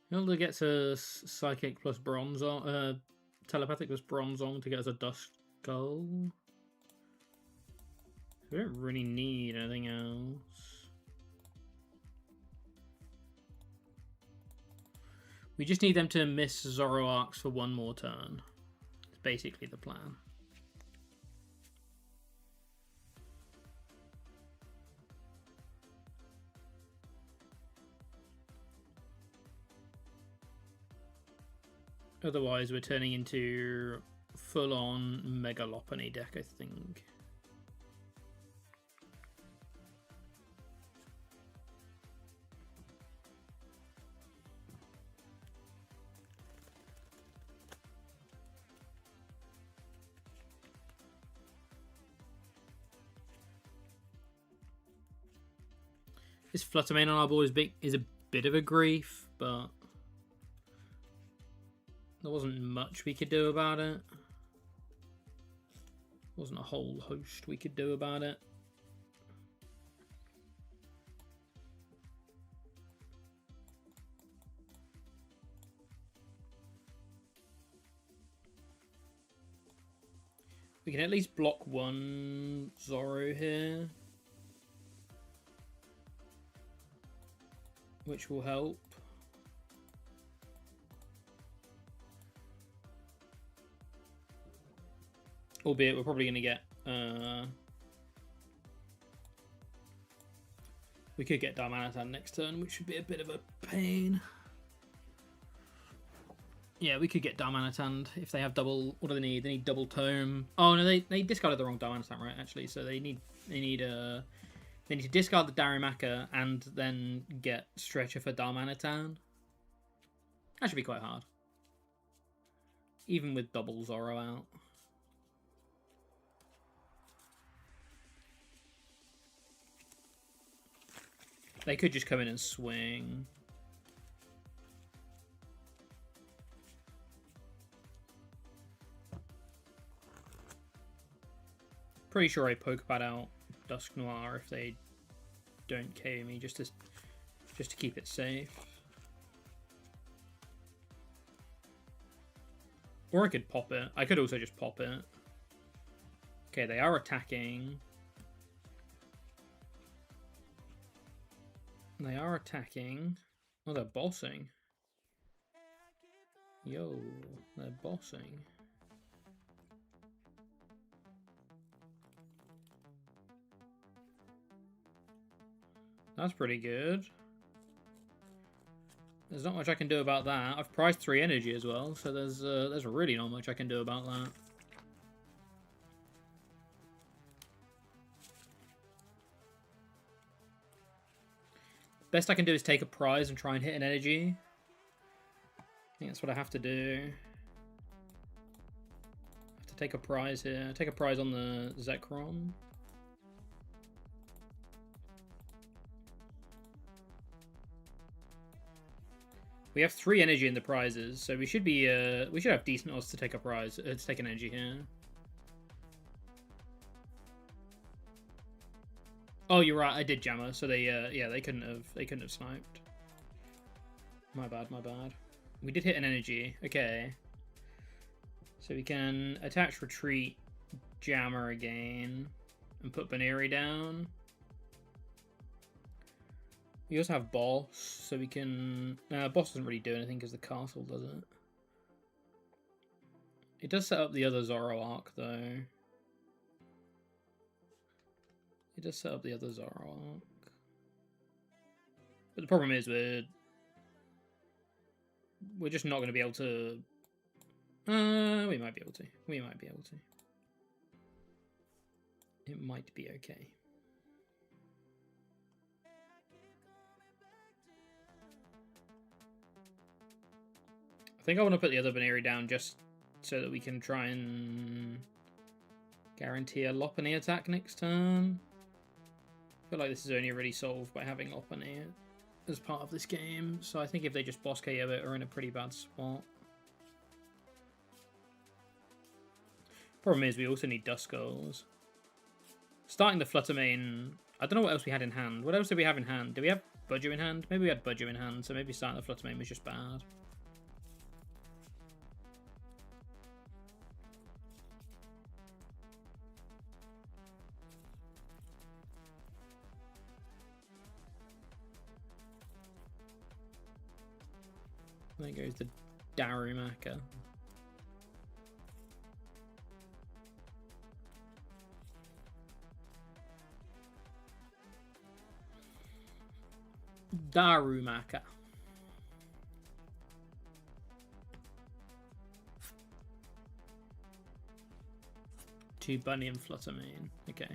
Hilda gets a Psychic plus Bronzong, Telepathic plus Bronzong to get us a Dusk Skull. We don't really need anything else. We just need them to miss Zoroarks for 1 more turn. It's basically the plan. Otherwise, we're turning into full-on Megalopony deck, I think. This Fluttermane on our board is a bit of a grief, but there wasn't much we could do about it. Wasn't a whole host we could do about it. We can at least block one Zoro here, which will help. Albeit we're probably going to get... we could get Darmanitan next turn, which would be a bit of a pain. Yeah, we could get Darmanitan if they have double... What do they need? They need double Tome. Oh, no, they discarded the wrong Darmanitan, right, actually. So they need to discard the Darumaka and then get Stretcher for Darmanitan. That should be quite hard. Even with double Zoro out. They could just come in and swing. Pretty sure I Pokepad out Dusk Noir if they don't KO me, just to keep it safe. Or I could pop it. I could also just pop it. Okay, they are attacking. They are attacking. Oh, they're bossing. Yo, they're bossing. That's pretty good. There's not much I can do about that. I've priced 3 energy as well, so there's really not much I can do about that. Best I can do is take a prize and try and hit an energy. I think that's what I have to do. I have to take a prize here. Take a prize on the Zekrom. We have 3 energy in the prizes, so we should be we should have decent odds to take a prize, to take an energy here. Oh, you're right. I did jammer, so they yeah, they couldn't have sniped. My bad, my bad. We did hit an energy. Okay. So we can attach retreat, jammer again, and put Baneri down. We also have boss, so we can... boss doesn't really do anything because the castle does it. It does set up the other Zoro arc, though. It does set up the other Zoro arc. But the problem is we're just not going to be able to... we might be able to. We might be able to. It might be okay. I think I want to put the other Baneri down just so that we can try and guarantee a Lopunny attack next turn. I feel like this is only really solved by having Lopunny as part of this game, so I think if they just boss KO it, we're in a pretty bad spot. Problem is, we also need Duskulls. Starting the Fluttermane, I don't know what else we had in hand. What else did we have in hand? Did we have Budger in hand? Maybe we had Budger in hand, so maybe starting the Fluttermane was just bad. There goes the Darumaka. Darumaka. Two Bunny and Fluttermane. Okay.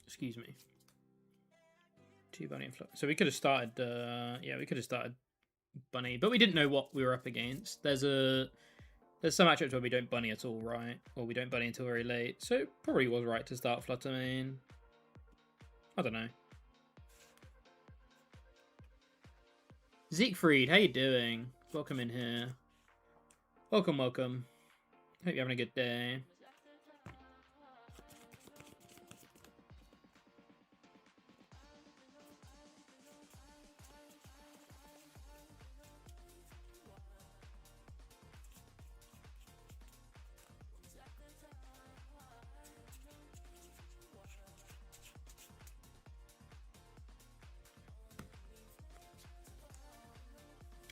Excuse me. Two Bunny and Flutter. So we could have started. Yeah, we could have started bunny. But we didn't know what we were up against. There's some matchups where we don't bunny at all, right? Or we don't bunny until very late. So it probably was right to start Fluttermane. I don't know. Siegfried, how you doing? Welcome in here. Welcome, welcome. Hope you're having a good day.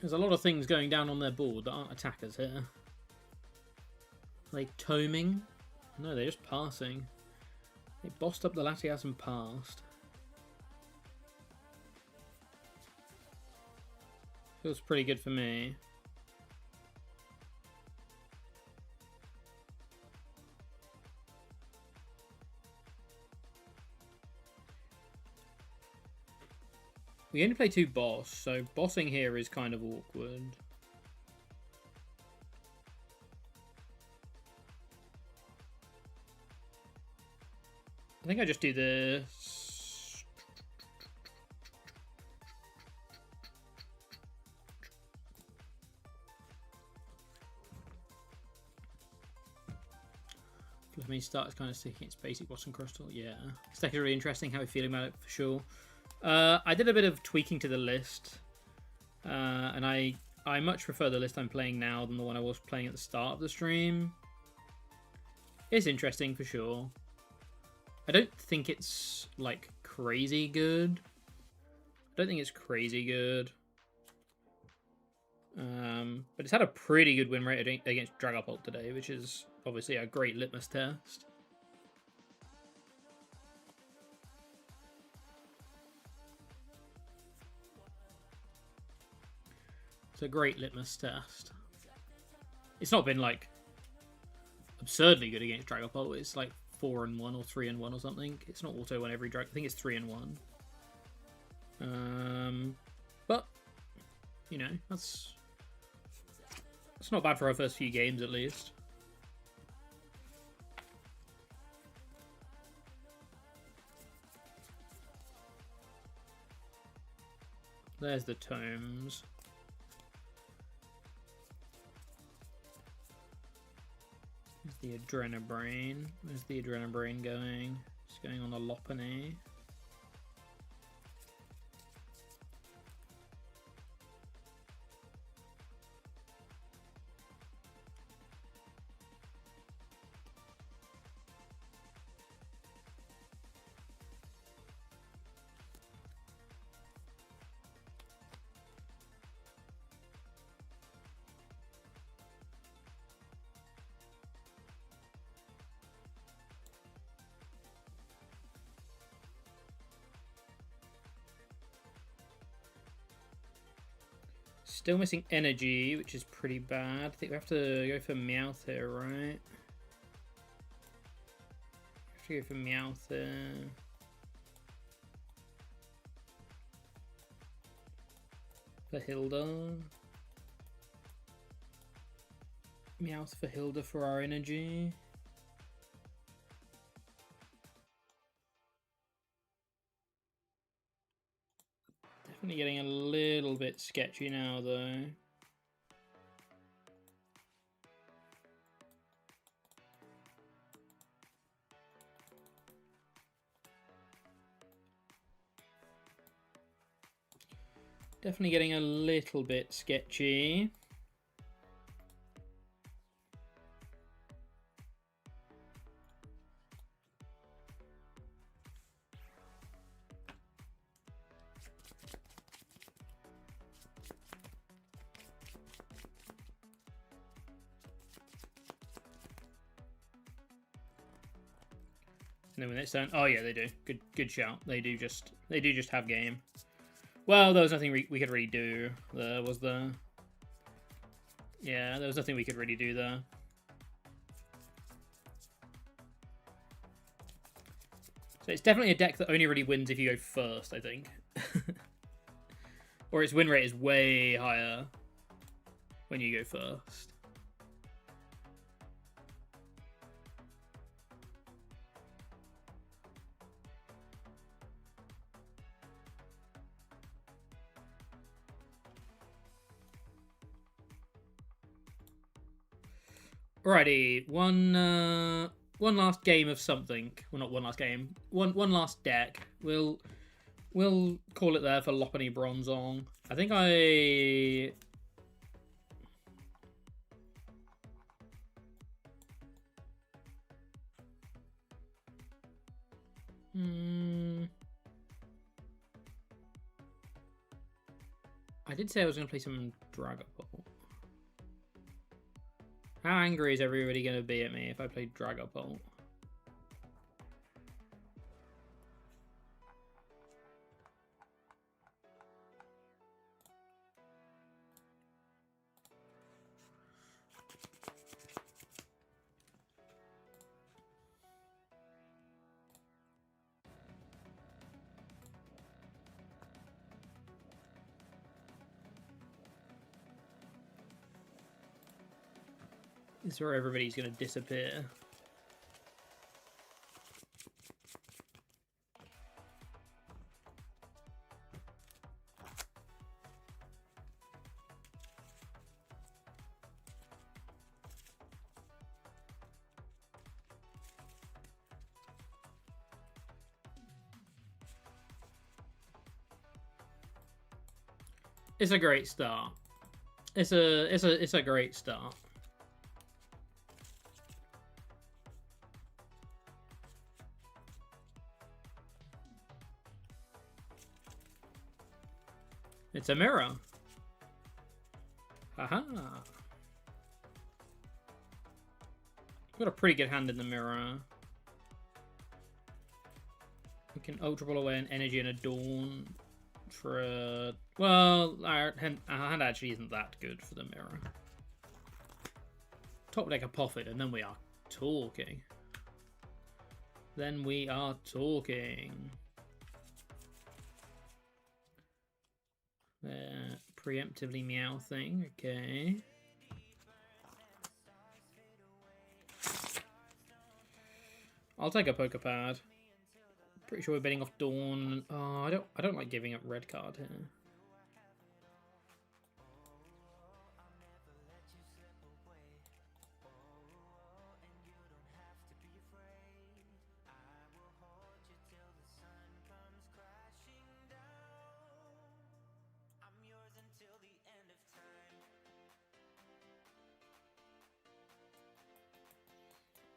There's a lot of things going down on their board that aren't attackers here. Are they toming? No, they're just passing. They bossed up the Latias and passed. Feels pretty good for me. We only play 2 boss, so bossing here is kind of awkward. I think I just do this. Let me start kind of sticking its basic boss and crystal. Yeah, it's definitely really interesting. How we're feeling about it for sure. I did a bit of tweaking to the list, and I much prefer the list I'm playing now than the one I was playing at the start of the stream. It's interesting for sure. I don't think it's like crazy good. I don't think it's crazy good. But it's had a pretty good win rate against Dragapult today, which is obviously a great litmus test. It's a great litmus test. It's not been like absurdly good against Dragapult. It's like 4-1 or 3-1 or something. It's not auto on every drag. I think it's 3-1. But you know, that's not bad for our first few games at least. There's the tomes. There's the Adrenabrain. Where's the Adrenabrain going? It's going on the Lopunny. Still missing energy, which is pretty bad. I think we have to go for Meowth here, right? We have to go for Meowth here. For Hilda. Meowth for Hilda for our energy. Definitely getting a little bit sketchy now, though. Definitely getting a little bit sketchy. And then when it's done, oh yeah, they do. Good shout. They do just have game. Well, there was nothing we could really do. There was the. Yeah, there was nothing we could really do there. So it's definitely a deck that only really wins if you go first, I think. Or its win rate is way higher when you go first. Alrighty, one last game of something. Well, not one last game. One last deck. We'll call it there for Lopunny Bronzong. I think I... I did say I was going to play some Dragapult. How angry is everybody going to be at me if I play Dragapult? This is where everybody's going to disappear. It's a great start. It's a great start. It's a mirror. Haha. Got a pretty good hand in the mirror. We can Ultra Ball away an energy and a Dawn for a... Well, our hand actually isn't that good for the mirror. Top deck a Poffit, and then we are talking. Then we are talking. Preemptively Meowthing, okay. I'll take a Pokepad. Pretty sure we're betting off Dawn. Oh, I don't like giving up red card here.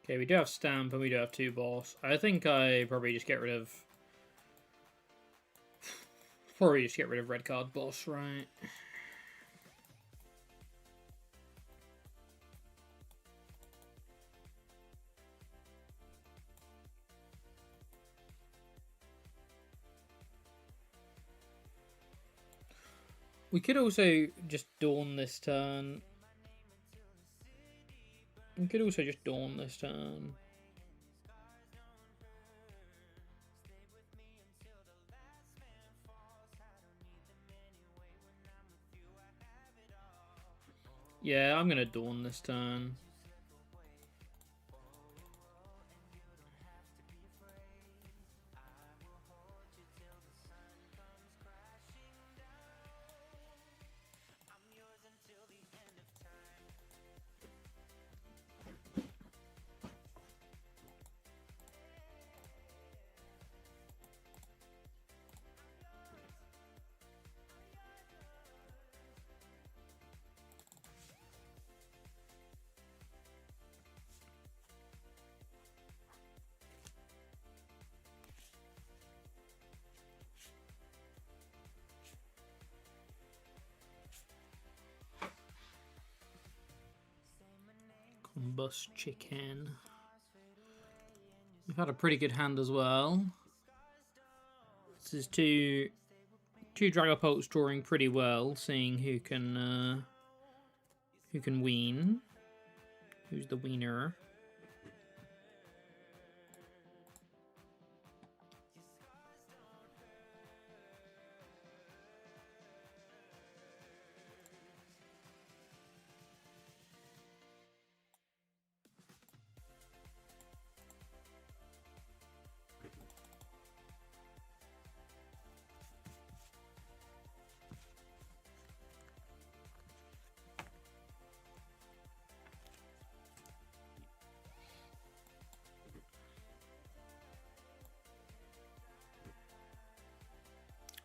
Okay, we do have Stamp and we do have 2 Boss. I think I probably just get rid of... Probably just get rid of red card Boss, right? We could also just Dawn this turn. We could also just Dawn this turn. Yeah, I'm gonna Dawn this turn. Combust Chicken. We've had a pretty good hand as well. This is two Dragapults drawing pretty well, seeing who can wean. Who's the wiener?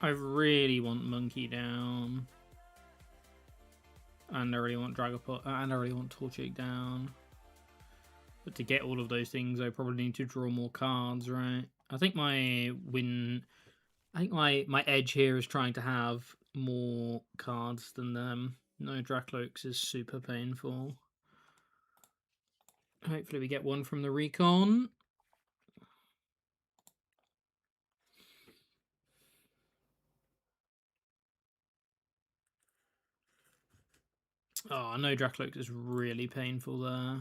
I really want Monkey down. And I really want Dragapult, and I really want Torchic down. But to get all of those things, I probably need to draw more cards, right? I think my edge here is trying to have more cards than them. No Dracloaks is super painful. Hopefully we get one from the recon. Oh, no Dracloaks is really painful there.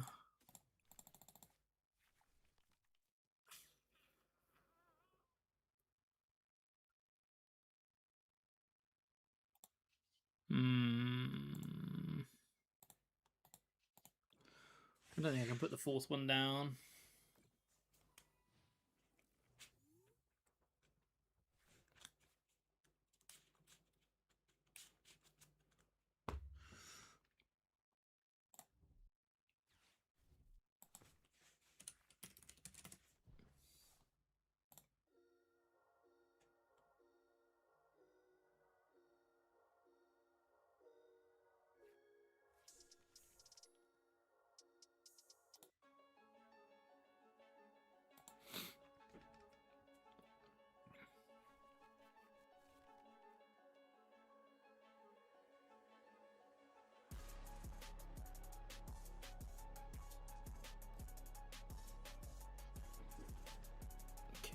I don't think I can put the fourth one down.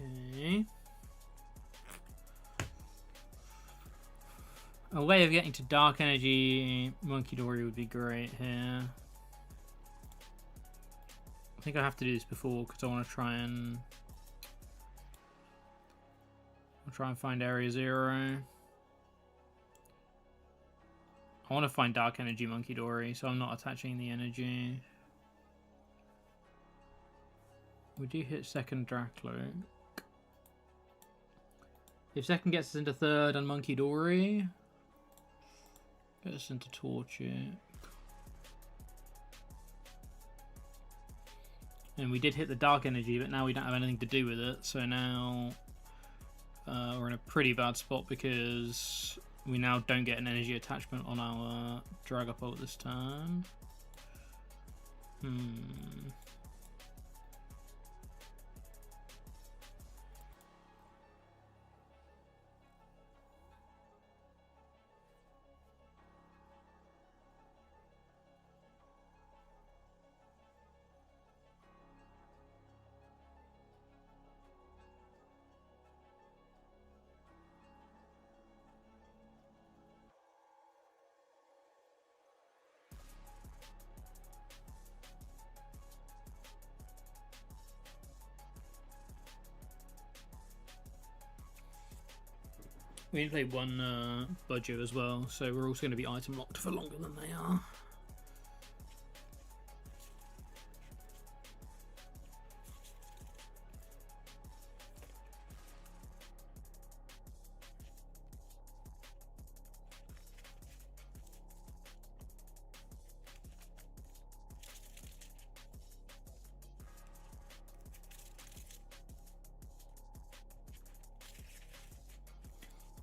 Okay. A way of getting to Dark Energy Monkey Dory would be great here. I think I have to do this before because I want to try and find Area 0. I want to find Dark Energy Monkey Dory, so I'm not attaching the energy. We do hit second Dracloak. If second gets us into third and Monkey Dory, get us into Torchic. And we did hit the Dark Energy, but now we don't have anything to do with it. So now we're in a pretty bad spot because we now don't get an energy attachment on our Dragapult this turn. We need to play one Budget as well, so we're also going to be item locked for longer than they are.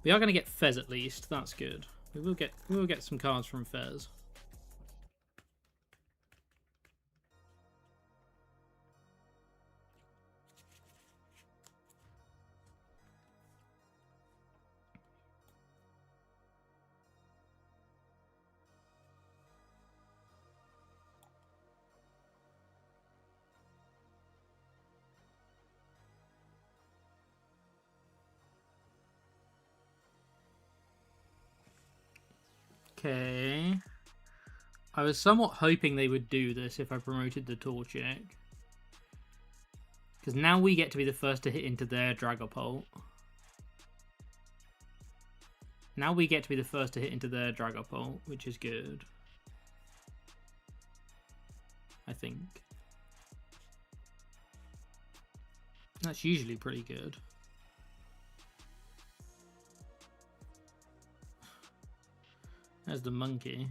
We are going to get Fez at least. That's good. We will get some cards from Fez. Okay. I was somewhat hoping they would do this if I promoted the Torchic. Because now we get to be the first to hit into their Dragapult. Now we get to be the first to hit into their Dragapult, which is good. I think. That's usually pretty good. There's the monkey.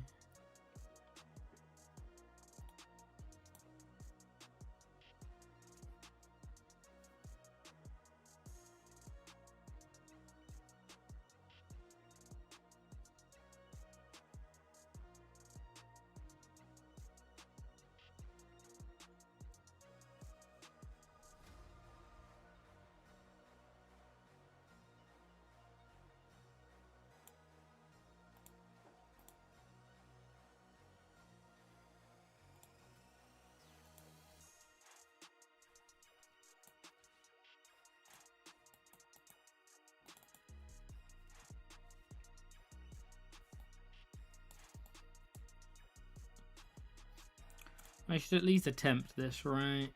I should at least attempt this, right?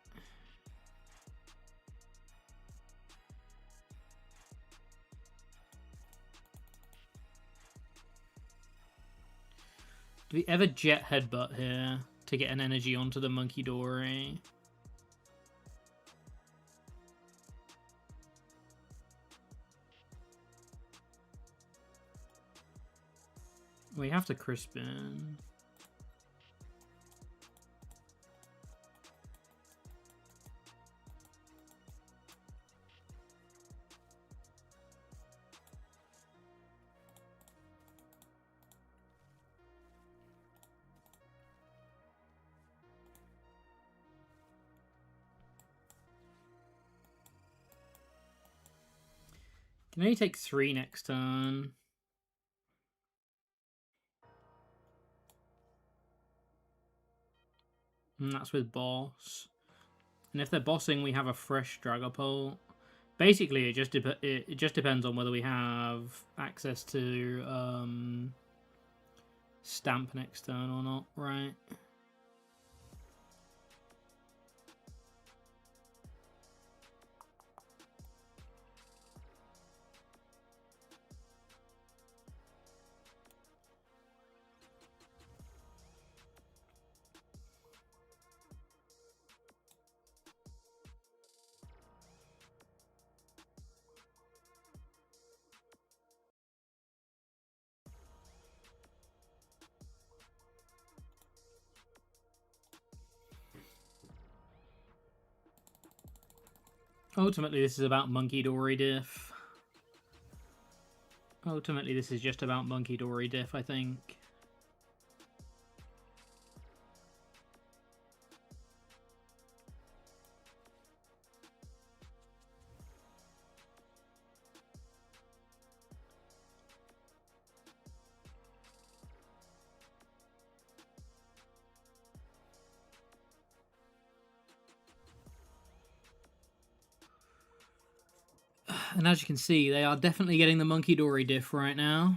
Do we ever jet headbutt here to get an energy onto the Monkey Dory? We have to Crispin. Can only take 3 next turn. And that's with boss. And if they're bossing, we have a fresh Dragapult. Basically, it just depends on whether we have access to Stamp next turn or not, right? Ultimately, this is about Monkey Dory diff. Ultimately, this is just about Monkey Dory diff, I think. And as you can see, they are definitely getting the Monkey Dory diff right now.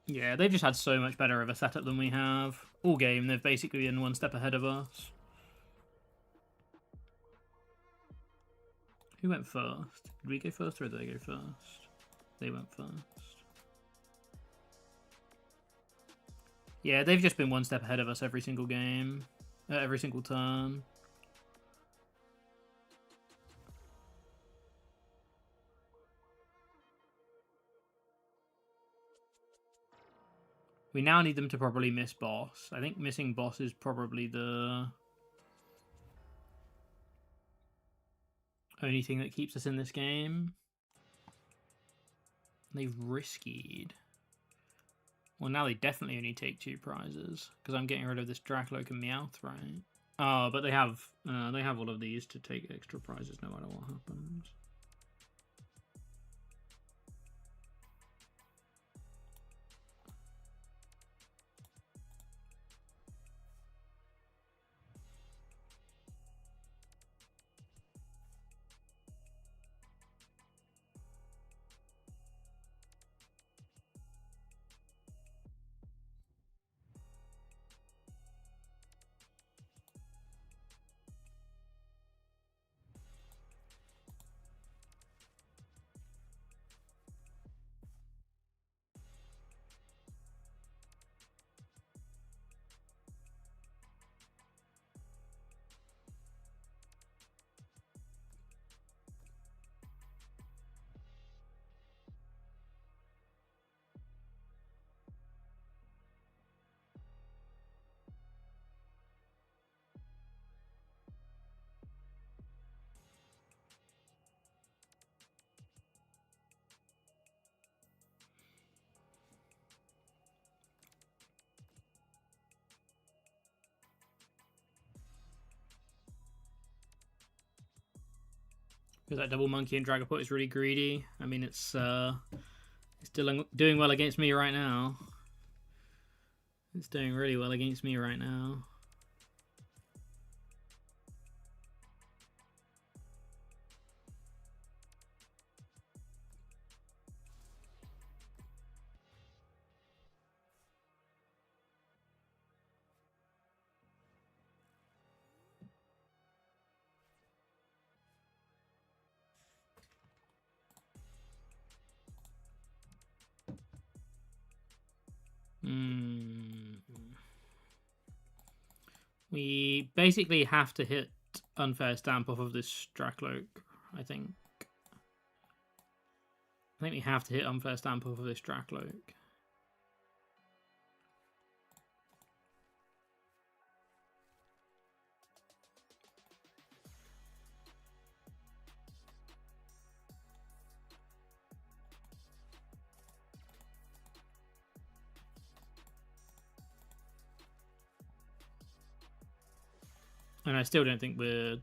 Yeah, they've just had so much better of a setup than we have. All game, they've basically been one step ahead of us. Who went first? Did we go first or did they go first? They went first. Yeah, they've just been one step ahead of us every single game. Every single turn. We now need them to probably miss boss. I think missing boss is probably the only thing that keeps us in this game. They've riskied. Well, now they definitely only take 2 prizes because I'm getting rid of this Dracloak and Meowth, right? Oh, but they have all of these to take extra prizes no matter what happens. Because that double Monkey and Dragapult is really greedy. I mean, it's still doing well against me right now. It's doing really well against me right now. We basically have to hit Unfair Stamp off of this Dracloak, I think. I think we have to hit Unfair Stamp off of this Dracloak. And I still don't think we're...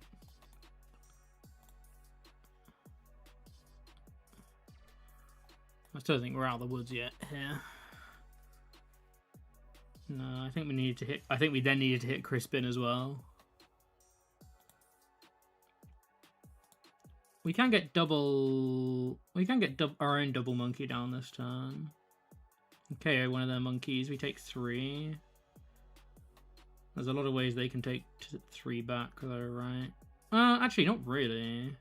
I still think we're out of the woods yet here. No, I think we needed to hit... I think we then needed to hit Crispin as well. We can get double... We can get our own double monkey down this turn. Okay, one of their monkeys. We take 3. There's a lot of ways they can take 3 back, though, right? Actually, not really.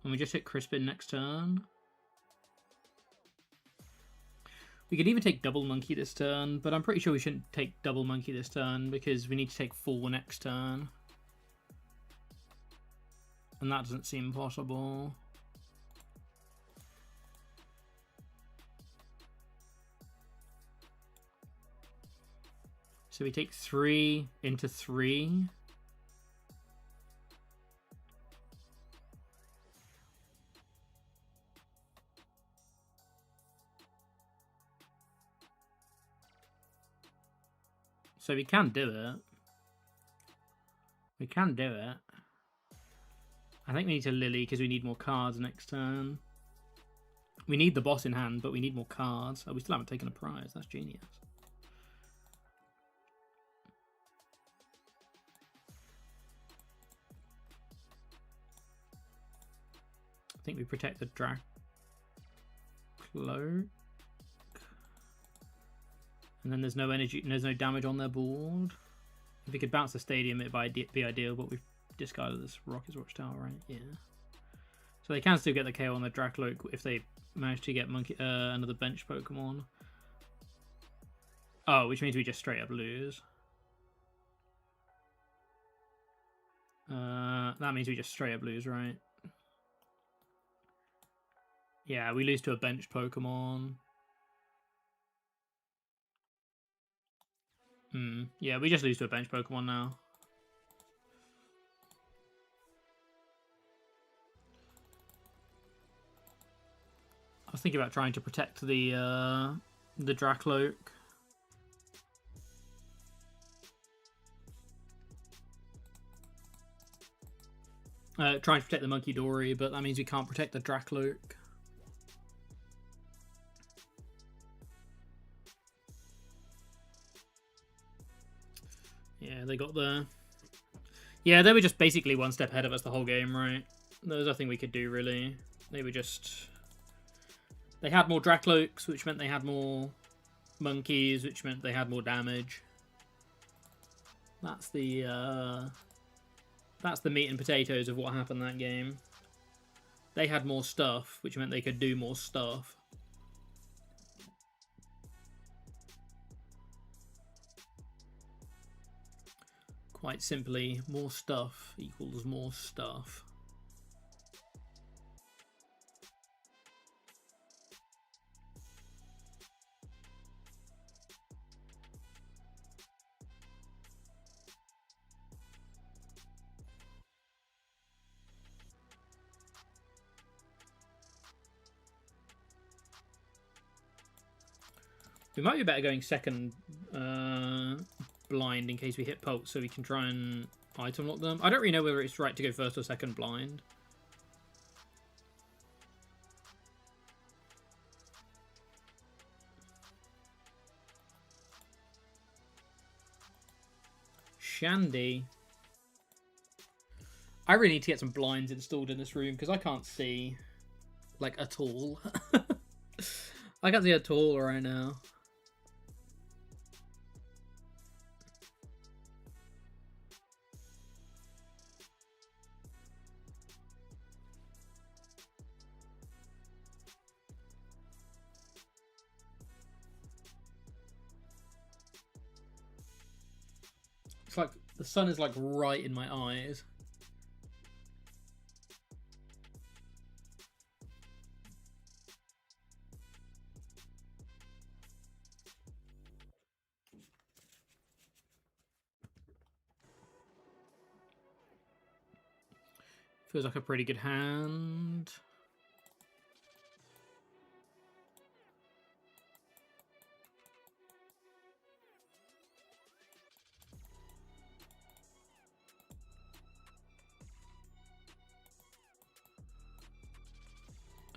And we just hit Crispin next turn. We could even take double monkey this turn, but I'm pretty sure we shouldn't take double monkey this turn because we need to take 4 next turn. And that doesn't seem possible. So we take 3 into 3. So we can do it. We can do it. I think we need to Lily because we need more cards next turn. We need the boss in hand, but we need more cards. Oh, we still haven't taken a prize. That's genius. I think we protect the Dracloak. And then there's no energy, there's no damage on their board. If we could bounce the stadium, it'd be ideal, but we've discarded this Rocket's Watchtower, right? Yeah. So they can still get the KO on the Dracloak if they manage to get another bench Pokemon. Oh, which means we just straight up lose. That means we just straight up lose, right? Yeah, we lose to a bench Pokemon. Yeah, we just lose to a bench Pokemon now. I was thinking about trying to protect the Dracloak. Trying to protect the Monkey Dory, but that means we can't protect the Dracloak. Yeah, they got the... Yeah, they were just basically one step ahead of us the whole game, right? There was nothing we could do, really. They were just... They had more Dracloaks, which meant they had more monkeys, which meant they had more damage. That's the meat and potatoes of what happened that game. They had more stuff, which meant they could do more stuff. Quite simply, more stuff equals more stuff. We might be better going second blind in case we hit Pulse, so we can try and item lock them. I don't really know whether it's right to go first or second blind. Shandy. I really need to get some blinds installed in this room because I can't see, like, at all. I can't see at all right now. It's like the sun is like right in my eyes. Feels like a pretty good hand.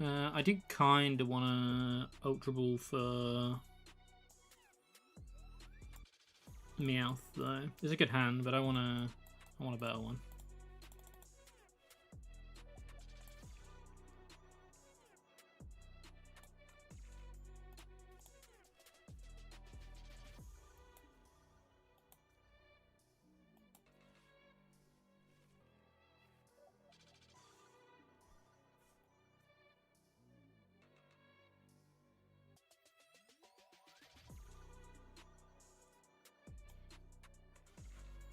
I do kind of want to Ultra Ball for Meowth though. It's a good hand, but I want a better one.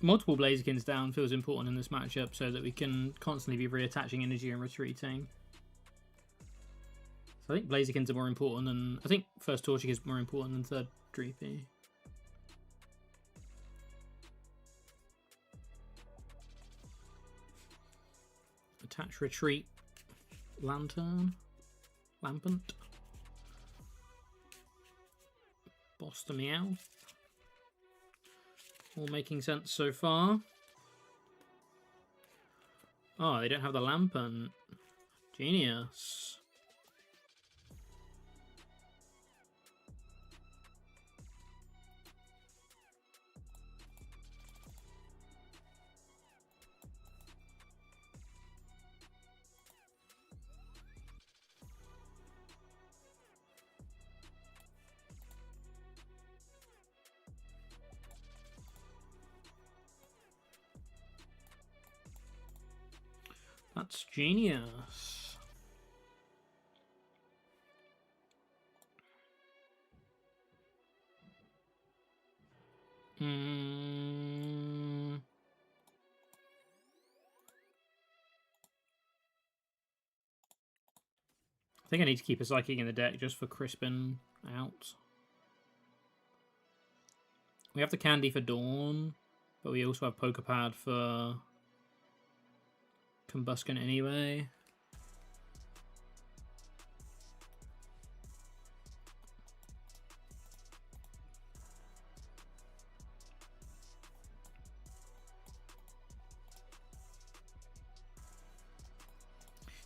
Multiple Blazikins down feels important in this matchup so that we can constantly be reattaching energy and retreating. So I think Blazikins are more important than... I think first Torchic is more important than third Dreepy. Attach, retreat, Lantern, Lampant. Boss to Meowth. All making sense so far. Oh, they don't have the Lampant. Genius. That's genius. I think I need to keep a Psychic in the deck just for Crispin out. We have the Candy for Dawn, but we also have Pokepad for Combustion anyway.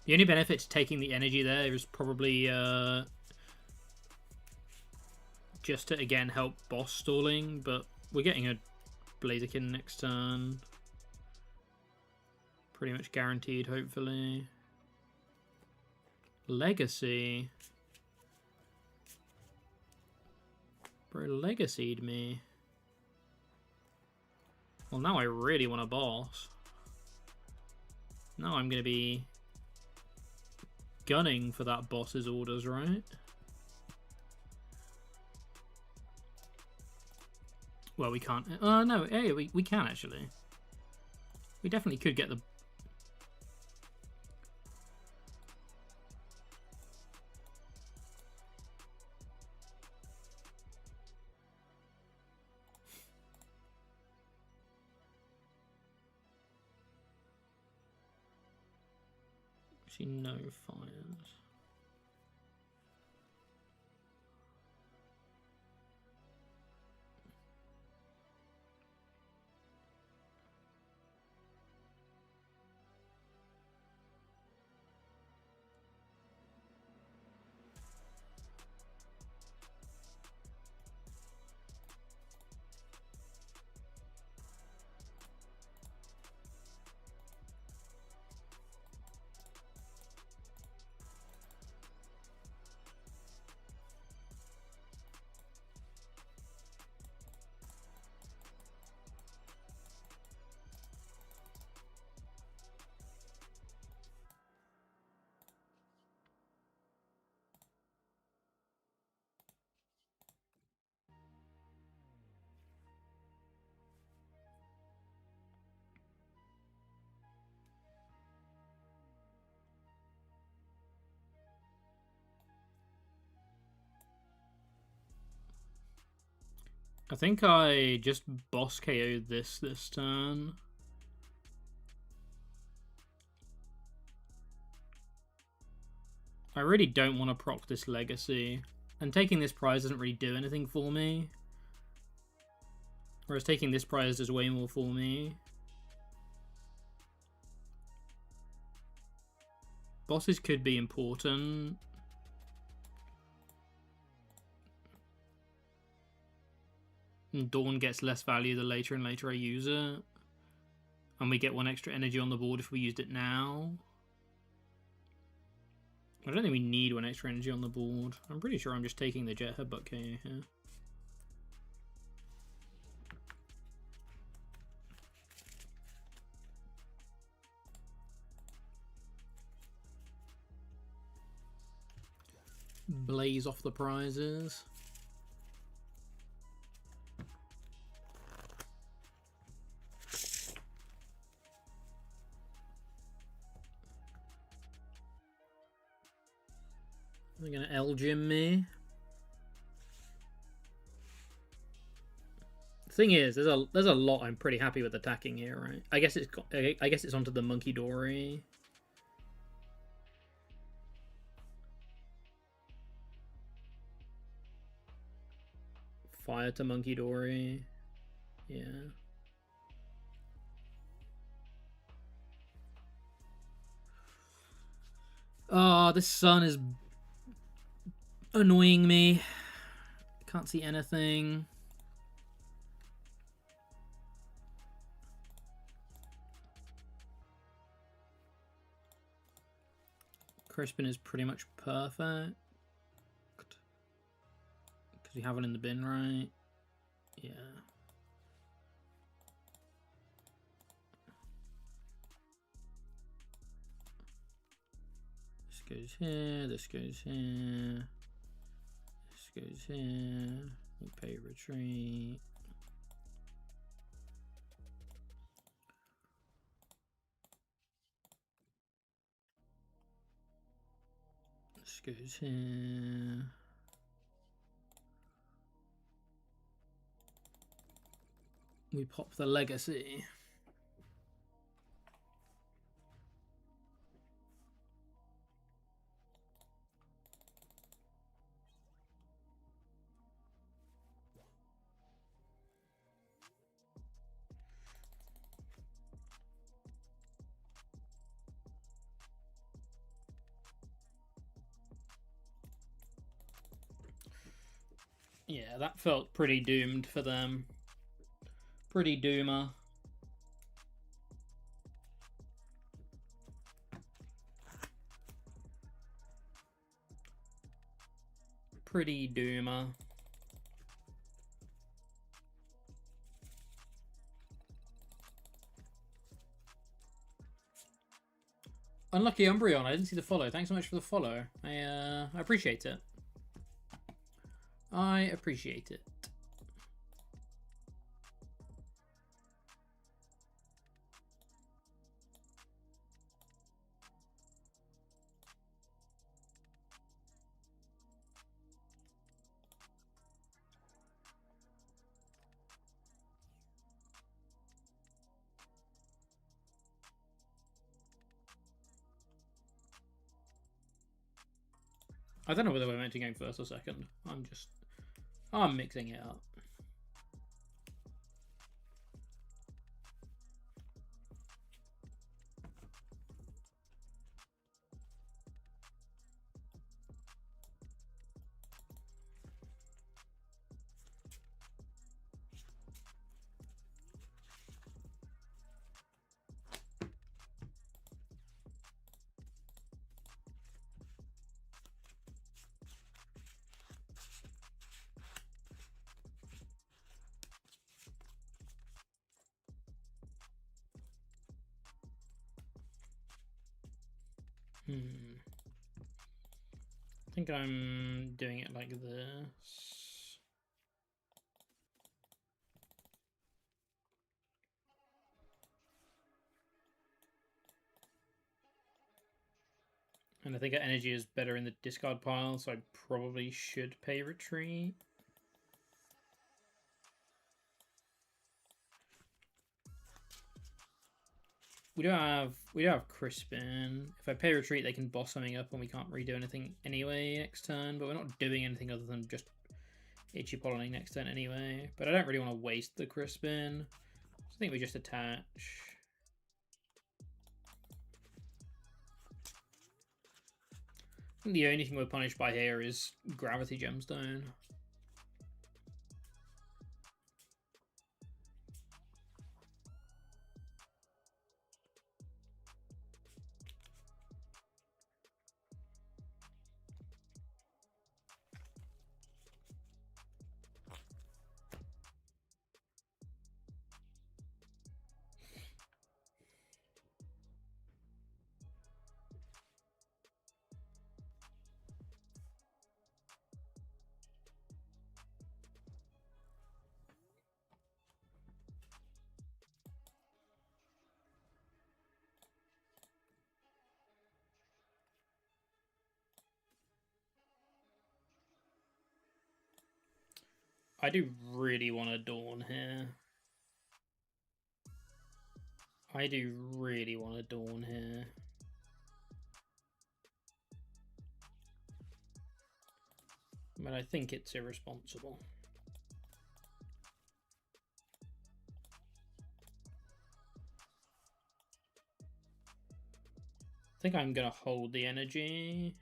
The only benefit to taking the energy there is probably just to again help boss stalling, but we're getting a Blaziken next turn. Pretty much guaranteed, hopefully. Legacy. Bro, legacied me. Well, now I really want a boss. Now I'm going to be gunning for that boss's orders, right? Well, we can't. No, hey, we can actually. We definitely could get the... Actually, no fires. I think I just boss KO'd this turn. I really don't want to proc this Legacy. And taking this prize doesn't really do anything for me. Whereas taking this prize does way more for me. Bosses could be important. And Dawn gets less value the later and later I use it. And we get 1 extra energy on the board if we used it now. I don't think we need 1 extra energy on the board. I'm pretty sure I'm just taking the Jet Headbutt KO here. Blaze off the prizes. They're gonna L-Gym me. The thing is, there's a lot I'm pretty happy with attacking here, right? I guess it's onto the Monkey Dory. Fire to Monkey Dory. Yeah. Oh, this sun is annoying me. Can't see anything. Crispin is pretty much perfect. Because we have it in the bin, right? Yeah. This goes here, this goes here. This goes here. We pay retreat. This goes here. We pop the Legacy. Yeah, that felt pretty doomed for them. Pretty doomer. Pretty doomer. Unlucky Umbreon, I didn't see the follow. Thanks so much for the follow. I appreciate it. I appreciate it. I don't know whether we're meant to go first or second. I'm mixing it up. I think I'm doing it like this. And I think our energy is better in the discard pile, so I probably should pay retreat. We do have Crispin. If I pay retreat, they can boss something up, and we can't redo anything anyway next turn. But we're not doing anything other than just itchy pollinating next turn anyway. But I don't really want to waste the Crispin. So I think we just attach. I think the only thing we're punished by here is Gravity Gemstone. I do really want to Dawn here. I do really want to Dawn here. But I think it's irresponsible. I think I'm going to hold the energy.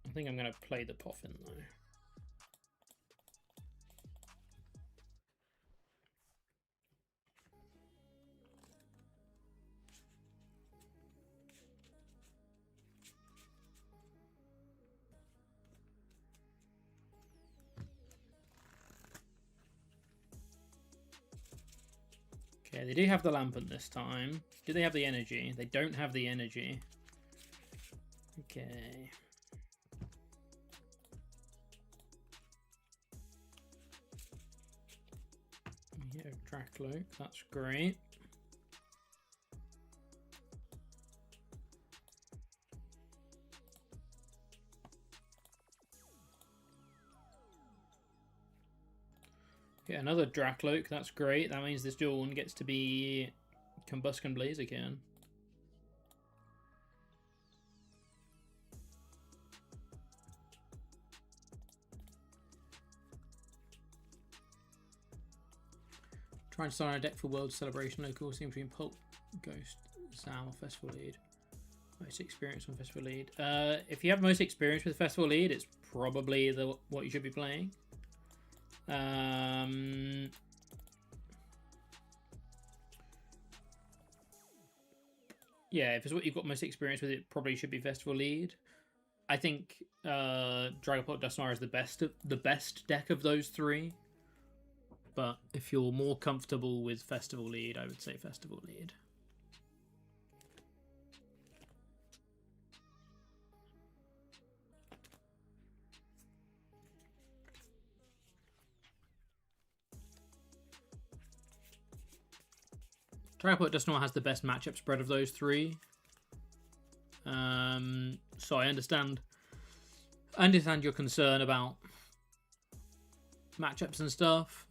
I think I'm going to play the Poffin though. Okay, they do have the Lampent this time. Do they have the energy? They don't have the energy. Okay. Yeah, Dracloak, that's great. Yeah, another Dracloak, that's great. That means this Dawn gets to be Combustion Blaze again. Trying to start a deck for World Celebration local scene between Pulp, Ghost, Zao, Festival Lead. Most experience on Festival Lead. If you have most experience with Festival Lead, it's probably what you should be playing. Yeah, if it's what you've got most experience with, it probably should be Festival Lead. I think Dragapult Dusknoir is the best deck of those three. But if you're more comfortable with Festival Lead, I would say Festival Lead. Dragapult Dusknoir has the best matchup spread of those three. So I understand your concern about matchups and stuff.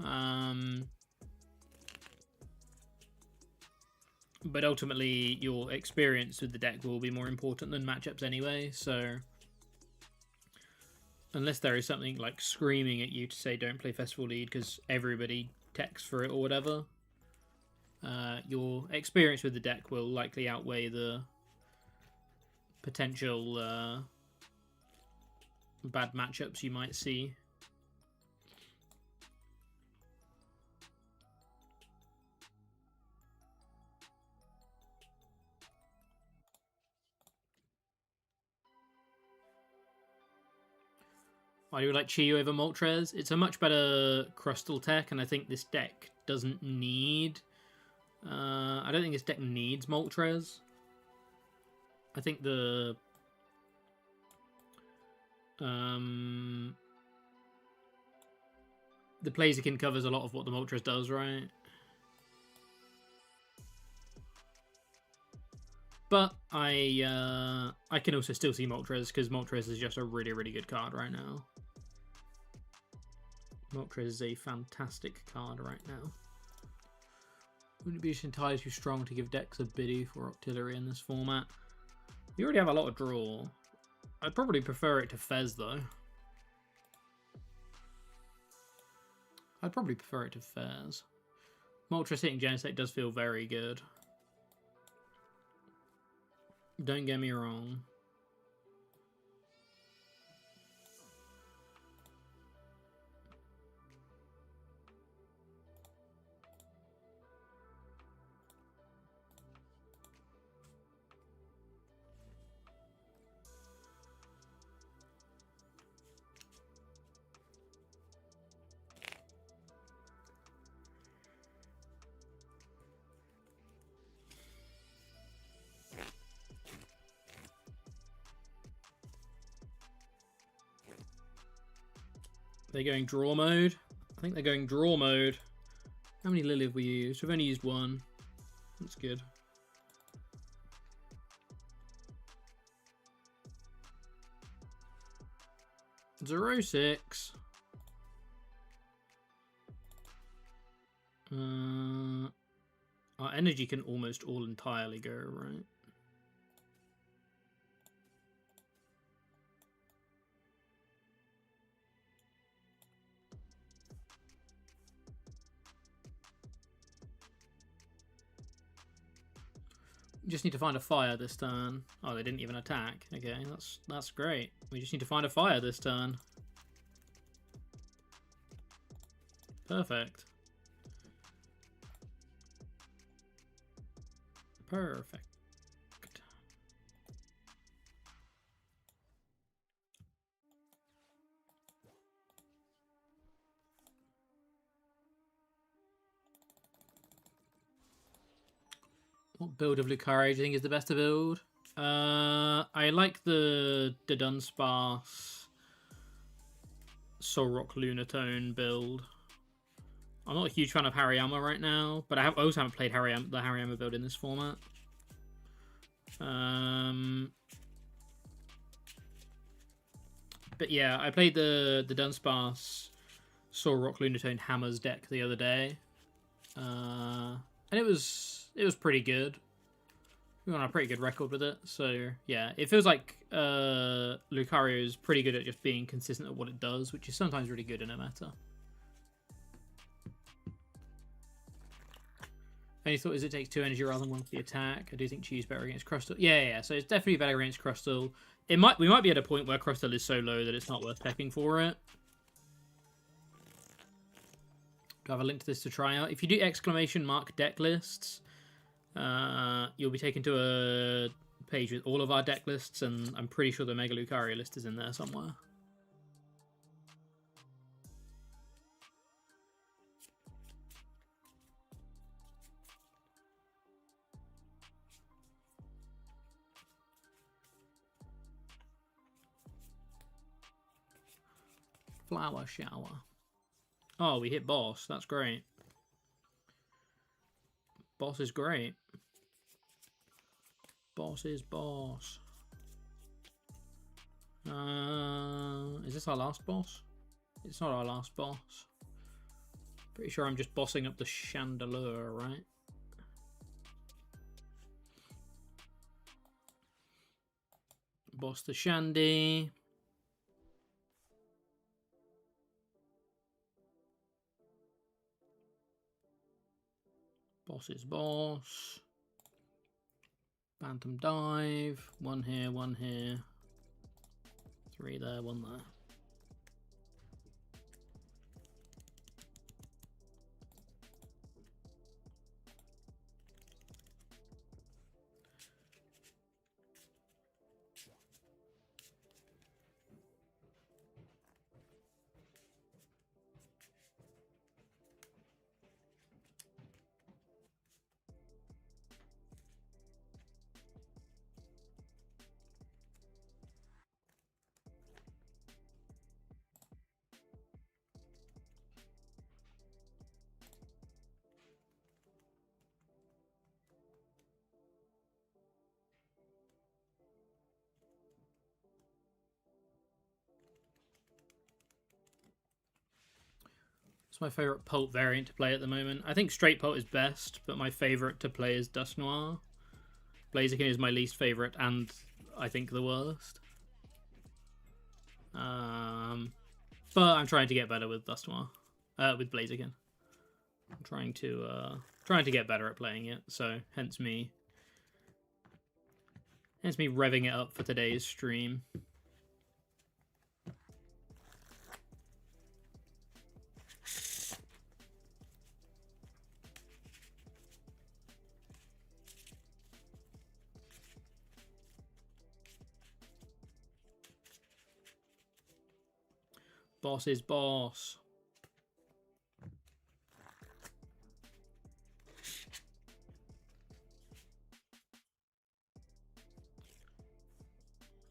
But ultimately, your experience with the deck will be more important than matchups anyway, so unless there is something like screaming at you to say don't play Festival Lead because everybody texts for it or whatever, your experience with the deck will likely outweigh the potential bad matchups you might see. Why do you like Chi over Moltres? It's a much better Crustal tech, and I think this deck doesn't need... I don't think this deck needs Moltres. I think the... the Blaziken covers a lot of what the Moltres does, right? But I can also still see Moltres, because Moltres is just a really, really good card right now. Moltres is a fantastic card right now. Wouldn't it be just entirely too strong to give Dex a biddy for Octillery in this format? You already have a lot of draw. I'd probably prefer it to Fez, though. I'd probably prefer it to Fez. Moltres hitting Genesect does feel very good. Don't get me wrong. They're going draw mode. I think they're going draw mode. How many Lily have we used? We've only used one. That's good. Zero 6. Our energy can almost all entirely go, right? Just need to find a fire this turn. Oh, they didn't even attack. Okay, that's great. We just need to find a fire this turn. Perfect. Perfect. What build of Lucario do you think is the best to build? I like the Dunsparce Solrock Lunatone build. I'm not a huge fan of Hariyama right now, but I also haven't played the Hariyama build in this format. But yeah, I played the Dunsparce Solrock Lunatone Hammers deck the other day, and it was pretty good. We were on a pretty good record with it, so yeah, it feels like Lucario is pretty good at just being consistent at what it does, which is sometimes really good in a meta. Any thought is it takes 2 energy rather than 1 for the attack. I do think Chi's better against Crustle. Yeah. So it's definitely better against Crustle. We might be at a point where Crustle is so low that it's not worth pecking for it. Do I have a link to this to try out? If you do !mark deck lists, you'll be taken to a page with all of our deck lists, and I'm pretty sure the Mega Lucario list is in there somewhere. Flower Shower. Oh, we hit boss. That's great. Boss is great. Boss is boss. Is this our last boss? It's not our last boss. Pretty sure I'm just bossing up the Chandelure, right? Boss the Shandy. Boss is boss. Phantom Dive. 1 here, 1 here. 3 there, 1 there. my favourite Pult variant to play at the moment? I think straight Pult is best, but my favourite to play is Dust Noir. Blaziken is my least favourite and I think the worst. But I'm trying to get better with Dust Noir. With Blaziken. I'm trying to get better at playing it, so hence me revving it up for today's stream. Boss is boss.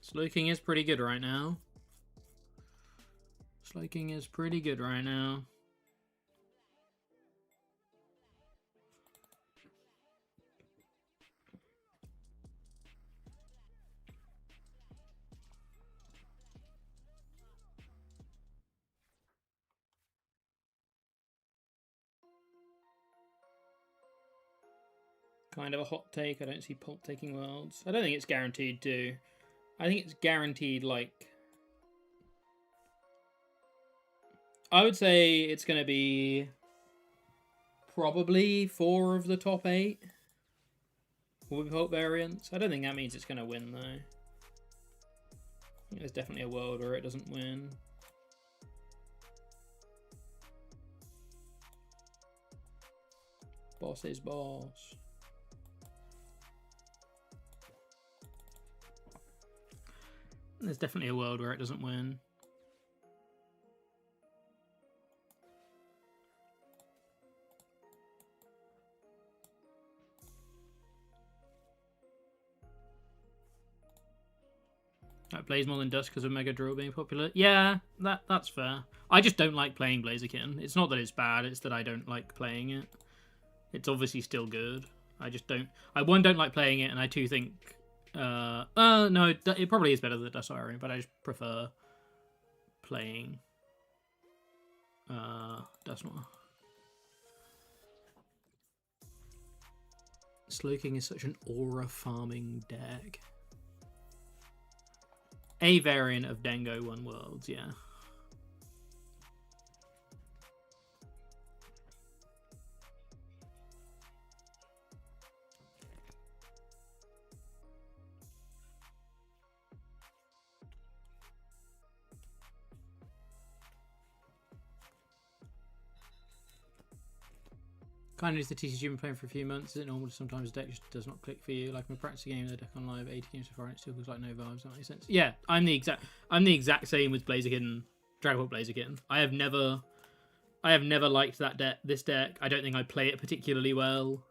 Slowking is pretty good right now. Slowking is pretty good right now. Kind of a hot take. I don't see Pult taking worlds. I don't think it's guaranteed to. I think it's guaranteed, like... I would say it's going to be probably 4 of the top 8 will be Pult variants. I don't think that means it's going to win, though. I think there's definitely a world where it doesn't win. Boss is boss. There's definitely a world where it doesn't win. That plays more than Dust because of Mega Drill being popular. Yeah, that's fair. I just don't like playing Blaziken. It's not that it's bad, it's that I don't like playing it. It's obviously still good. I just don't... I, one, don't like playing it, and I, two, think... no, it probably is better than the Dust Iron, but I just prefer playing Dust Noir. Slowking is such an aura farming deck. A variant of Dengo won Worlds, yeah. Kind of is the TCG been playing for a few months. Is it normal? Sometimes the deck just does not click for you. Like my practice game, the deck on live 80 games so far, and it still feels like no vibes. That makes sense. Yeah, I'm the exact same with Blaziken, Dragapult Blaziken. I have never liked that deck. This deck, I don't think I play it particularly well.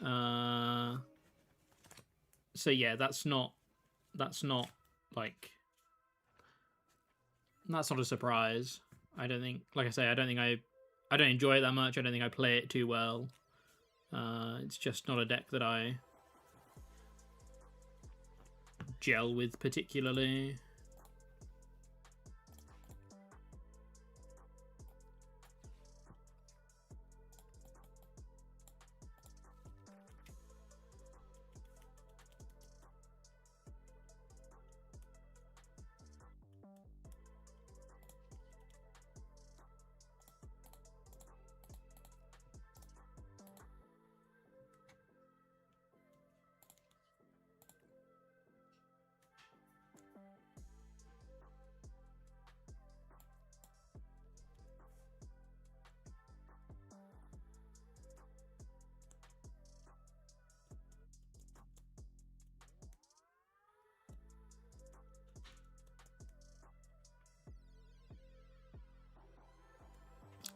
So yeah, that's not a surprise. I don't think, like I say, I don't enjoy it that much. I don't think I play it too well. It's just not a deck that I gel with particularly.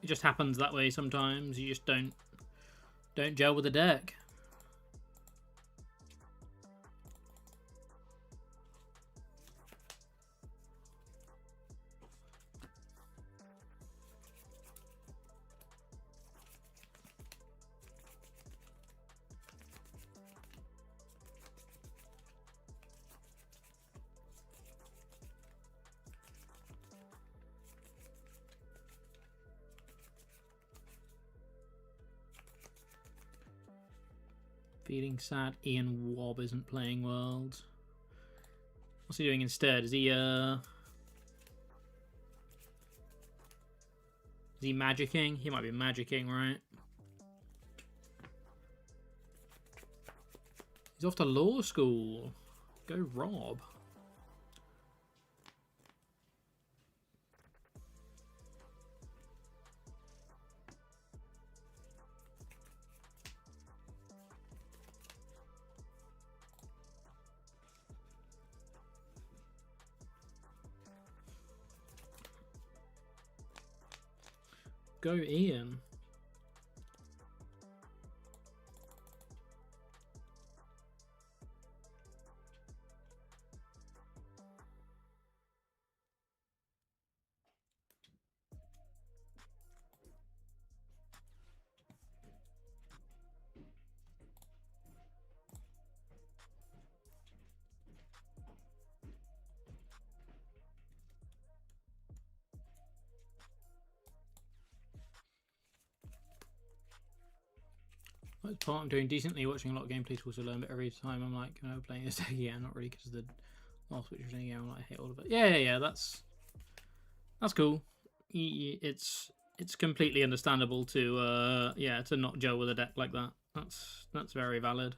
It just happens that way sometimes. You just don't gel with the deck. Feeling sad Ian Wobb isn't playing Worlds. What's he doing instead? Is he magicking? He might be magicking, right? He's off to law school. Go Rob. Go Ian. That's part I'm doing decently, watching a lot of gameplay tools to learn, but every time I'm like, playing this deck again, not really, because of the last Witcher thing, I'm like, I hate all of it. Yeah, that's cool. It's completely understandable to to not gel with a deck like that. That's very valid.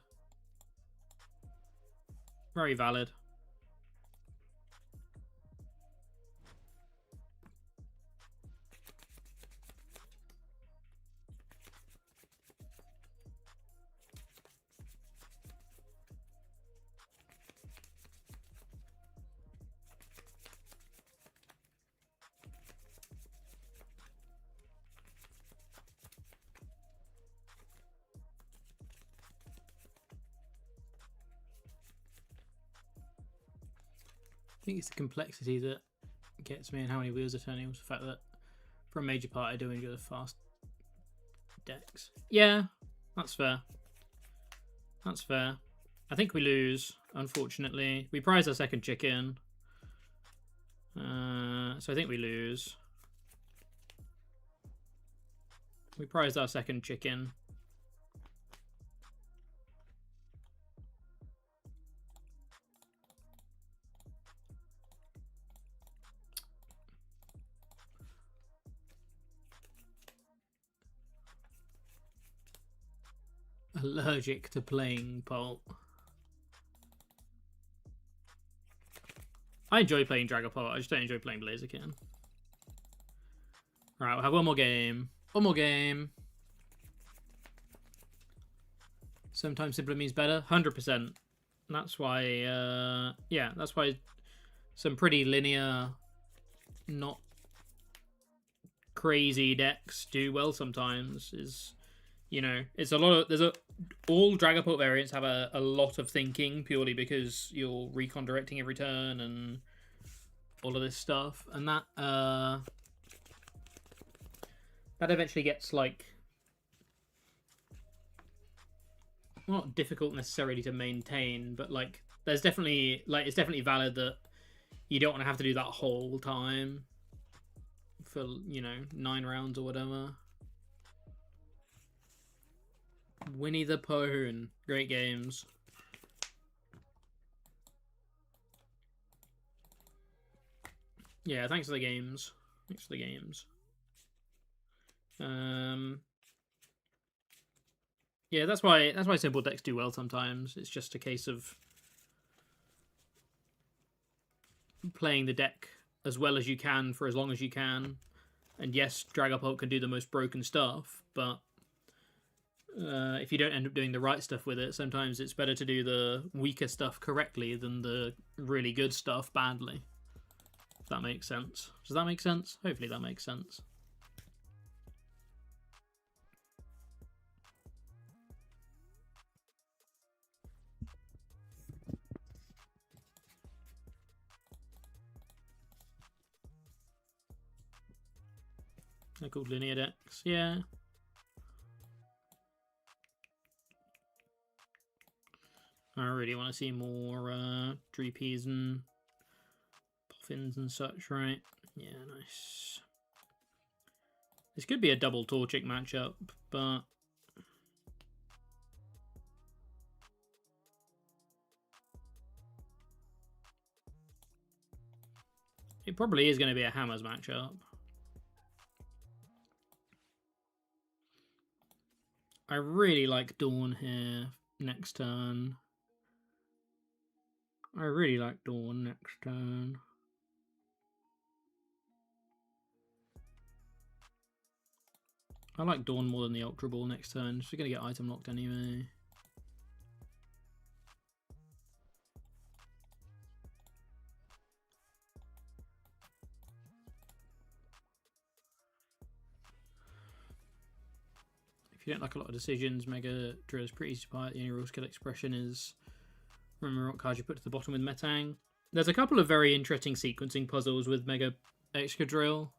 Very valid. I think it's the complexity that gets me and how many wheels are turning. Was the fact that for a major part I do enjoy the fast decks. Yeah, that's fair. That's fair. I think we lose, unfortunately. We prize our second chicken. So I think we lose. We prized our second chicken. Allergic to playing Pult. I enjoy playing Dragapult, I just don't enjoy playing Blaziken. Alright, we'll have one more game. One more game. Sometimes simpler means better. 100%. That's why, yeah, that's why some pretty linear, not crazy decks do well sometimes. Is, it's a lot of, all Dragapult variants have a lot of thinking purely because you're recon directing every turn and all of this stuff, and that eventually gets like not difficult necessarily to maintain, but like there's definitely it's definitely valid that you don't want to have to do that whole time for 9 rounds or whatever. Winnie the Pooh, great games. Yeah, thanks for the games. Thanks for the games. Yeah, that's why simple decks do well sometimes. It's just a case of playing the deck as well as you can for as long as you can. And yes, Dragapult can do the most broken stuff, but if you don't end up doing the right stuff with it, sometimes it's better to do the weaker stuff correctly than the really good stuff badly. If that makes sense. Does that make sense? Hopefully that makes sense. They're called linear decks, yeah. I really want to see more Dreepies and Puffins and such, right? Yeah, nice. This could be a double Torchic matchup, but probably is going to be a Hammers matchup. I really like Dawn here next turn. I really like Dawn next turn. I like Dawn more than the Ultra Ball next turn. She's going to get item locked anyway. If you don't like a lot of decisions, Mega Drill is pretty easy to buy. The only real skill expression is remember what cards you put to the bottom with Metang. There's a couple of very interesting sequencing puzzles with Mega Excadrill.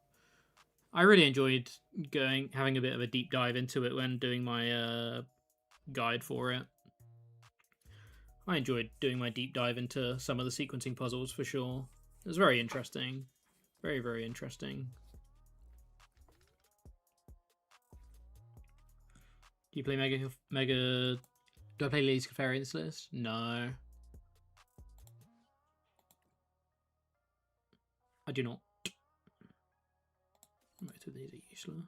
I really enjoyed having a bit of a deep dive into it when doing my guide for it. I enjoyed doing my deep dive into some of the sequencing puzzles for sure. It was very interesting. Very, very interesting. Do you play Mega? Do I play Lee's Clefairy in this list? No. I do not. Most of these are useless.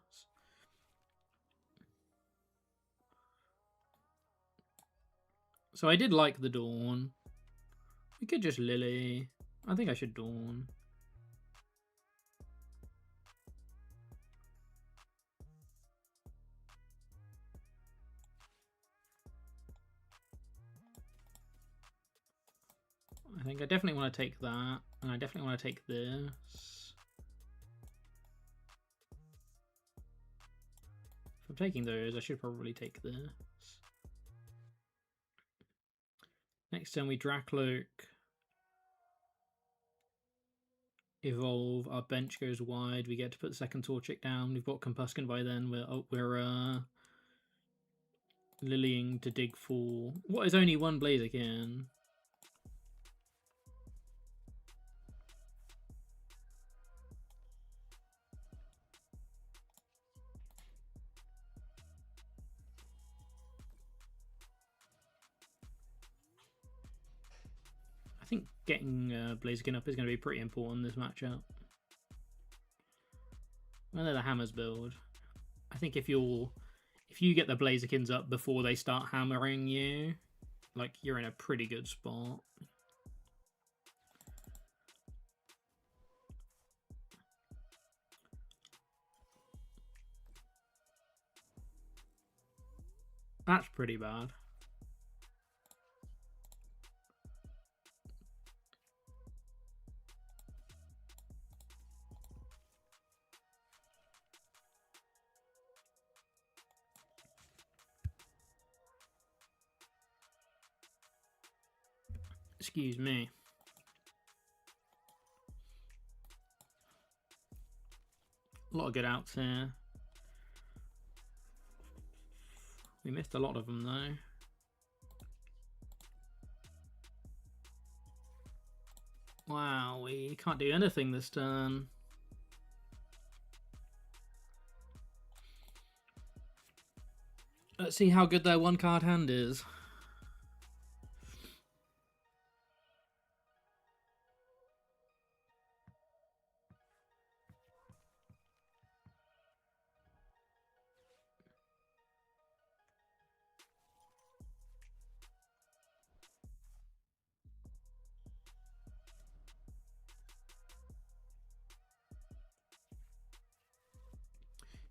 So I did like the Dawn. We could just Lily. I think I should Dawn. I think I definitely want to take that, and I definitely want to take this. If I'm taking those, I should probably take this. Next turn we Dracloak. Evolve. Our bench goes wide. We get to put the second Torchic down. We've got Compuskin by then. We're Lilying to dig for what is only one Blaziken. I think getting Blaziken up is going to be pretty important in this matchup. When they're the Hammers build, I think if you get the Blazikins up before they start hammering you, like you're in a pretty good spot. That's pretty bad. Excuse me. A lot of good outs here. We missed a lot of them though. Wow, we can't do anything this turn. Let's see how good their one card hand is.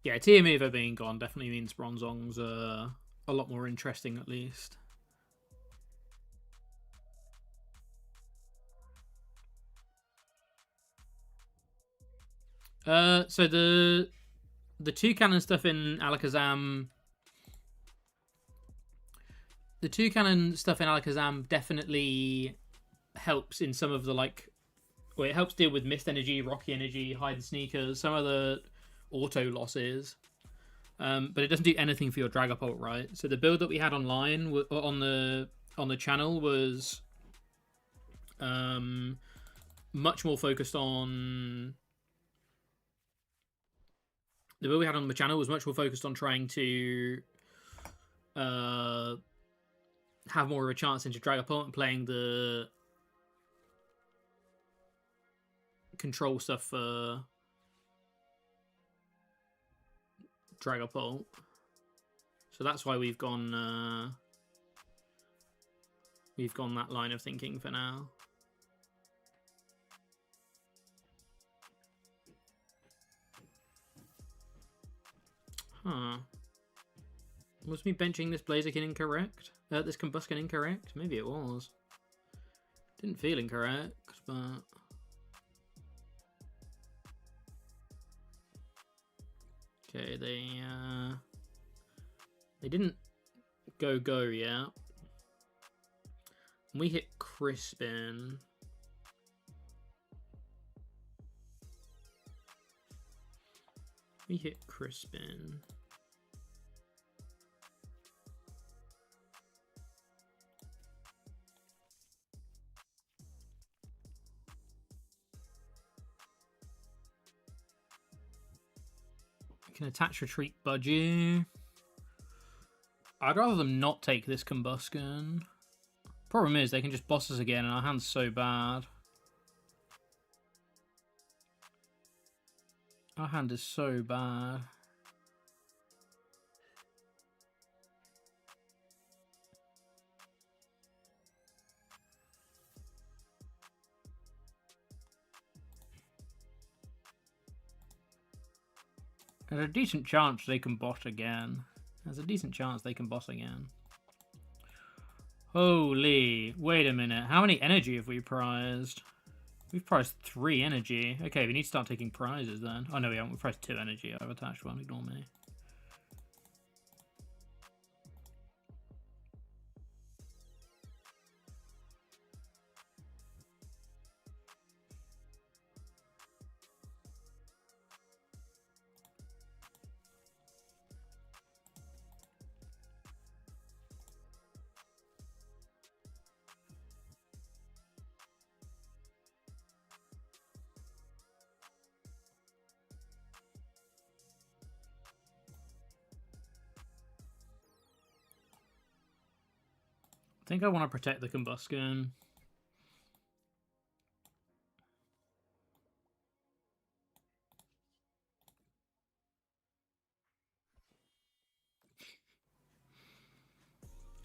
Yeah, Tiamovo being gone definitely means Bronzong's a lot more interesting, at least. So the two-cannon stuff in Alakazam... The two-cannon stuff in Alakazam definitely helps in some of the, like... Well, it helps deal with Mist Energy, Rocky Energy, Hide and Sneakers, some of the auto losses, but it doesn't do anything for your Dragapult, right? So the build that we had online on the channel was much more focused on the build we had on the channel was much more focused on trying to have more of a chance into Dragapult and playing the control stuff for Dragapult. So that's why we've gone that line of thinking for now. Huh. Was me benching this Blaziken incorrect? This Combusken incorrect? Maybe it was. Didn't feel incorrect, but... Okay, they didn't go yet. We hit Crispin. We hit Crispin. We can attach retreat Budgie. I'd rather them not take this Combusken. Problem is, they can just boss us again, and our hand's so bad. Our hand is so bad. There's a decent chance they can boss again. There's a decent chance they can boss again. Holy, wait a minute. How many energy have we prized? We've prized 3 energy. Okay, we need to start taking prizes then. Oh no, we haven't. We've prized 2 energy. I've attached 1. Ignore me. I think I want to protect the Combusken.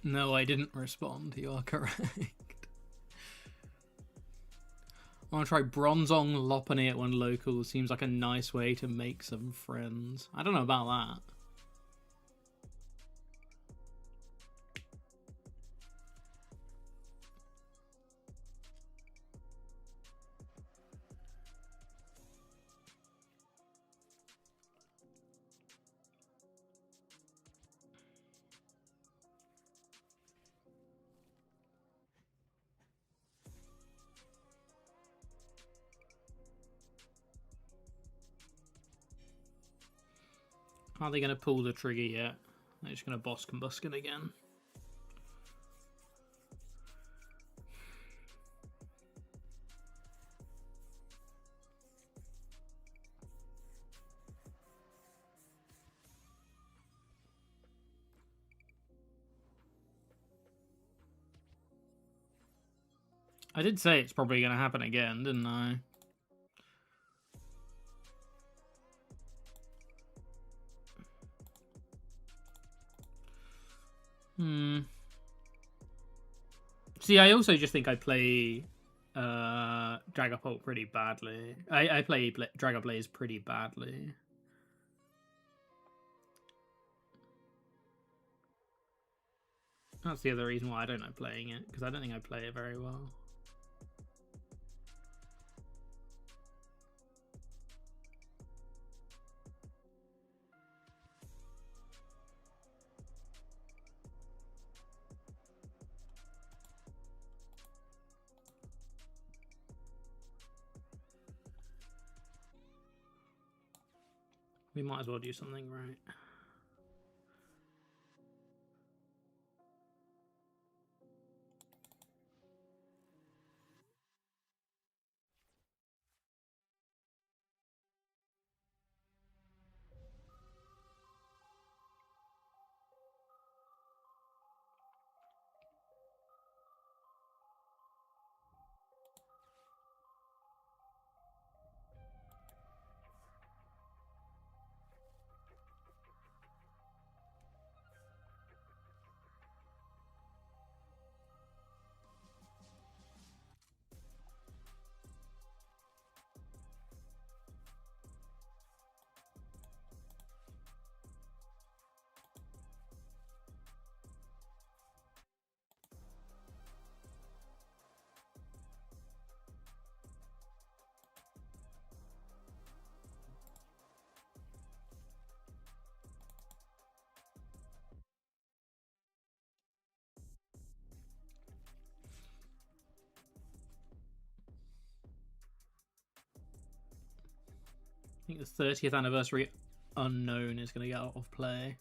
No, I didn't respond. You are correct. I want to try Bronzong Lopunny at one local. Seems like a nice way to make some friends. I don't know about that. Are they going to pull the trigger yet? They're just going to boss Combusken again. I did say it's probably going to happen again, didn't I? See, I also just think I play Dragapult pretty badly. I play Dragablaze pretty badly. That's the other reason why I don't like playing it, because I don't think I play it very well. We might as well do something right. think the 30th anniversary unknown is going to get out of play.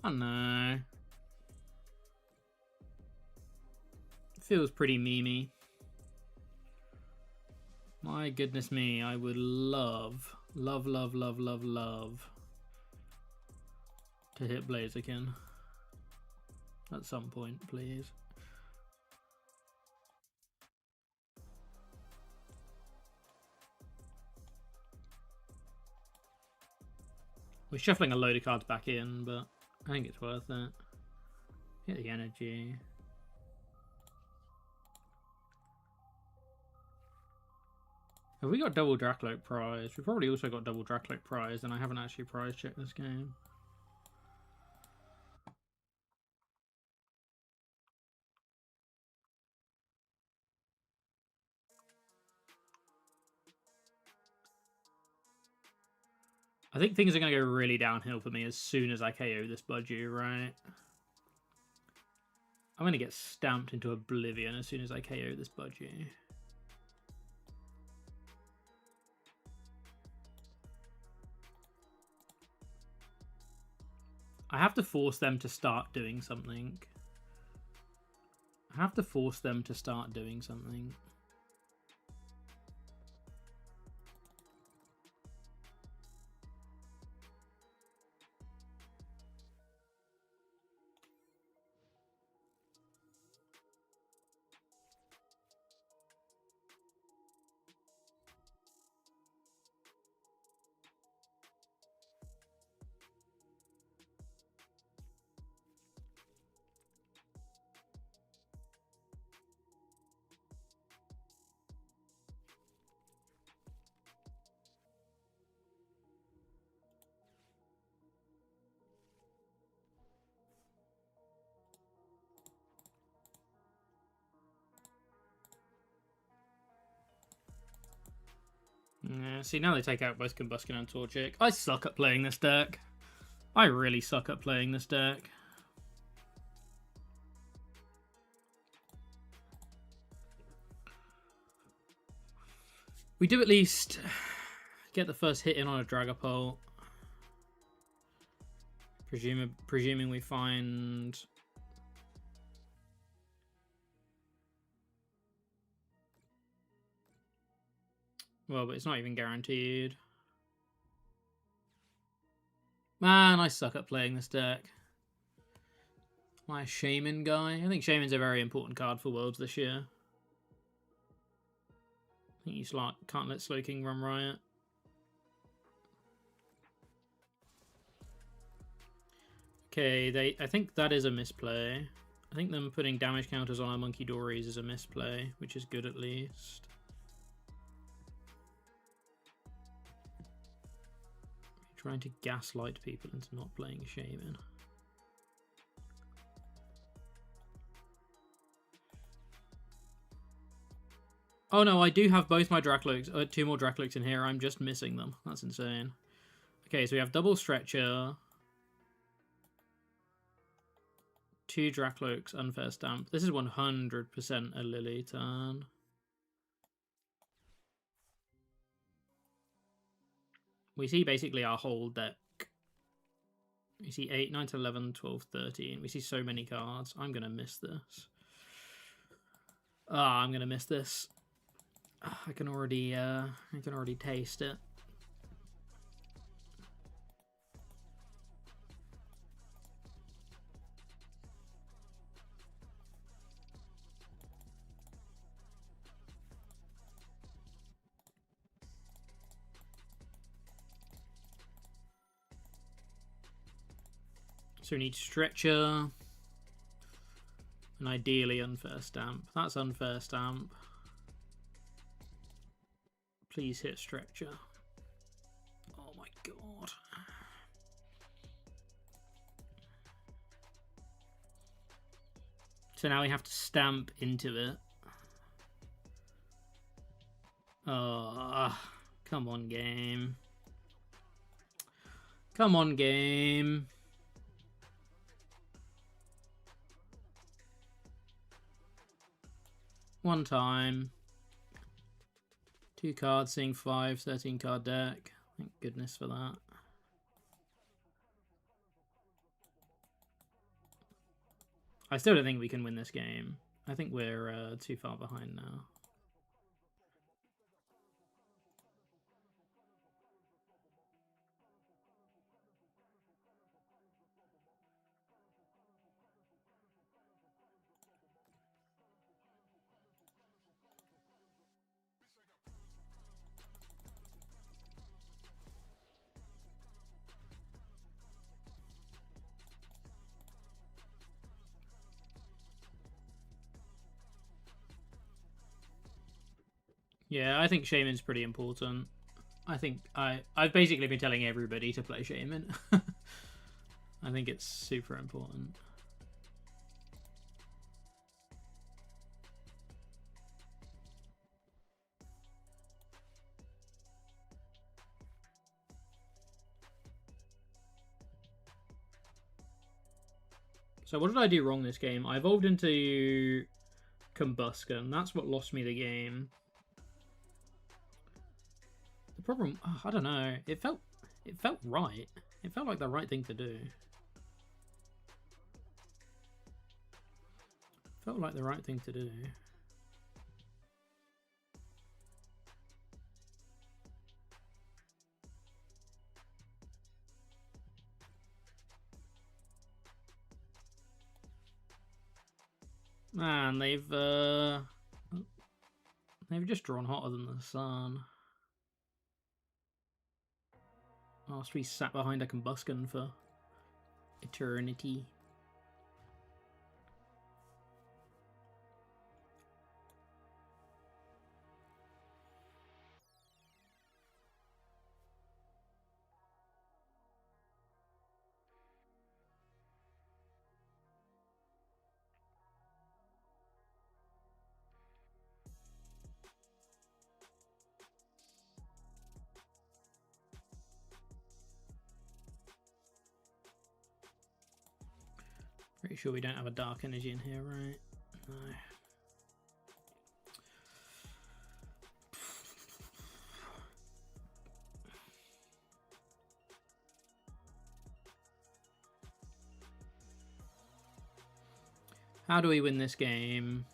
I don't know. Feels pretty memey. My goodness me, I would love to hit Blaziken at some point, please. We're shuffling a load of cards back in, but I think it's worth it. Get the energy. Have we got double Dracloak prize? We've probably also got double Dracloak prize, and I haven't actually prize checked this game. I think things are going to go really downhill for me as soon as I KO this Budgie, right? I'm going to get stamped into oblivion as soon as I KO this Budgie. I have to force them to start doing something. I have to force them to start doing something. Yeah, see, now they take out both Combuskin and Torchic. I suck at playing this deck. I really suck at playing this deck. We do at least get the first hit in on a Dragapult. Presuming we find... Well, but it's not even guaranteed. Man, I suck at playing this deck. Am I a Shaman guy? I think Shaman's a very important card for Worlds this year. I think you can't let Slowking run riot. Okay, I think that is a misplay. I think them putting damage counters on our Monkey Dories is a misplay, which is good at least. Trying to gaslight people into not playing Shaman. Oh no, I do have both my Dracloaks, 2 more Dracloaks in here. I'm just missing them. That's insane. Okay, so we have double Stretcher. 2 Dracloaks, unfair stamp. This is 100% a Lily turn. We see basically our whole deck. We see 8, 9, 11, 12, 13. We see so many cards. I'm going to miss this. I'm going to miss this. I can already taste it. So we need Stretcher. And ideally unfair stamp. That's unfair stamp. Please hit Stretcher. Oh my god. So now we have to stamp into it. Oh, come on, game. Come on, game. One time. 2 cards, seeing 5, 13 card deck. I Thank goodness for that. I still don't think we can win this game. I think we're too far behind now. Yeah, I think Shaman's pretty important. I think I've basically been telling everybody to play Shaman. I think it's super important. So what did I do wrong this game? I evolved into Combusken. That's what lost me the game. The problem, I don't know. It felt right. It felt like the right thing to do. Felt like the right thing to do. Man, they've just drawn hotter than the sun. After we sat behind a Combusken for eternity. Pretty sure we don't have a dark energy in here, right? No. How do we win this game?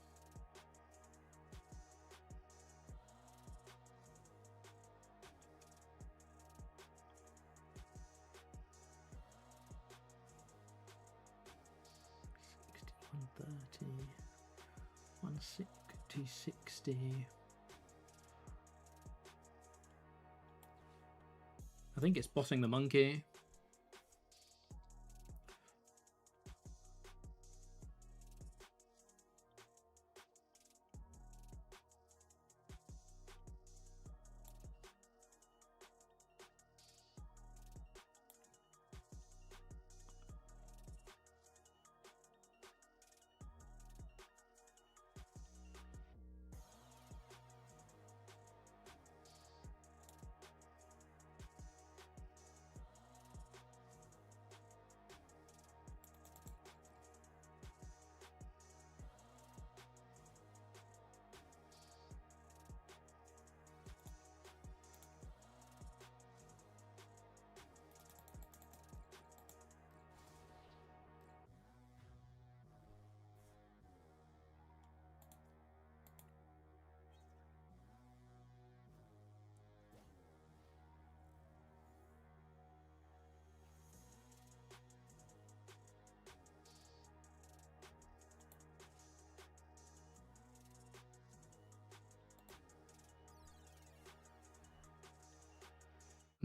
To 60. I think it's bossing the monkey.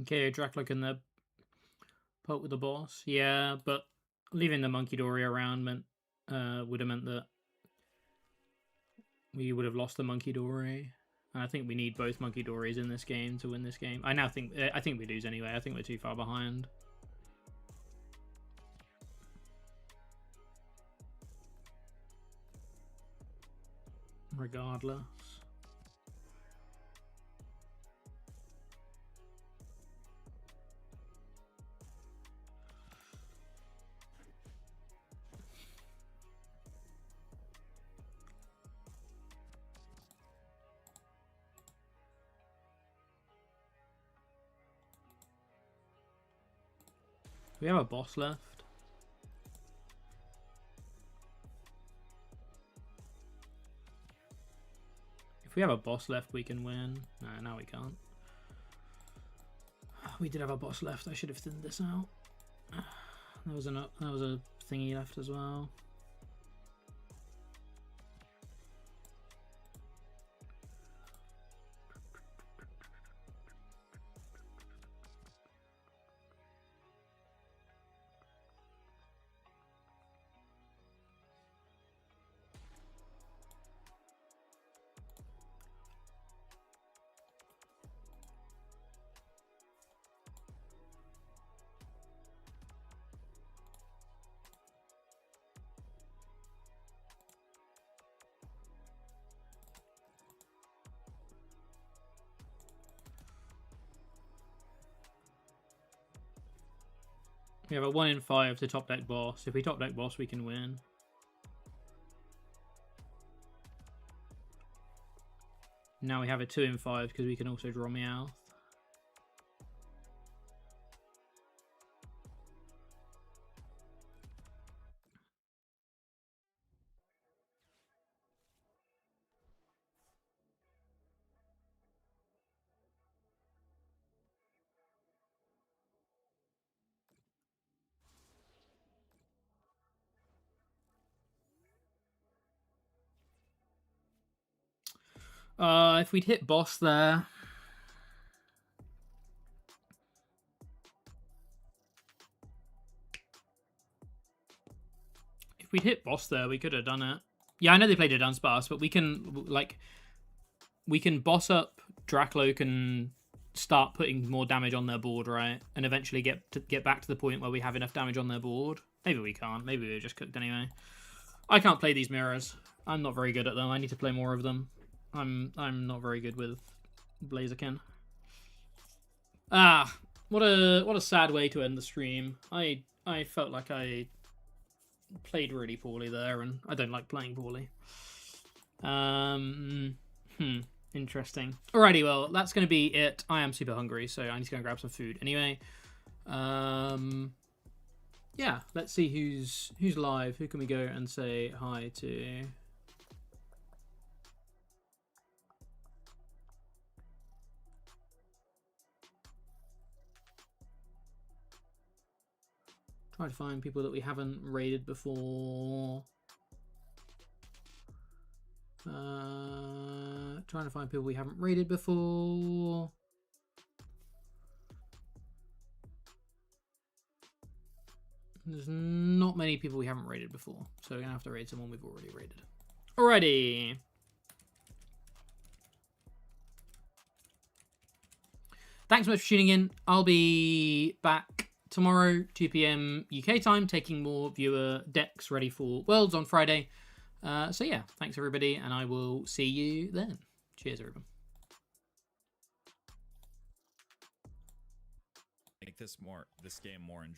Okay, Dracula and the poke with the boss. Yeah, but leaving the Monkey Dory around would have meant that we would have lost the Monkey Dory. And I think we need both Monkey Dories in this game to win this game. I think we lose anyway. I think we're too far behind. Regardless. we have a boss left? If we have a boss left, we can win. No, now we can't. We did have a boss left. I should have thinned this out. There was a thingy left as well. We have a 1 in 5 to top deck boss. If we top deck boss, we can win. Now we have a 2 in 5 because we can also draw Meowth. If we'd hit boss there. If we'd hit boss there, we could have done it. Yeah, I know they played a Dunsparce, but we can, like, we can boss up Dracloak and start putting more damage on their board, right? And eventually get back to the point where we have enough damage on their board. Maybe we can't. Maybe we're just cooked anyway. I can't play these mirrors. I'm not very good at them. I need to play more of them. I'm not very good with Blaziken. Ah, what a sad way to end the stream. I felt like I played really poorly there, and I don't like playing poorly. Interesting. Alrighty, well, that's going to be it. I am super hungry, so I need to go and grab some food. Anyway, yeah, let's see who's live. Who can we go and say hi to? Try to find people that we haven't raided before. Trying to find people we haven't raided before. There's not many people we haven't raided before, so we're gonna have to raid someone we've already raided. Alrighty. Thanks so much for tuning in. I'll be back tomorrow, 2 PM UK time, taking more viewer decks ready for Worlds on Friday. So yeah, thanks everybody, and I will see you then. Cheers, everyone. Make this game more enjoyable.